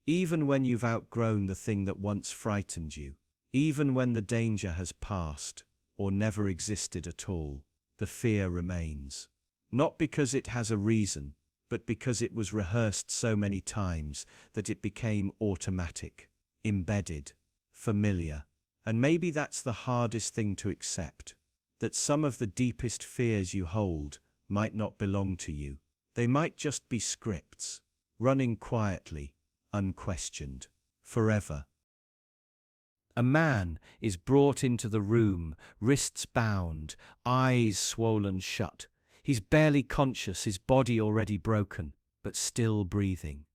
Even when you've outgrown the thing that once frightened you. Even when the danger has passed, or never existed at all, the fear remains. Not because it has a reason, but because it was rehearsed so many times that it became automatic. Embedded, familiar. And maybe that's the hardest thing to accept, that some of the deepest fears you hold might not belong to you. They might just be scripts, running quietly, unquestioned, forever. A man is brought into the room, wrists bound, eyes swollen shut. He's barely conscious, his body already broken, but still breathing,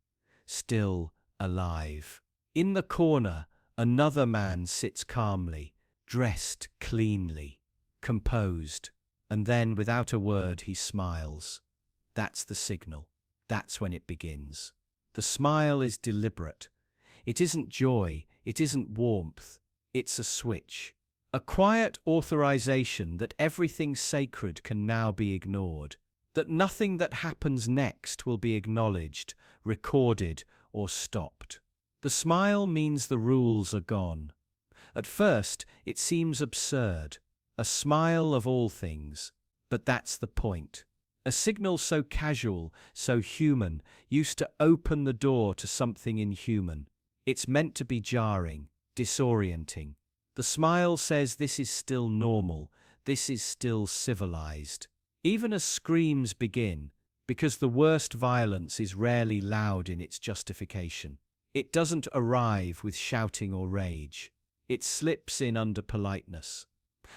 still alive. In the corner, another man sits calmly, dressed cleanly, composed, and then, without a word, he smiles. That's the signal. That's when it begins. The smile is deliberate. It isn't joy, it isn't warmth, it's a switch. A quiet authorization that everything sacred can now be ignored, that nothing that happens next will be acknowledged, recorded, or stopped. The smile means the rules are gone. At first, it seems absurd. A smile of all things. But that's the point. A signal so casual, so human, used to open the door to something inhuman. It's meant to be jarring, disorienting. The smile says this is still normal, this is still civilized. Even as screams begin, because the worst violence is rarely loud in its justification. It doesn't arrive with shouting or rage. It slips in under politeness.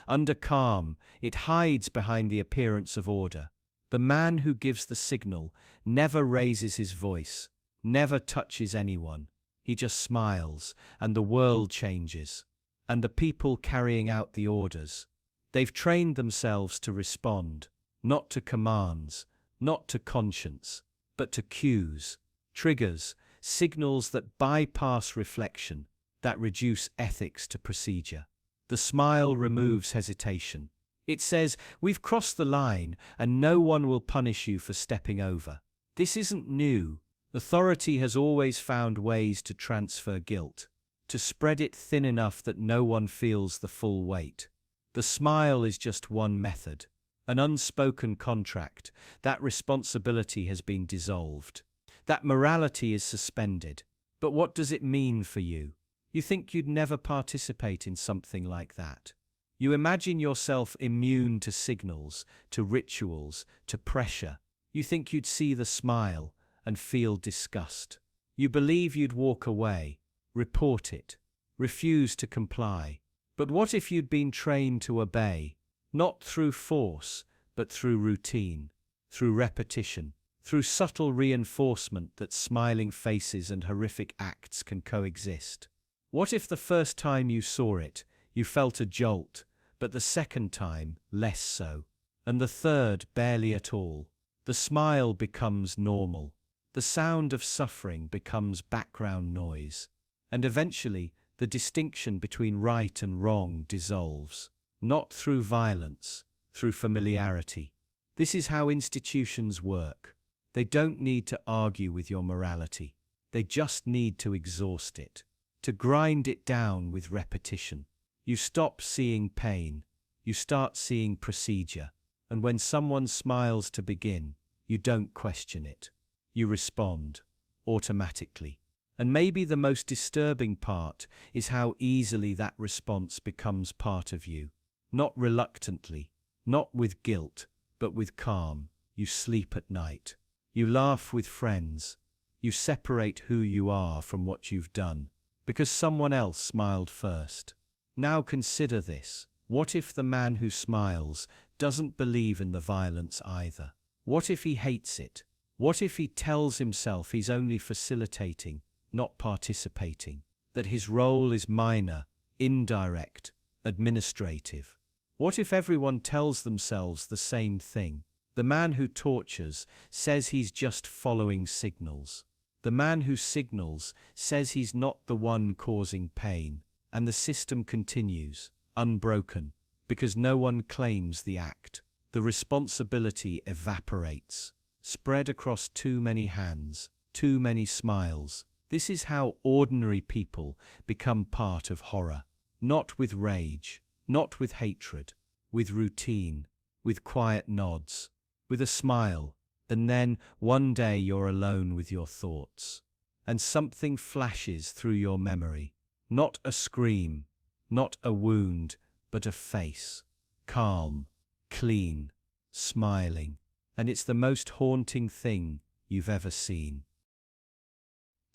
Under calm, it hides behind the appearance of order. The man who gives the signal never raises his voice, never touches anyone. He just smiles, and the world changes. And the people carrying out the orders. They've trained themselves to respond, not to commands, not to conscience, but to cues, triggers, signals that bypass reflection, that reduce ethics to procedure. The smile removes hesitation. It says, we've crossed the line and no one will punish you for stepping over. This isn't new. Authority has always found ways to transfer guilt, to spread it thin enough that no one feels the full weight. The smile is just one method, an unspoken contract. That responsibility has been dissolved. That morality is suspended. But what does it mean for you? You think you'd never participate in something like that. You imagine yourself immune to signals, to rituals, to pressure. You think you'd see the smile and feel disgust. You believe you'd walk away, report it, refuse to comply. But what if you'd been trained to obey, not through force, but through routine, through repetition, through subtle reinforcement that smiling faces and horrific acts can coexist? What if the first time you saw it, you felt a jolt, but the second time, less so, and the third, barely at all? The smile becomes normal. The sound of suffering becomes background noise. And eventually, the distinction between right and wrong dissolves. Not through violence, through familiarity. This is how institutions work. They don't need to argue with your morality. They just need to exhaust it, to grind it down with repetition. You stop seeing pain, you start seeing procedure. And when someone smiles to begin, you don't question it. You respond, automatically. And maybe the most disturbing part is how easily that response becomes part of you. Not reluctantly, not with guilt, but with calm. You sleep at night. You laugh with friends. You separate who you are from what you've done, because someone else smiled first. Now consider this. What if the man who smiles doesn't believe in the violence either? What if he hates it? What if he tells himself he's only facilitating, not participating? That his role is minor, indirect, administrative? What if everyone tells themselves the same thing? The man who tortures says he's just following signals. The man who signals says he's not the one causing pain, and the system continues, unbroken, because no one claims the act. The responsibility evaporates, spread across too many hands, too many smiles. This is how ordinary people become part of horror. Not with rage, not with hatred, with routine, with quiet nods, with a smile, and then one day you're alone with your thoughts, and something flashes through your memory. Not a scream, not a wound, but a face. Calm, clean, smiling. And it's the most haunting thing you've ever seen.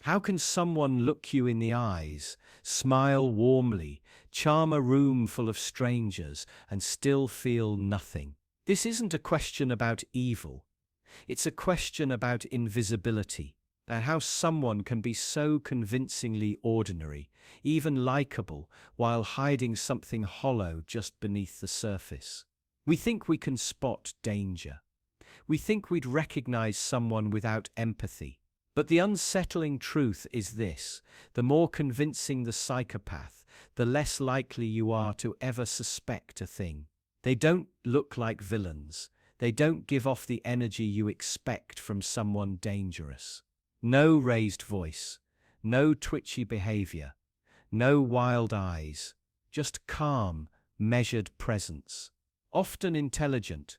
How can someone look you in the eyes, smile warmly, charm a room full of strangers, and still feel nothing? This isn't a question about evil. It's a question about invisibility, and how someone can be so convincingly ordinary, even likable, while hiding something hollow just beneath the surface. We think we can spot danger. We think we'd recognize someone without empathy. But the unsettling truth is this: the more convincing the psychopath, the less likely you are to ever suspect a thing. They don't look like villains. They don't give off the energy you expect from someone dangerous. No raised voice, no twitchy behavior, no wild eyes, just calm, measured presence. Often intelligent,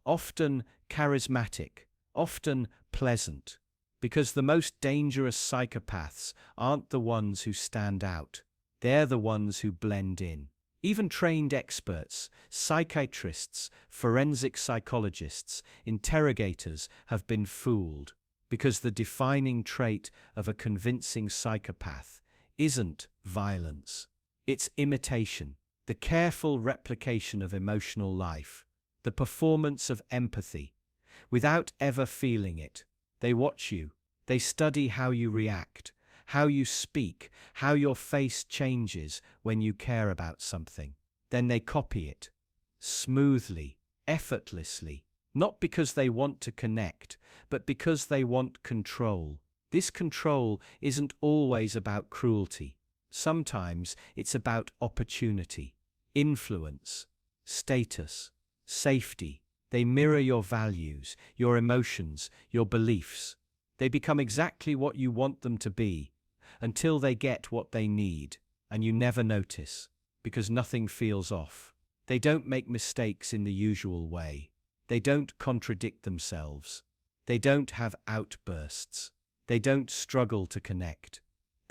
often charismatic, often pleasant. Because the most dangerous psychopaths aren't the ones who stand out. They're the ones who blend in. Even trained experts, psychiatrists, forensic psychologists, interrogators have been fooled, because the defining trait of a convincing psychopath isn't violence. It's imitation, the careful replication of emotional life, the performance of empathy, without ever feeling it. They watch you. They study how you react, how you speak, how your face changes when you care about something. Then they copy it. Smoothly, effortlessly. Not because they want to connect, but because they want control. This control isn't always about cruelty. Sometimes it's about opportunity, influence, status, safety. They mirror your values, your emotions, your beliefs. They become exactly what you want them to be, until they get what they need, and you never notice, because nothing feels off. They don't make mistakes in the usual way. They don't contradict themselves. They don't have outbursts. They don't struggle to connect.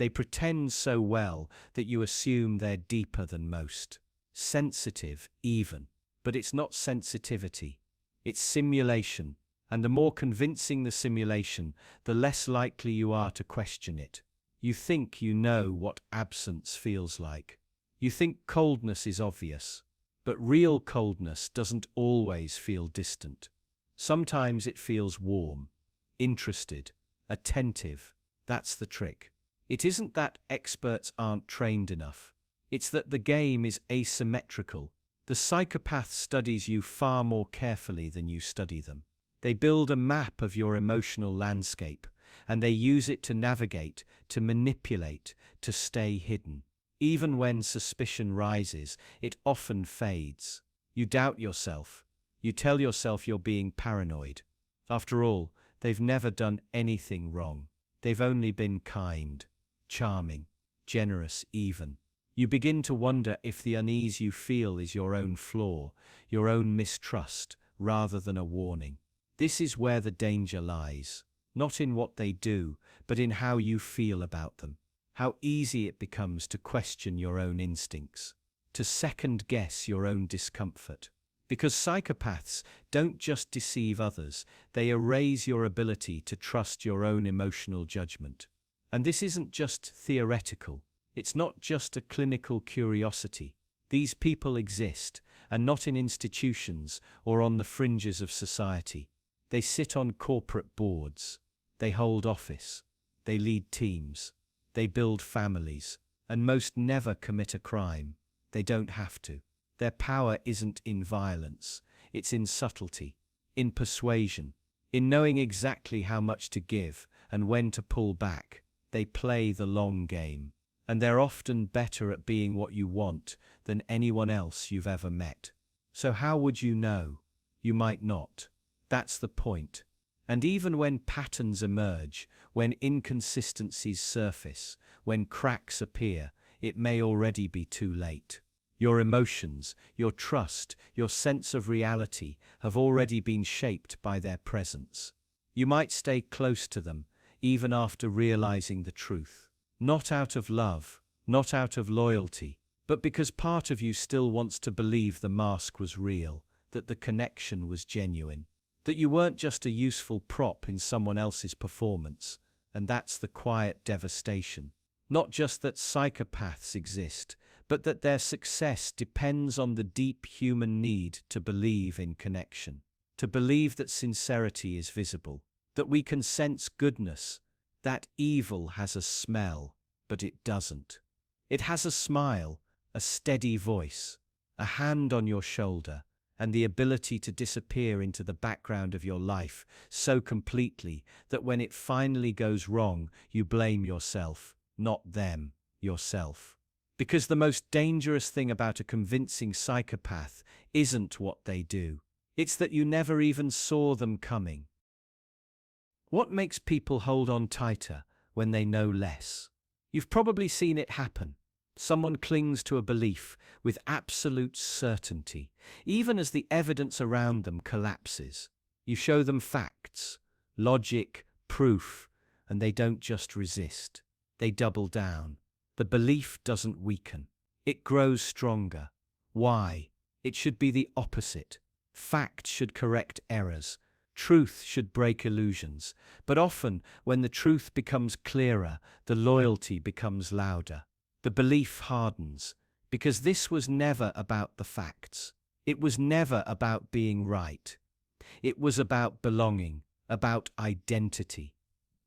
They pretend so well that you assume they're deeper than most. Sensitive, even. But it's not sensitivity. It's simulation. And the more convincing the simulation, the less likely you are to question it. You think you know what absence feels like. You think coldness is obvious. But real coldness doesn't always feel distant. Sometimes it feels warm, interested, attentive. That's the trick. It isn't that experts aren't trained enough. It's that the game is asymmetrical. The psychopath studies you far more carefully than you study them. They build a map of your emotional landscape, and they use it to navigate, to manipulate, to stay hidden. Even when suspicion rises, it often fades. You doubt yourself. You tell yourself you're being paranoid. After all, they've never done anything wrong. They've only been kind, charming, generous even. You begin to wonder if the unease you feel is your own flaw, your own mistrust, rather than a warning. This is where the danger lies, not in what they do, but in how you feel about them. How easy it becomes to question your own instincts, to second-guess your own discomfort. Because psychopaths don't just deceive others, they erase your ability to trust your own emotional judgment. And this isn't just theoretical. It's not just a clinical curiosity. These people exist, and not in institutions or on the fringes of society. They sit on corporate boards. They hold office. They lead teams. They build families, and most never commit a crime. They don't have to. Their power isn't in violence, it's in subtlety, in persuasion, in knowing exactly how much to give and when to pull back. They play the long game, and they're often better at being what you want than anyone else you've ever met. So how would you know? You might not. That's the point. And even when patterns emerge, when inconsistencies surface, when cracks appear, it may already be too late. Your emotions, your trust, your sense of reality have already been shaped by their presence. You might stay close to them, even after realizing the truth. Not out of love, not out of loyalty, but because part of you still wants to believe the mask was real, that the connection was genuine. That you weren't just a useful prop in someone else's performance, and that's the quiet devastation. Not just that psychopaths exist, but that their success depends on the deep human need to believe in connection, to believe that sincerity is visible, that we can sense goodness, that evil has a smell, but it doesn't. It has a smile, a steady voice, a hand on your shoulder, and the ability to disappear into the background of your life so completely that when it finally goes wrong, you blame yourself, not them, yourself. Because the most dangerous thing about a convincing psychopath isn't what they do. It's that you never even saw them coming. What makes people hold on tighter when they know less? You've probably seen it happen. Someone clings to a belief with absolute certainty, even as the evidence around them collapses. You show them facts, logic, proof, and they don't just resist. They double down. The belief doesn't weaken. It grows stronger. Why? It should be the opposite. Fact should correct errors. Truth should break illusions. But often, when the truth becomes clearer, the loyalty becomes louder. The belief hardens, because this was never about the facts. It was never about being right. It was about belonging, about identity,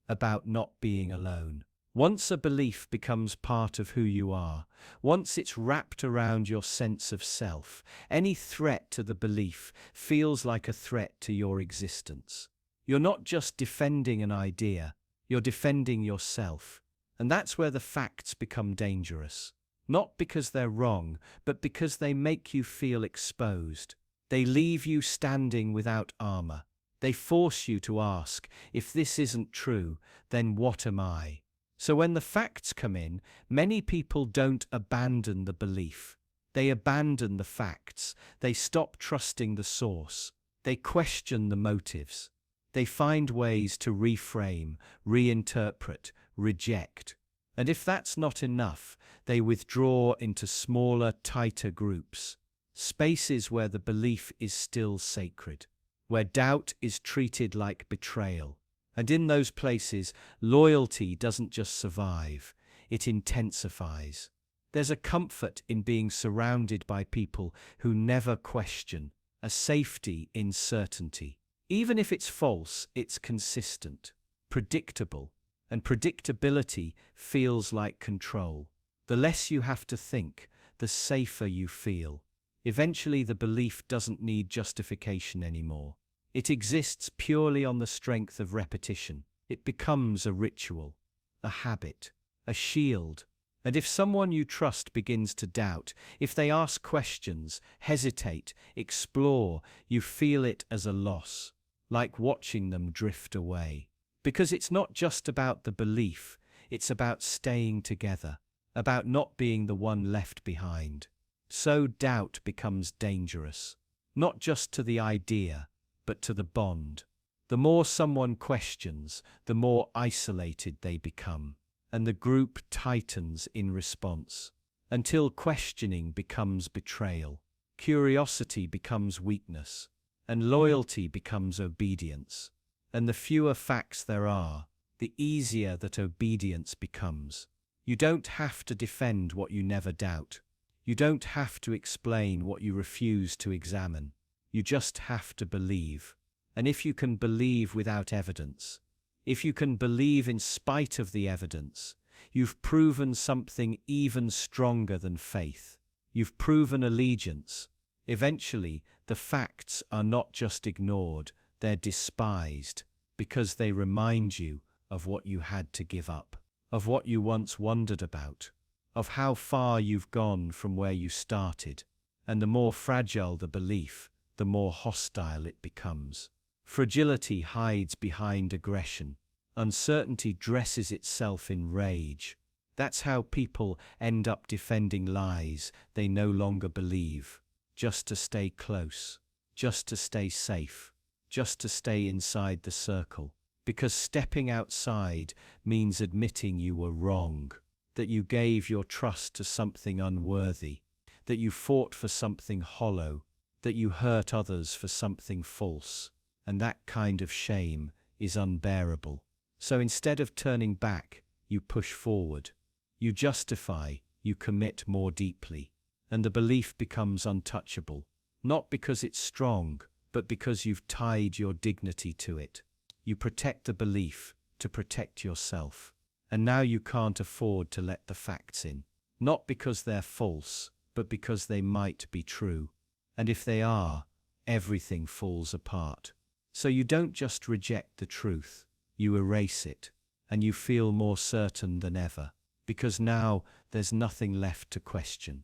about not being alone. Once a belief becomes part of who you are, once it's wrapped around your sense of self, any threat to the belief feels like a threat to your existence. You're not just defending an idea, you're defending yourself. And that's where the facts become dangerous. Not because they're wrong, but because they make you feel exposed. They leave you standing without armor. They force you to ask, if this isn't true, then what am I? So when the facts come in, many people don't abandon the belief. They abandon the facts. They stop trusting the source. They question the motives. They find ways to reframe, reinterpret, reject. And if that's not enough, they withdraw into smaller, tighter groups, spaces where the belief is still sacred, where doubt is treated like betrayal. And in those places, loyalty doesn't just survive, it intensifies. There's a comfort in being surrounded by people who never question, a safety in certainty. Even if it's false, it's consistent, predictable, and predictability feels like control. The less you have to think, the safer you feel. Eventually, the belief doesn't need justification anymore. It exists purely on the strength of repetition. It becomes a ritual, a habit, a shield. And if someone you trust begins to doubt, if they ask questions, hesitate, explore, you feel it as a loss, like watching them drift away. Because it's not just about the belief, it's about staying together, about not being the one left behind. So doubt becomes dangerous, not just to the idea, but to the bond. The more someone questions, the more isolated they become, and the group tightens in response, until questioning becomes betrayal, curiosity becomes weakness, and loyalty becomes obedience. And the fewer facts there are, the easier that obedience becomes. You don't have to defend what you never doubt. You don't have to explain what you refuse to examine. You just have to believe. And if you can believe without evidence, if you can believe in spite of the evidence, you've proven something even stronger than faith. You've proven allegiance. Eventually, the facts are not just ignored, they're despised, because they remind you of what you had to give up, of what you once wondered about, of how far you've gone from where you started. And the more fragile the belief, the more hostile it becomes. Fragility hides behind aggression. Uncertainty dresses itself in rage. That's how people end up defending lies they no longer believe, just to stay close, just to stay safe, just to stay inside the circle. Because stepping outside means admitting you were wrong, that you gave your trust to something unworthy, that you fought for something hollow, that you hurt others for something false. And that kind of shame is unbearable. So instead of turning back, you push forward. You justify, you commit more deeply. And the belief becomes untouchable, not because it's strong, but because you've tied your dignity to it. You protect the belief to protect yourself. And now you can't afford to let the facts in. Not because they're false, but because they might be true. And if they are, everything falls apart. So you don't just reject the truth, you erase it, and you feel more certain than ever, because now there's nothing left to question.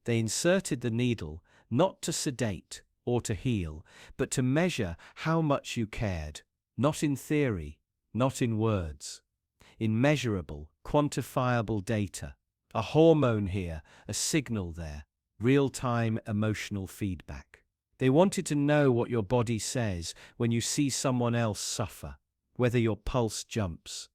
They inserted the needle not to sedate or to heal, but to measure how much you cared, not in theory, not in words, in measurable, quantifiable data. A hormone here, a signal there, real-time emotional feedback. They wanted to know what your body says when you see someone else suffer, whether your pulse jumps,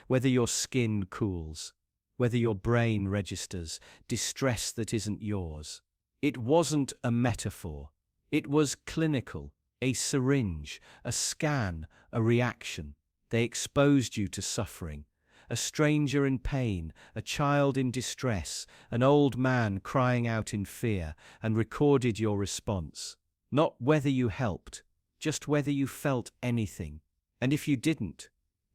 whether your skin cools, whether your brain registers distress that isn't yours. It wasn't a metaphor. It was clinical, a syringe, a scan, a reaction. They exposed you to suffering. A stranger in pain, a child in distress, an old man crying out in fear, and recorded your response. Not whether you helped, just whether you felt anything. And if you didn't,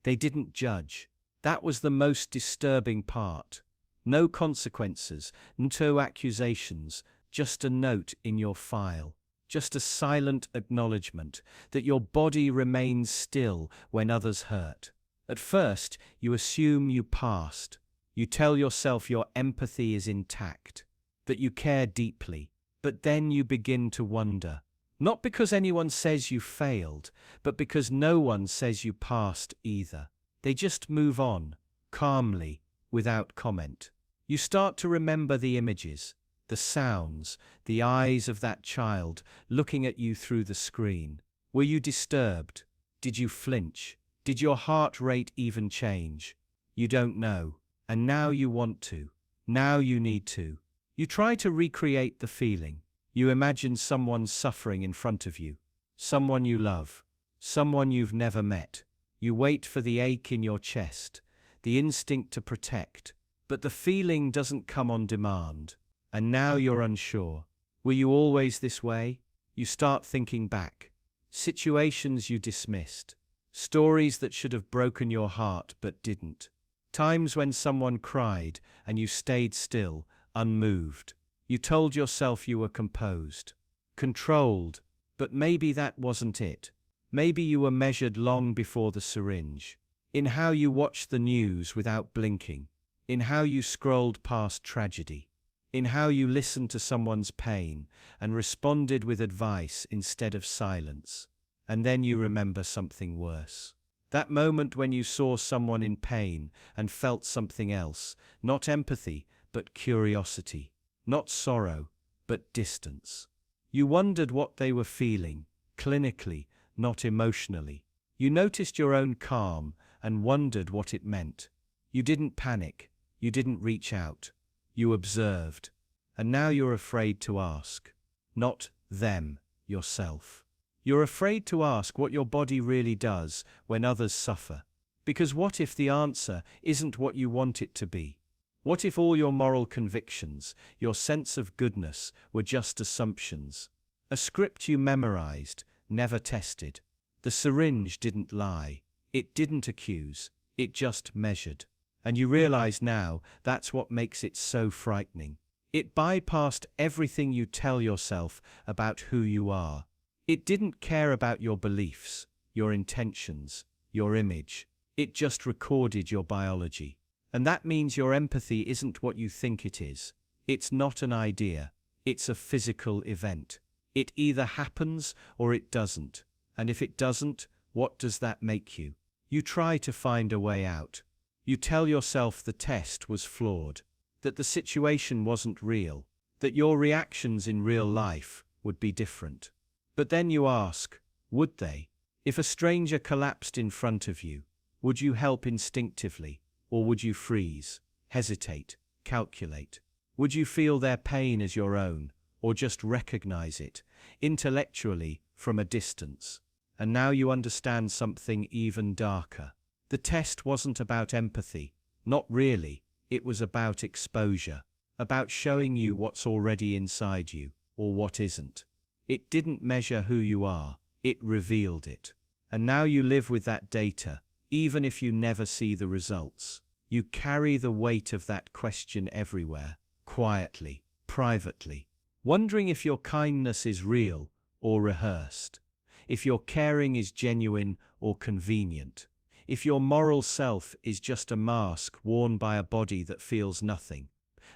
they didn't judge. That was the most disturbing part. No consequences, no accusations, just a note in your file. Just a silent acknowledgement that your body remains still when others hurt. At first, you assume you passed. You tell yourself your empathy is intact, that you care deeply. But then you begin to wonder. Not because anyone says you failed, but because no one says you passed either. They just move on, calmly, without comment. You start to remember the images, the sounds, the eyes of that child looking at you through the screen. Were you disturbed? Did you flinch? Did your heart rate even change? You don't know. And now you want to. Now you need to. You try to recreate the feeling. You imagine someone suffering in front of you. Someone you love. Someone you've never met. You wait for the ache in your chest, the instinct to protect. But the feeling doesn't come on demand. And now you're unsure. Were you always this way? You start thinking back. Situations you dismissed. Stories that should have broken your heart but didn't. Times when someone cried and you stayed still, unmoved. You told yourself you were composed, controlled, but maybe that wasn't it. Maybe you were measured long before the syringe. In how you watched the news without blinking. In how you scrolled past tragedy. In how you listened to someone's pain and responded with advice instead of silence. And then you remember something worse. That moment when you saw someone in pain and felt something else, not empathy, but curiosity, not sorrow, but distance. You wondered what they were feeling, clinically, not emotionally. You noticed your own calm and wondered what it meant. You didn't panic, you didn't reach out, you observed. And now you're afraid to ask. Not them, yourself. You're afraid to ask what your body really does when others suffer. Because what if the answer isn't what you want it to be? What if all your moral convictions, your sense of goodness, were just assumptions? A script you memorized, never tested. The syringe didn't lie. It didn't accuse. It just measured. And you realize now that's what makes it so frightening. It bypassed everything you tell yourself about who you are. It didn't care about your beliefs, your intentions, your image. It just recorded your biology. And that means your empathy isn't what you think it is. It's not an idea. It's a physical event. It either happens or it doesn't. And if it doesn't, what does that make you? You try to find a way out. You tell yourself the test was flawed, that the situation wasn't real, that your reactions in real life would be different. But then you ask, would they? If a stranger collapsed in front of you, would you help instinctively, or would you freeze, hesitate, calculate? Would you feel their pain as your own, or just recognize it, intellectually, from a distance? And now you understand something even darker. The test wasn't about empathy, not really. It was about exposure, about showing you what's already inside you, or what isn't. It didn't measure who you are, it revealed it. And now you live with that data, even if you never see the results. You carry the weight of that question everywhere, quietly, privately, wondering if your kindness is real or rehearsed, if your caring is genuine or convenient, if your moral self is just a mask worn by a body that feels nothing.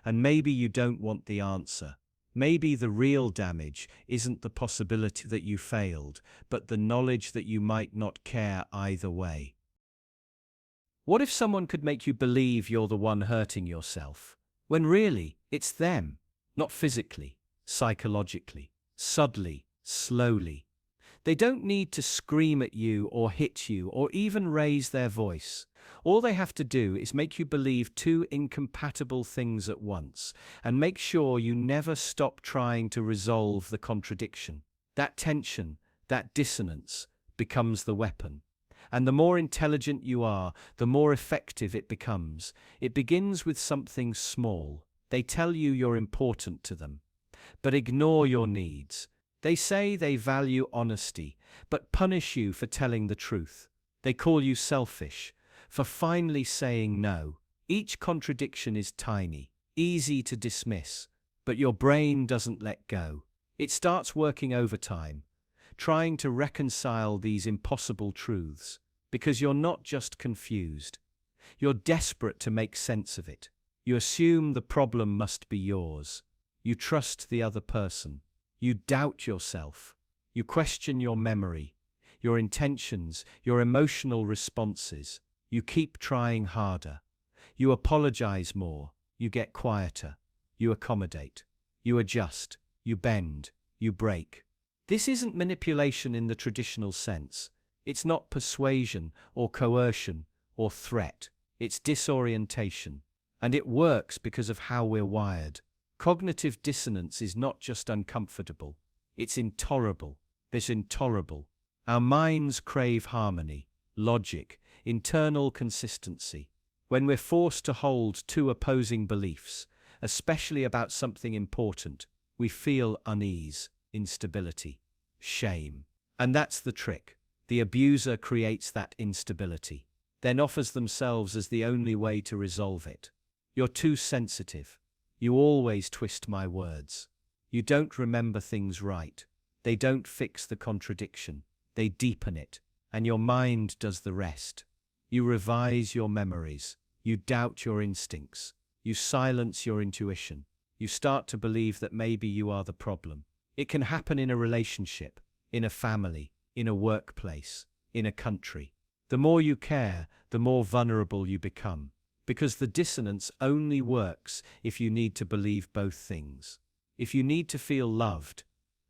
And maybe you don't want the answer. Maybe the real damage isn't the possibility that you failed, but the knowledge that you might not care either way. What if someone could make you believe you're the one hurting yourself, when really it's them, not physically, psychologically, subtly, slowly? They don't need to scream at you or hit you or even raise their voice. All they have to do is make you believe two incompatible things at once, and make sure you never stop trying to resolve the contradiction. That tension, that dissonance, becomes the weapon. And the more intelligent you are, the more effective it becomes. It begins with something small. They tell you you're important to them, but ignore your needs. They say they value honesty, but punish you for telling the truth. They call you selfish for finally saying no. Each contradiction is tiny, easy to dismiss, but your brain doesn't let go. It starts working overtime, trying to reconcile these impossible truths, because you're not just confused. You're desperate to make sense of it. You assume the problem must be yours. You trust the other person. You doubt yourself. You question your memory, your intentions, your emotional responses. You keep trying harder. You apologize more. You get quieter. You accommodate. You adjust. You bend. You break. This isn't manipulation in the traditional sense. It's not persuasion or coercion or threat. It's disorientation. And it works because of how we're wired. Cognitive dissonance is not just uncomfortable, it's intolerable. It's intolerable. Our minds crave harmony, logic, internal consistency. When we're forced to hold two opposing beliefs, especially about something important, we feel unease, instability, shame. And that's the trick. The abuser creates that instability, then offers themselves as the only way to resolve it. You're too sensitive. You always twist my words. You don't remember things right. They don't fix the contradiction. They deepen it, and your mind does the rest. You revise your memories. You doubt your instincts. You silence your intuition. You start to believe that maybe you are the problem. It can happen in a relationship, in a family, in a workplace, in a country. The more you care, the more vulnerable you become. Because the dissonance only works if you need to believe both things. If you need to feel loved,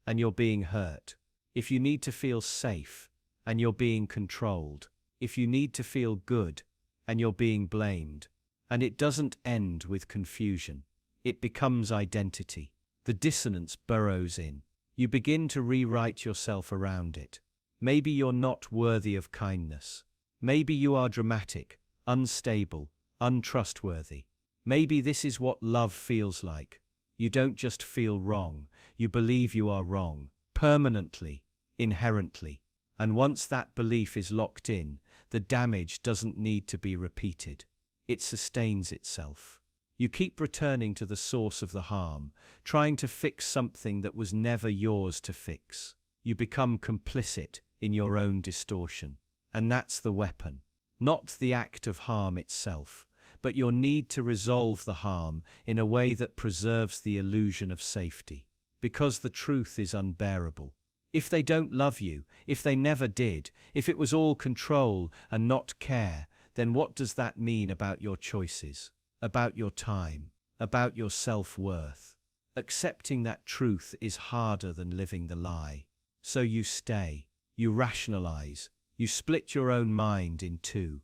and you're being hurt. If you need to feel safe, and you're being controlled. If you need to feel good, and you're being blamed. And it doesn't end with confusion. It becomes identity. The dissonance burrows in. You begin to rewrite yourself around it. Maybe you're not worthy of kindness. Maybe you are dramatic, unstable, untrustworthy. Maybe this is what love feels like. You don't just feel wrong, you believe you are wrong, permanently, inherently. And once that belief is locked in, the damage doesn't need to be repeated. It sustains itself. You keep returning to the source of the harm, trying to fix something that was never yours to fix. You become complicit in your own distortion. And that's the weapon. Not the act of harm itself, but your need to resolve the harm in a way that preserves the illusion of safety. Because the truth is unbearable. If they don't love you, if they never did, if it was all control and not care, then what does that mean about your choices, about your time, about your self-worth? Accepting that truth is harder than living the lie. So you stay, you rationalize, you split your own mind in two,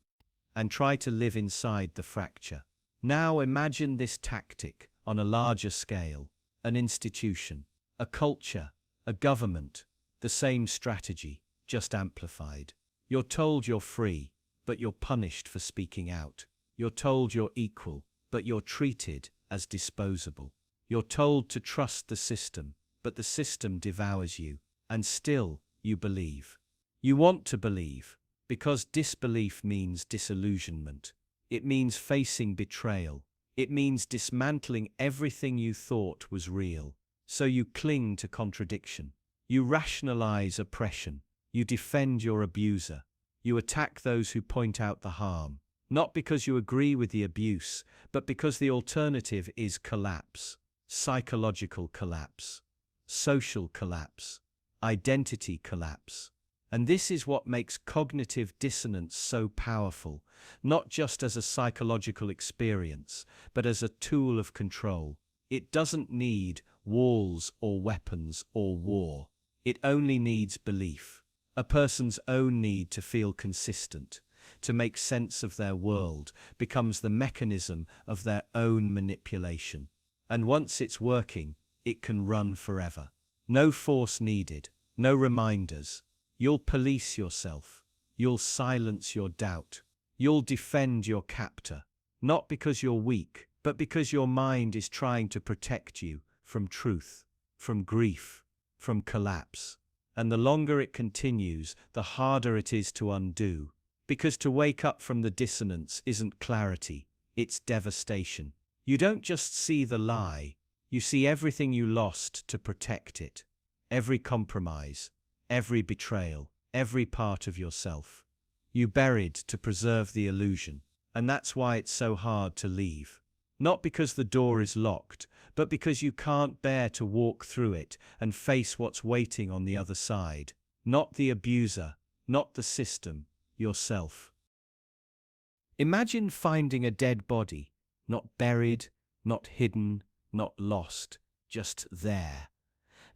and try to live inside the fracture. Now imagine this tactic on a larger scale, an institution, a culture, a government, the same strategy, just amplified. You're told you're free, but you're punished for speaking out. You're told you're equal, but you're treated as disposable. You're told to trust the system, but the system devours you, and still you believe. You want to believe, because disbelief means disillusionment. It means facing betrayal. It means dismantling everything you thought was real. So you cling to contradiction. You rationalize oppression. You defend your abuser. You attack those who point out the harm, not because you agree with the abuse, but because the alternative is collapse, psychological collapse, social collapse, identity collapse. And this is what makes cognitive dissonance so powerful, not just as a psychological experience, but as a tool of control. It doesn't need walls or weapons or war. It only needs belief. A person's own need to feel consistent, to make sense of their world, becomes the mechanism of their own manipulation. And once it's working, it can run forever. No force needed, no reminders. You'll police yourself. You'll silence your doubt. You'll defend your captor. Not because you're weak, but because your mind is trying to protect you from truth, from grief, from collapse. And the longer it continues, the harder it is to undo. Because to wake up from the dissonance isn't clarity, it's devastation. You don't just see the lie, you see everything you lost to protect it. Every compromise, every betrayal, every part of yourself. You buried to preserve the illusion, and that's why it's so hard to leave. Not because the door is locked, but because you can't bear to walk through it and face what's waiting on the other side. Not the abuser, not the system, yourself. Imagine finding a dead body, not buried, not hidden, not lost, just there.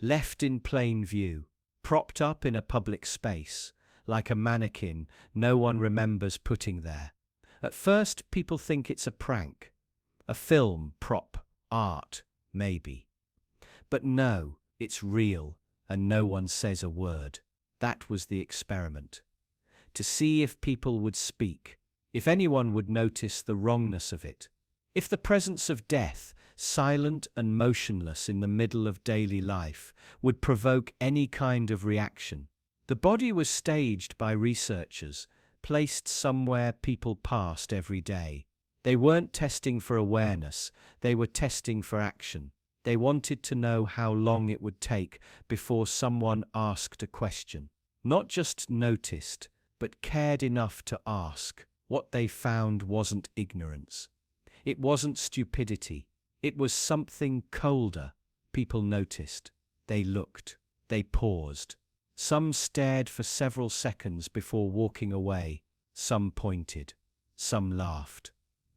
Left in plain view, propped up in a public space, like a mannequin no one remembers putting there. At first, people think it's a prank, a film, prop, art, maybe. But no, it's real, and no one says a word. That was the experiment. To see if people would speak, if anyone would notice the wrongness of it. If the presence of death, silent and motionless in the middle of daily life, would provoke any kind of reaction. The body was staged by researchers, placed somewhere people passed every day. They weren't testing for awareness, they were testing for action. They wanted to know how long it would take before someone asked a question. Not just noticed, but cared enough to ask. What they found wasn't ignorance. It wasn't stupidity. It was something colder. People noticed. They looked. They paused. Some stared for several seconds before walking away. Some pointed. Some laughed.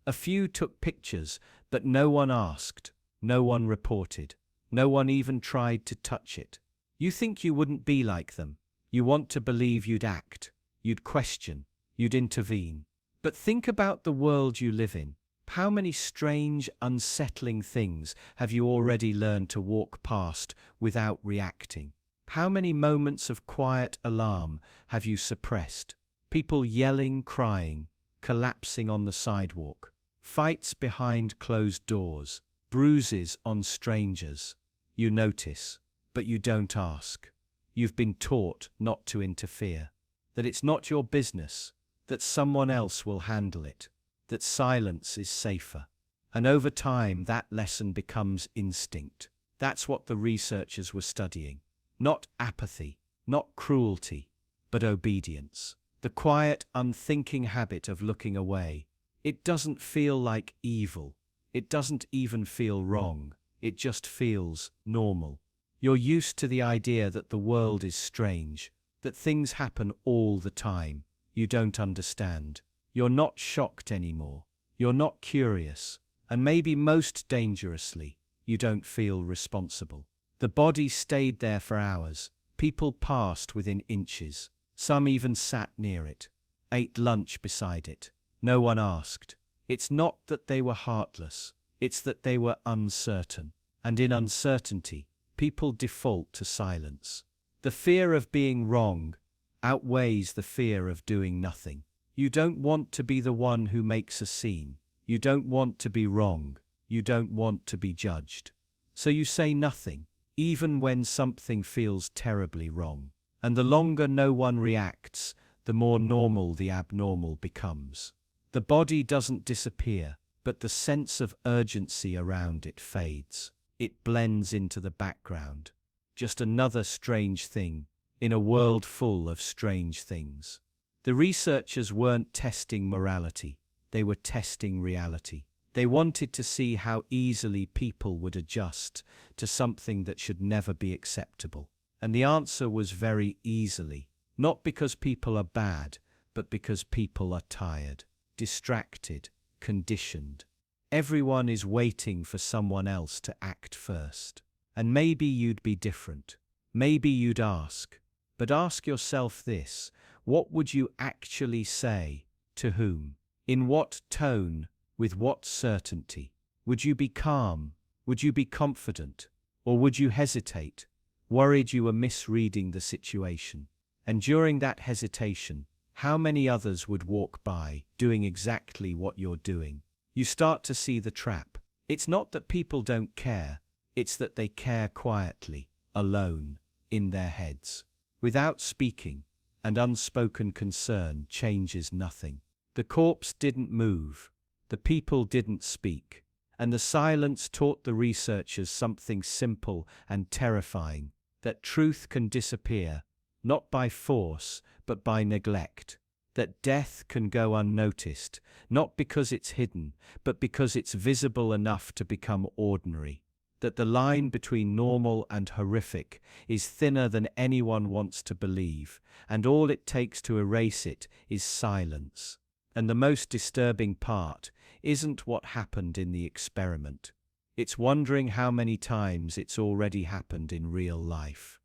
A few took pictures, but no one asked. No one reported. No one even tried to touch it. You think you wouldn't be like them. You want to believe you'd act. You'd question. You'd intervene. But think about the world you live in. How many strange, unsettling things have you already learned to walk past without reacting? How many moments of quiet alarm have you suppressed? People yelling, crying, collapsing on the sidewalk. Fights behind closed doors. Bruises on strangers. You notice, but you don't ask. You've been taught not to interfere. That it's not your business. That someone else will handle it. That silence is safer. And over time, that lesson becomes instinct. That's what the researchers were studying. Not apathy, not cruelty, but obedience. The quiet, unthinking habit of looking away. It doesn't feel like evil. It doesn't even feel wrong. It just feels normal. You're used to the idea that the world is strange, that things happen all the time. You don't understand. You're not shocked anymore. You're not curious. And maybe most dangerously, you don't feel responsible. The body stayed there for hours. People passed within inches. Some even sat near it, ate lunch beside it. No one asked. It's not that they were heartless. It's that they were uncertain. And in uncertainty, people default to silence. The fear of being wrong outweighs the fear of doing nothing. You don't want to be the one who makes a scene. You don't want to be wrong. You don't want to be judged. So you say nothing, even when something feels terribly wrong. And the longer no one reacts, the more normal the abnormal becomes. The body doesn't disappear, but the sense of urgency around it fades. It blends into the background. Just another strange thing in a world full of strange things. The researchers weren't testing morality. They were testing reality. They wanted to see how easily people would adjust to something that should never be acceptable. And the answer was very easily. Not because people are bad, but because people are tired, distracted, conditioned. Everyone is waiting for someone else to act first. And maybe you'd be different. Maybe you'd ask. But ask yourself this: what would you actually say? To whom? In what tone? With what certainty? Would you be calm? Would you be confident? Or would you hesitate, worried you were misreading the situation? And during that hesitation, how many others would walk by, doing exactly what you're doing? You start to see the trap. It's not that people don't care, it's that they care quietly, alone, in their heads. Without speaking, and unspoken concern changes nothing. The corpse didn't move, the people didn't speak, and the silence taught the researchers something simple and terrifying, that truth can disappear, not by force, but by neglect. That death can go unnoticed, not because it's hidden, but because it's visible enough to become ordinary. That the line between normal and horrific is thinner than anyone wants to believe, and all it takes to erase it is silence. And the most disturbing part isn't what happened in the experiment. It's wondering how many times it's already happened in real life.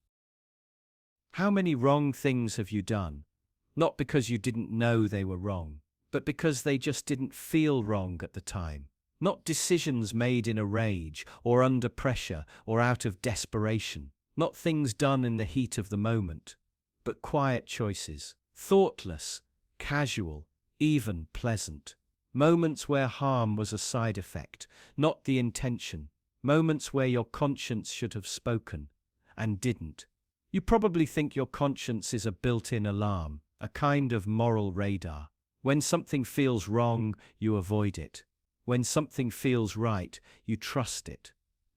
How many wrong things have you done? Not because you didn't know they were wrong, but because they just didn't feel wrong at the time. Not decisions made in a rage, or under pressure, or out of desperation. Not things done in the heat of the moment, but quiet choices. Thoughtless, casual, even pleasant. Moments where harm was a side effect, not the intention. Moments where your conscience should have spoken, and didn't. You probably think your conscience is a built-in alarm, a kind of moral radar. When something feels wrong, you avoid it. When something feels right, you trust it.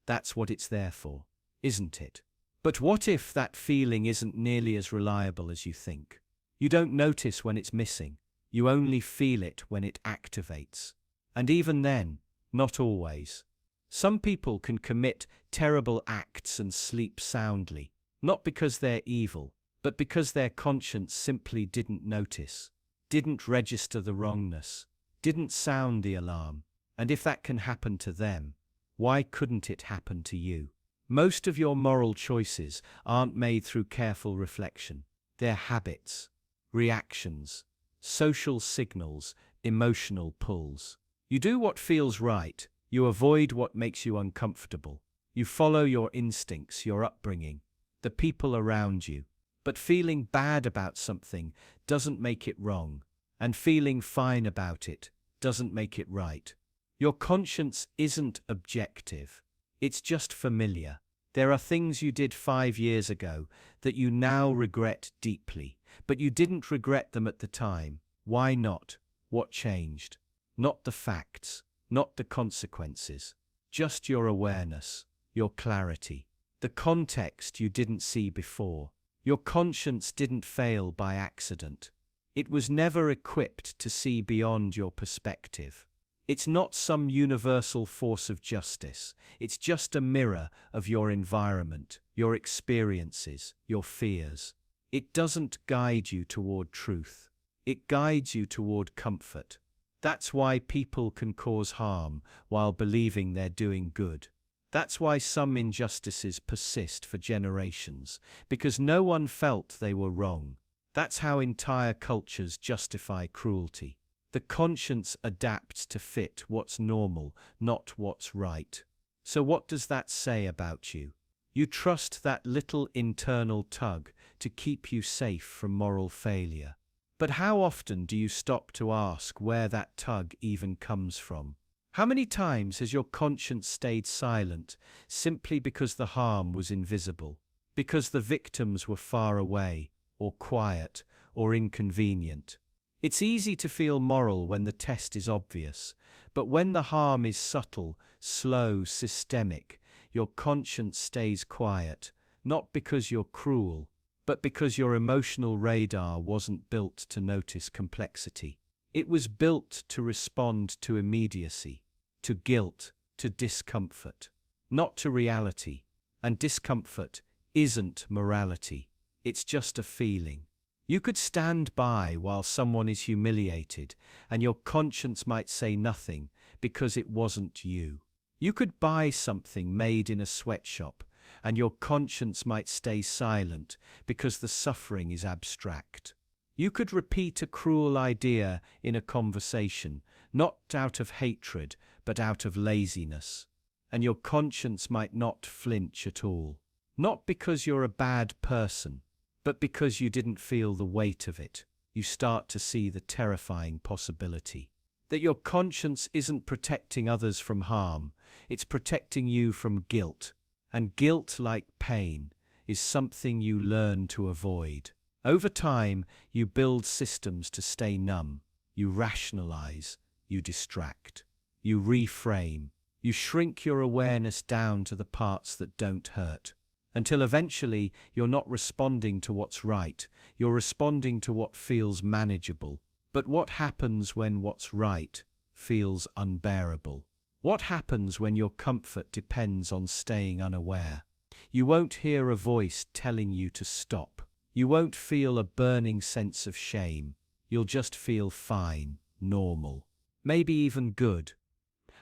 That's what it's there for, isn't it? But what if that feeling isn't nearly as reliable as you think? You don't notice when it's missing. You only feel it when it activates. And even then, not always. Some people can commit terrible acts and sleep soundly, not because they're evil, but because their conscience simply didn't notice, didn't register the wrongness, didn't sound the alarm. And if that can happen to them, why couldn't it happen to you? Most of your moral choices aren't made through careful reflection. They're habits, reactions, social signals, emotional pulls. You do what feels right. You avoid what makes you uncomfortable. You follow your instincts, your upbringing, the people around you. But feeling bad about something doesn't make it wrong, and feeling fine about it doesn't make it right. Your conscience isn't objective. It's just familiar. There are things you did 5 years ago that you now regret deeply, but you didn't regret them at the time. Why not? What changed? Not the facts, not the consequences, just your awareness, your clarity, the context you didn't see before. Your conscience didn't fail by accident. It was never equipped to see beyond your perspective. It's not some universal force of justice. It's just a mirror of your environment, your experiences, your fears. It doesn't guide you toward truth. It guides you toward comfort. That's why people can cause harm while believing they're doing good. That's why some injustices persist for generations, because no one felt they were wrong. That's how entire cultures justify cruelty. The conscience adapts to fit what's normal, not what's right. So what does that say about you? You trust that little internal tug to keep you safe from moral failure. But how often do you stop to ask where that tug even comes from? How many times has your conscience stayed silent simply because the harm was invisible, because the victims were far away, or quiet, or inconvenient? It's easy to feel moral when the test is obvious, but when the harm is subtle, slow, systemic, your conscience stays quiet, not because you're cruel, but because your emotional radar wasn't built to notice complexity. It was built to respond to immediacy, to guilt, to discomfort, not to reality. And discomfort isn't morality, it's just a feeling. You could stand by while someone is humiliated, and your conscience might say nothing because it wasn't you. You could buy something made in a sweatshop, and your conscience might stay silent because the suffering is abstract. You could repeat a cruel idea in a conversation, not out of hatred, but out of laziness, and your conscience might not flinch at all. Not because you're a bad person, but because you didn't feel the weight of it. You start to see the terrifying possibility that your conscience isn't protecting others from harm, it's protecting you from guilt. And guilt, like pain, is something you learn to avoid. Over time, you build systems to stay numb. You rationalize, you distract, you reframe, you shrink your awareness down to the parts that don't hurt. Until eventually, you're not responding to what's right, you're responding to what feels manageable. But what happens when what's right feels unbearable? What happens when your comfort depends on staying unaware? You won't hear a voice telling you to stop. You won't feel a burning sense of shame. You'll just feel fine, normal, maybe even good.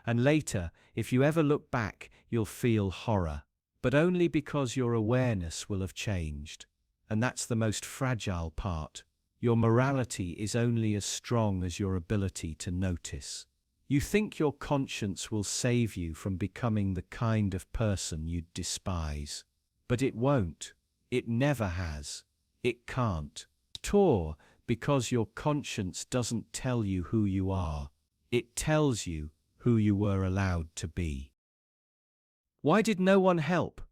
And later, if you ever look back, you'll feel horror. But only because your awareness will have changed. And that's the most fragile part. Your morality is only as strong as your ability to notice. You think your conscience will save you from becoming the kind of person you'd despise. But it won't. It never has. It can't. Tor, because your conscience doesn't tell you who you are. It tells you who you were allowed to be. Why did no one help?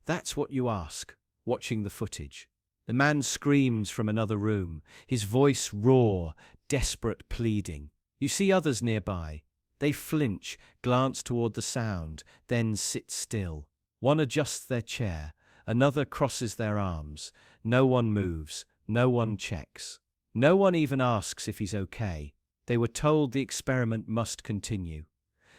That's what you ask, watching the footage. The man screams from another room, his voice raw, desperate pleading. You see others nearby. They flinch, glance toward the sound, then sit still. One adjusts their chair, another crosses their arms. No one moves, no one checks. No one even asks if he's okay. They were told the experiment must continue.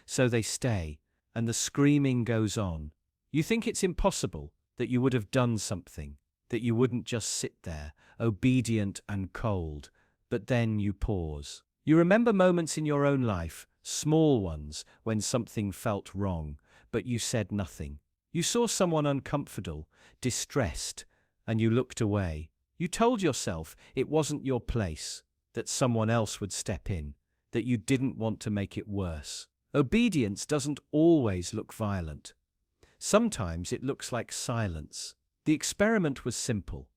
So they stay, and the screaming goes on. You think it's impossible, that you would have done something, that you wouldn't just sit there, obedient and cold. But then you pause. You remember moments in your own life, small ones, when something felt wrong, but you said nothing. You saw someone uncomfortable, distressed, and you looked away. You told yourself it wasn't your place, that someone else would step in, that you didn't want to make it worse. Obedience doesn't always look violent. Sometimes it looks like silence. The experiment was simple.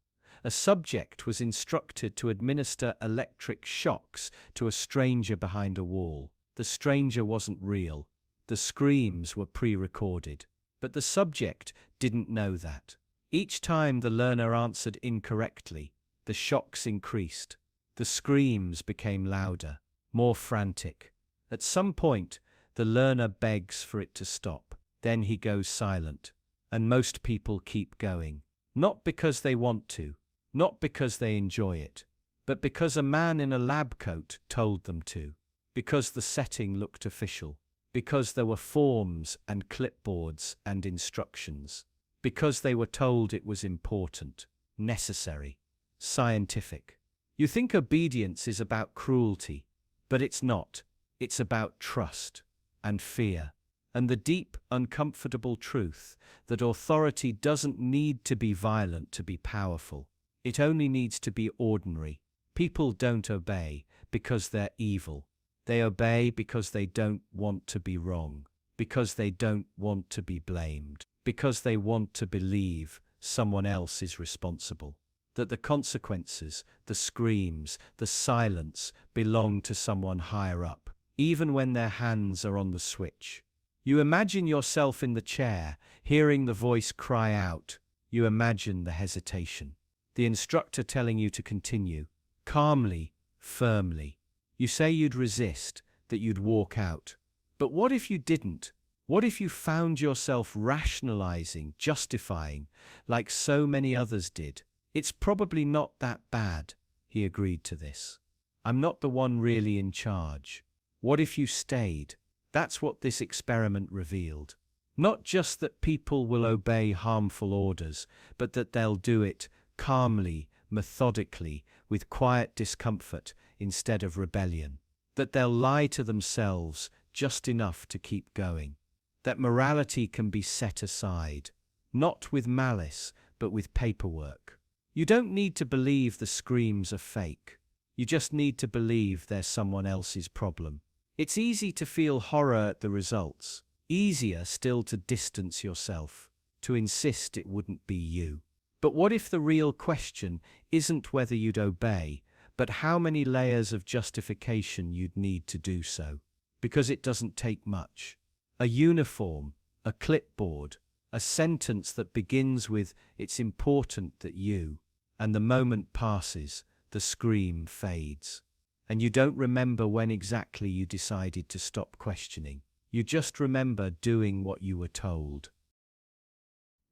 A subject was instructed to administer electric shocks to a stranger behind a wall. The stranger wasn't real. The screams were pre-recorded. But the subject didn't know that. Each time the learner answered incorrectly, the shocks increased. The screams became louder, more frantic. At some point, the learner begs for it to stop. Then he goes silent. And most people keep going. Not because they want to, not because they enjoy it, but because a man in a lab coat told them to. Because the setting looked official. Because there were forms and clipboards and instructions. Because they were told it was important, necessary, scientific. You think obedience is about cruelty, but it's not. It's about trust and fear and the deep, uncomfortable truth that authority doesn't need to be violent to be powerful. It only needs to be ordinary. People don't obey because they're evil. They obey because they don't want to be wrong, because they don't want to be blamed, because they want to believe someone else is responsible, that the consequences, the screams, the silence belong to someone higher up, even when their hands are on the switch. You imagine yourself in the chair, hearing the voice cry out. You imagine the hesitation, the instructor telling you to continue, calmly, firmly. You say you'd resist, that you'd walk out. But what if you didn't? What if you found yourself rationalizing, justifying, like so many others did? It's probably not that bad, he agreed to this. I'm not the one really in charge. What if you stayed? That's what this experiment revealed. Not just that people will obey harmful orders, but that they'll do it calmly, methodically, with quiet discomfort instead of rebellion. That they'll lie to themselves just enough to keep going. That morality can be set aside, not with malice, but with paperwork. You don't need to believe the screams are fake. You just need to believe they're someone else's problem. It's easy to feel horror at the results. Easier still to distance yourself, to insist it wouldn't be you. But what if the real question isn't whether you'd obey, but how many layers of justification you'd need to do so? Because it doesn't take much. A uniform, a clipboard, a sentence that begins with, "It's important that you," and the moment passes, the scream fades. And you don't remember when exactly you decided to stop questioning. You just remember doing what you were told.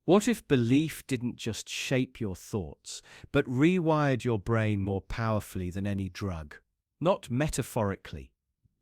What if belief didn't just shape your thoughts, but rewired your brain more powerfully than any drug? Not metaphorically,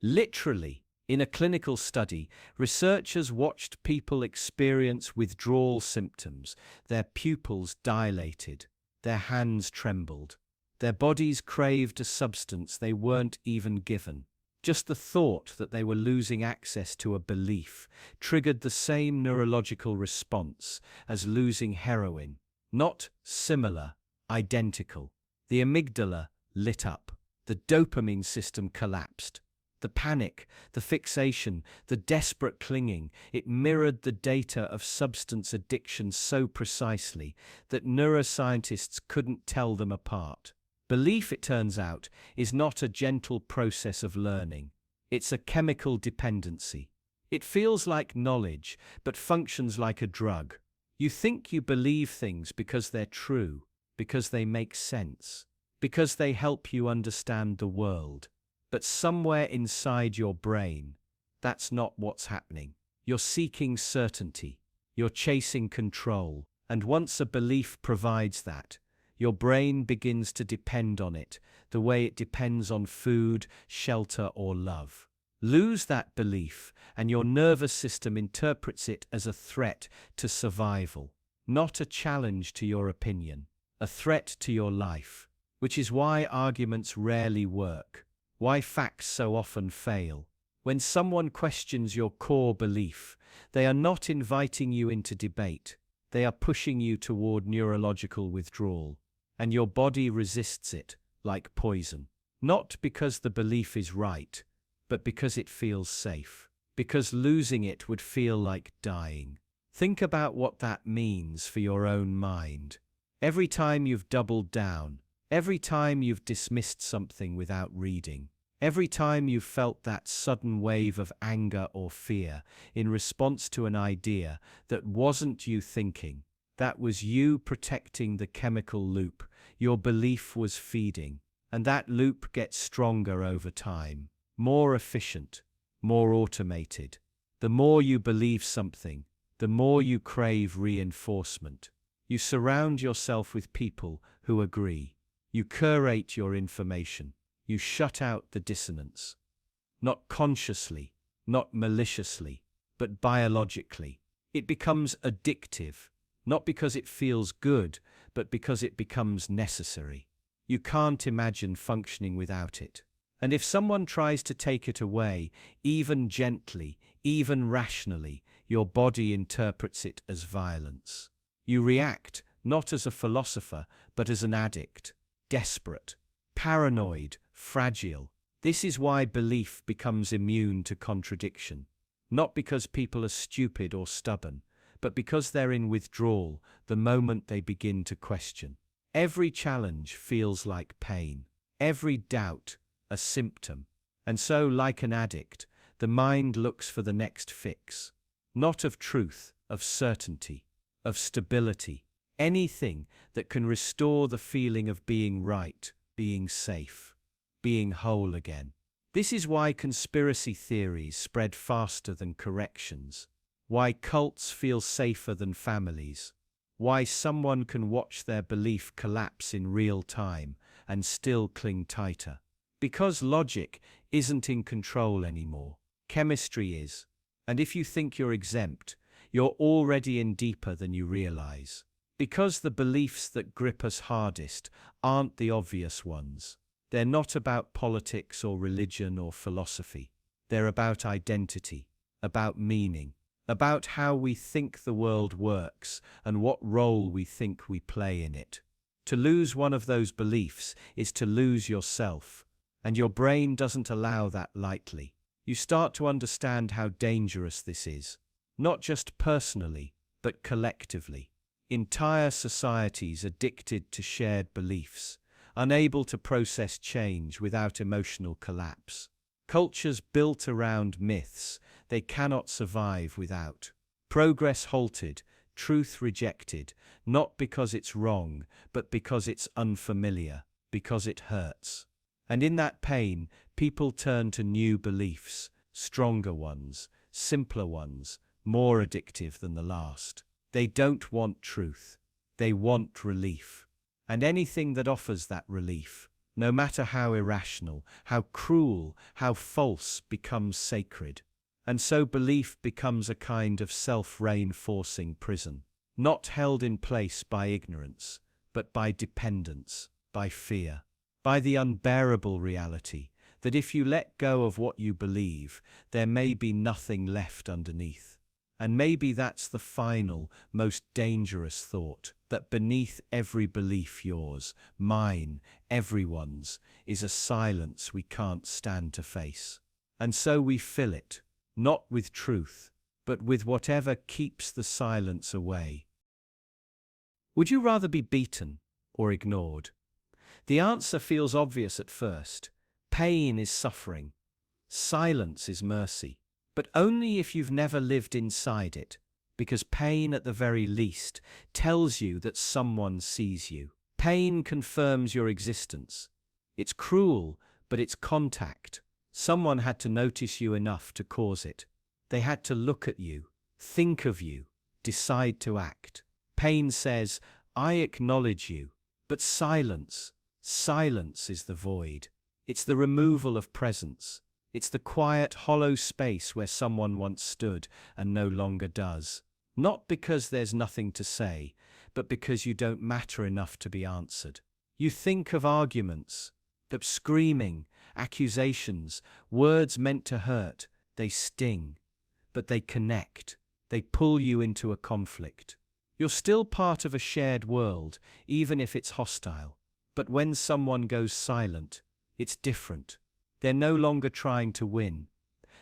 literally. In a clinical study, researchers watched people experience withdrawal symptoms. Their pupils dilated, their hands trembled, their bodies craved a substance they weren't even given. Just the thought that they were losing access to a belief triggered the same neurological response as losing heroin. Not similar, identical. The amygdala, lit up. The dopamine system collapsed. The panic, the fixation, the desperate clinging, it mirrored the data of substance addiction so precisely that neuroscientists couldn't tell them apart. Belief, it turns out, is not a gentle process of learning. It's a chemical dependency. It feels like knowledge, but functions like a drug. You think you believe things because they're true, because they make sense, because they help you understand the world. But somewhere inside your brain, that's not what's happening. You're seeking certainty. You're chasing control. And once a belief provides that, your brain begins to depend on it, the way it depends on food, shelter, or love. Lose that belief, and your nervous system interprets it as a threat to survival, not a challenge to your opinion, a threat to your life, which is why arguments rarely work, why facts so often fail. When someone questions your core belief, they are not inviting you into debate, they are pushing you toward neurological withdrawal, and your body resists it like poison, not because the belief is right, but because it feels safe, because losing it would feel like dying. Think about what that means for your own mind. Every time you've doubled down, every time you've dismissed something without reading, every time you've felt that sudden wave of anger or fear in response to an idea that wasn't you thinking, that was you protecting the chemical loop your belief was feeding, and that loop gets stronger over time. More efficient, more automated. The more you believe something, the more you crave reinforcement. You surround yourself with people who agree. You curate your information. You shut out the dissonance. Not consciously, not maliciously, but biologically. It becomes addictive, not because it feels good, but because it becomes necessary. You can't imagine functioning without it. And if someone tries to take it away, even gently, even rationally, your body interprets it as violence. You react, not as a philosopher, but as an addict, desperate, paranoid, fragile. This is why belief becomes immune to contradiction. Not because people are stupid or stubborn, but because they're in withdrawal the moment they begin to question. Every challenge feels like pain. Every doubt a symptom. And so, like an addict, the mind looks for the next fix. Not of truth, of certainty, of stability. Anything that can restore the feeling of being right, being safe, being whole again. This is why conspiracy theories spread faster than corrections. Why cults feel safer than families. Why someone can watch their belief collapse in real time and still cling tighter. Because logic isn't in control anymore. Chemistry is. And if you think you're exempt, you're already in deeper than you realize. Because the beliefs that grip us hardest aren't the obvious ones. They're not about politics or religion or philosophy. They're about identity, about meaning, about how we think the world works and what role we think we play in it. To lose one of those beliefs is to lose yourself. And your brain doesn't allow that lightly. You start to understand how dangerous this is, not just personally, but collectively. Entire societies addicted to shared beliefs, unable to process change without emotional collapse. Cultures built around myths they cannot survive without. Progress halted, truth rejected, not because it's wrong, but because it's unfamiliar, because it hurts. And in that pain, people turn to new beliefs, stronger ones, simpler ones, more addictive than the last. They don't want truth. They want relief. And anything that offers that relief, no matter how irrational, how cruel, how false, becomes sacred. And so belief becomes a kind of self-reinforcing prison, not held in place by ignorance, but by dependence, by fear. By the unbearable reality that if you let go of what you believe, there may be nothing left underneath. And maybe that's the final, most dangerous thought. that beneath every belief, yours, mine, everyone's, is a silence we can't stand to face. And so we fill it, not with truth, but with whatever keeps the silence away. Would you rather be beaten or ignored? The answer feels obvious at first. Pain is suffering. Silence is mercy. But only if you've never lived inside it, because pain, at the very least, tells you that someone sees you. Pain confirms your existence. It's cruel, but it's contact. Someone had to notice you enough to cause it. They had to look at you, think of you, decide to act. Pain says, I acknowledge you. But silence is the void. It's the removal of presence. It's the quiet, hollow space where someone once stood and no longer does. Not because there's nothing to say, but because you don't matter enough to be answered. You think of arguments, of screaming, accusations, words meant to hurt. They sting, but they connect. They pull you into a conflict. You're still part of a shared world, even if it's hostile. But when someone goes silent, it's different. They're no longer trying to win.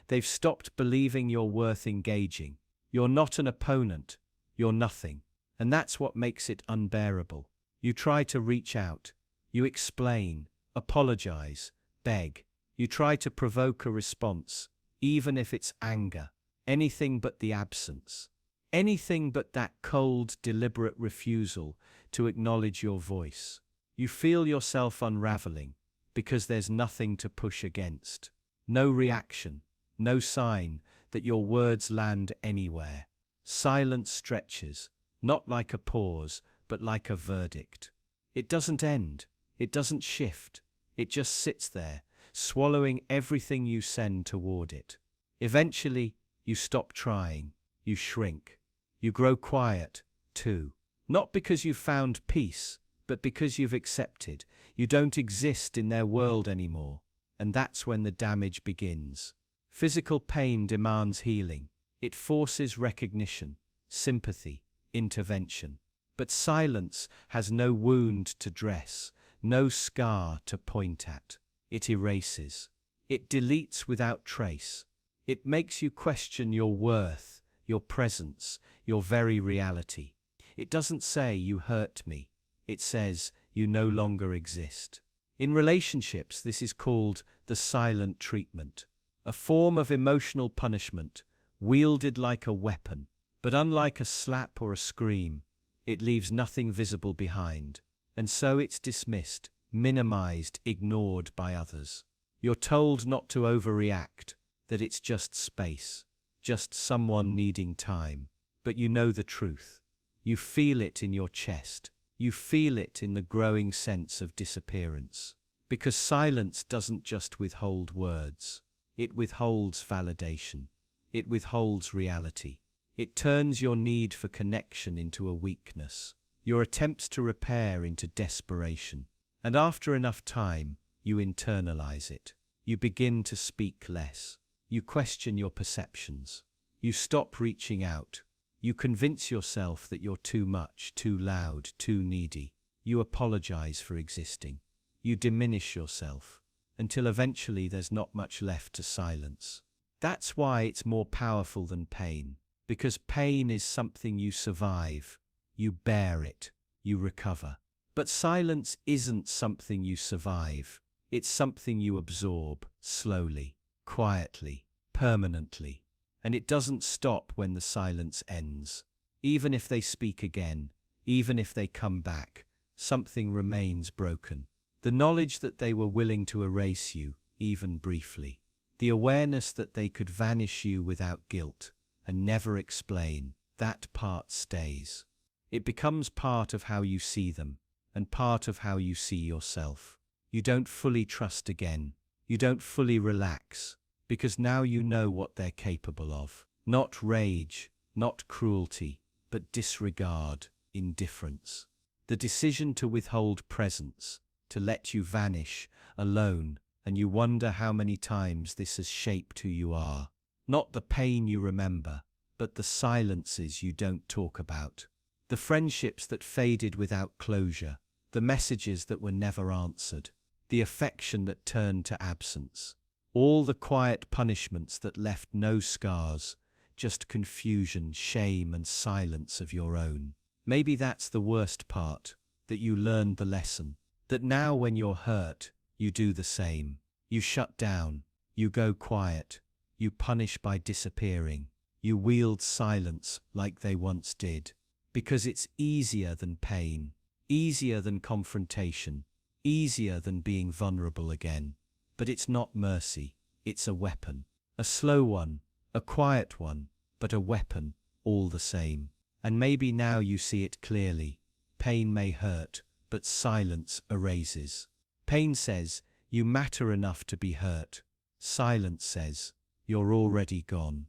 They've stopped believing you're worth engaging. You're not an opponent. You're nothing. And that's what makes it unbearable. You try to reach out. You explain, apologize, beg. You try to provoke a response, even if it's anger. Anything but the absence. Anything but that cold, deliberate refusal to acknowledge your voice. You feel yourself unraveling, because there's nothing to push against. No reaction, no sign that your words land anywhere. Silence stretches, not like a pause, but like a verdict. It doesn't end, it doesn't shift, it just sits there, swallowing everything you send toward it. Eventually, you stop trying, you shrink, you grow quiet, too. Not because you've found peace, but because you've accepted you don't exist in their world anymore. And that's when the damage begins. Physical pain demands healing. It forces recognition, sympathy, intervention. But silence has no wound to dress, no scar to point at. It erases. It deletes without trace. It makes you question your worth, your presence, your very reality. It doesn't say you hurt me. It says you no longer exist. In relationships, this is called the silent treatment, a form of emotional punishment, wielded like a weapon. But unlike a slap or a scream, it leaves nothing visible behind, and so it's dismissed, minimized, ignored by others. You're told not to overreact, that it's just space, just someone needing time. But you know the truth. You feel it in your chest. You feel it in the growing sense of disappearance. Because silence doesn't just withhold words. It withholds validation. It withholds reality. It turns your need for connection into a weakness. Your attempts to repair into desperation. And after enough time, you internalize it. You begin to speak less. You question your perceptions. You stop reaching out. You convince yourself that you're too much, too loud, too needy. You apologize for existing. You diminish yourself, until eventually there's not much left to silence. That's why it's more powerful than pain, because pain is something you survive. You bear it. You recover. But silence isn't something you survive. It's something you absorb, slowly, quietly, permanently. And it doesn't stop when the silence ends. Even if they speak again, even if they come back, something remains broken. The knowledge that they were willing to erase you, even briefly. The awareness that they could vanish you without guilt and never explain, that part stays. It becomes part of how you see them and part of how you see yourself. You don't fully trust again. You don't fully relax. Because now you know what they're capable of. Not rage, not cruelty, but disregard, indifference. The decision to withhold presence, to let you vanish, alone, and you wonder how many times this has shaped who you are. Not the pain you remember, but the silences you don't talk about. The friendships that faded without closure, the messages that were never answered, the affection that turned to absence. All the quiet punishments that left no scars, just confusion, shame, and silence of your own. Maybe that's the worst part, that you learned the lesson, that now when you're hurt, you do the same. You shut down, you go quiet, you punish by disappearing, you wield silence like they once did. Because it's easier than pain, easier than confrontation, easier than being vulnerable again. But it's not mercy, it's a weapon. A slow one, a quiet one, but a weapon, all the same. And maybe now you see it clearly. Pain may hurt, but silence erases. Pain says, you matter enough to be hurt. Silence says, you're already gone.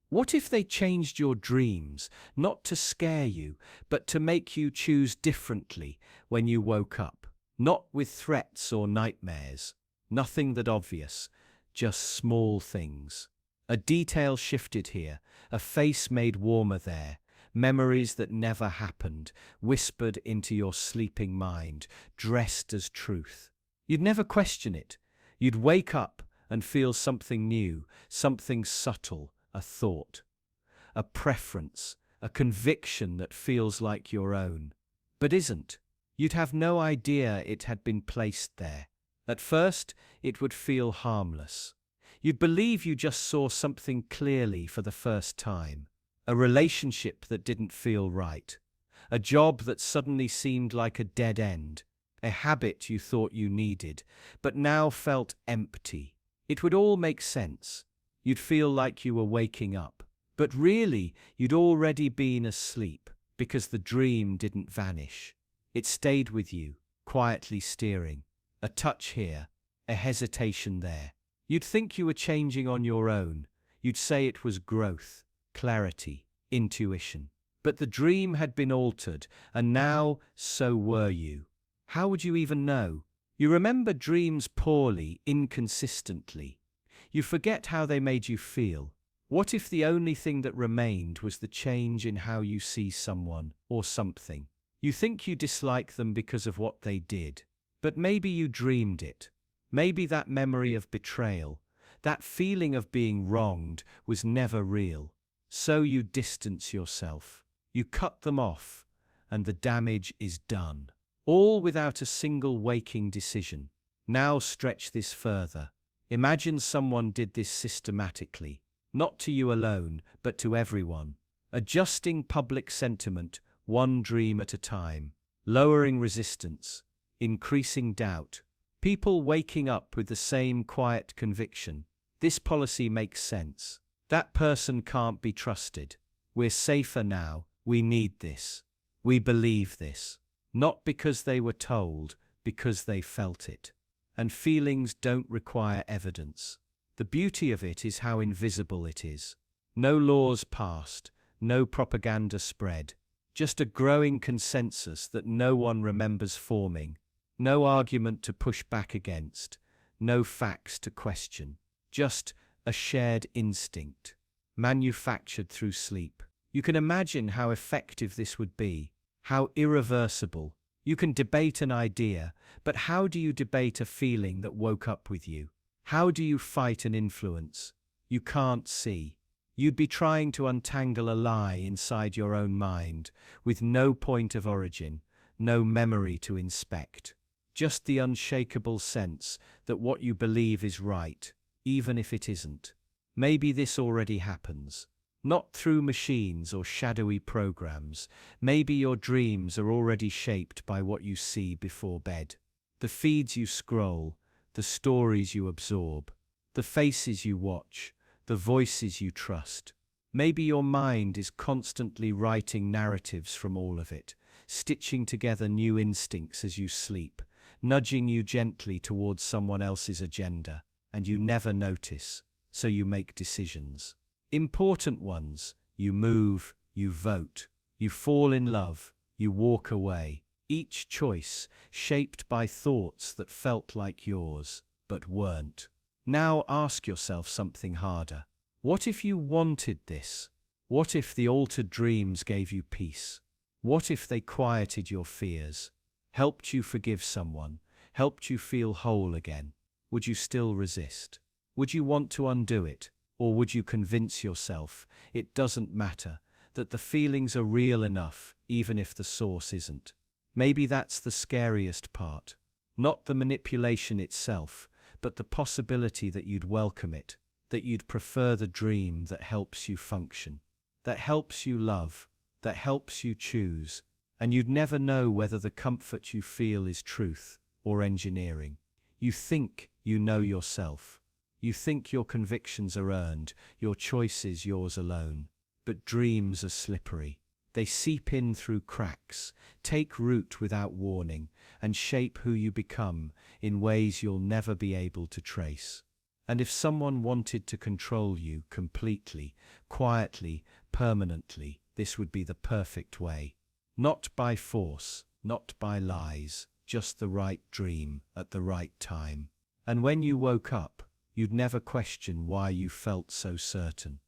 What if they changed your dreams, not to scare you, but to make you choose differently when you woke up? Not with threats or nightmares, nothing that obvious, just small things. A detail shifted here, a face made warmer there, memories that never happened, whispered into your sleeping mind, dressed as truth. You'd never question it. You'd wake up and feel something new, something subtle, a thought, a preference, a conviction that feels like your own, but isn't. You'd have no idea it had been placed there. At first, it would feel harmless. You'd believe you just saw something clearly for the first time. A relationship that didn't feel right. A job that suddenly seemed like a dead end. A habit you thought you needed, but now felt empty. It would all make sense. You'd feel like you were waking up. But really, you'd already been asleep, because the dream didn't vanish. It stayed with you, quietly steering. A touch here, a hesitation there. You'd think you were changing on your own. You'd say it was growth, clarity, intuition. But the dream had been altered, and now so were you. How would you even know? You remember dreams poorly, inconsistently. You forget how they made you feel. What if the only thing that remained was the change in how you see someone or something? You think you dislike them because of what they did, but maybe you dreamed it. Maybe that memory of betrayal, that feeling of being wronged, was never real. So you distance yourself. You cut them off, and the damage is done. All without a single waking decision. Now stretch this further. Imagine someone did this systematically, not to you alone, but to everyone. Adjusting public sentiment, one dream at a time. Lowering resistance, increasing doubt. People waking up with the same quiet conviction. This policy makes sense. That person can't be trusted. We're safer now. We need this. We believe this. Not because they were told, because they felt it. And feelings don't require evidence. The beauty of it is how invisible it is. No laws passed, no propaganda spread, just a growing consensus that no one remembers forming. No argument to push back against, no facts to question, just a shared instinct, manufactured through sleep. You can imagine how effective this would be, how irreversible. You can debate an idea, but how do you debate a feeling that woke up with you? How do you fight an influence you can't see? You'd be trying to untangle a lie inside your own mind, with no point of origin, no memory to inspect. Just the unshakable sense that what you believe is right, even if it isn't. Maybe this already happens. Not through machines or shadowy programs. Maybe your dreams are already shaped by what you see before bed. The feeds you scroll, the stories you absorb, the faces you watch, the voices you trust. Maybe your mind is constantly writing narratives from all of it, stitching together new instincts as you sleep, nudging you gently towards someone else's agenda, and you never notice, so you make decisions. Important ones. You move, you vote, you fall in love, you walk away. Each choice shaped by thoughts that felt like yours, but weren't. Now ask yourself something harder. What if you wanted this? What if the altered dreams gave you peace? What if they quieted your fears, helped you forgive someone, helped you feel whole again? Would you still resist? Would you want to undo it? Or would you convince yourself it doesn't matter, that the feelings are real enough, even if the source isn't? Maybe that's the scariest part. Not the manipulation itself, but the possibility that you'd welcome it, that you'd prefer the dream that helps you function, that helps you love, that helps you choose, and you'd never know whether the comfort you feel is truth or engineering. You think you know yourself. You think your convictions are earned, your choices yours alone. But dreams are slippery. They seep in through cracks, take root without warning, and shape who you become in ways you'll never be able to trace. And if someone wanted to control you completely, quietly, permanently, this would be the perfect way. Not by force, not by lies, just the right dream at the right time. And when you woke up, you'd never question why you felt so certain.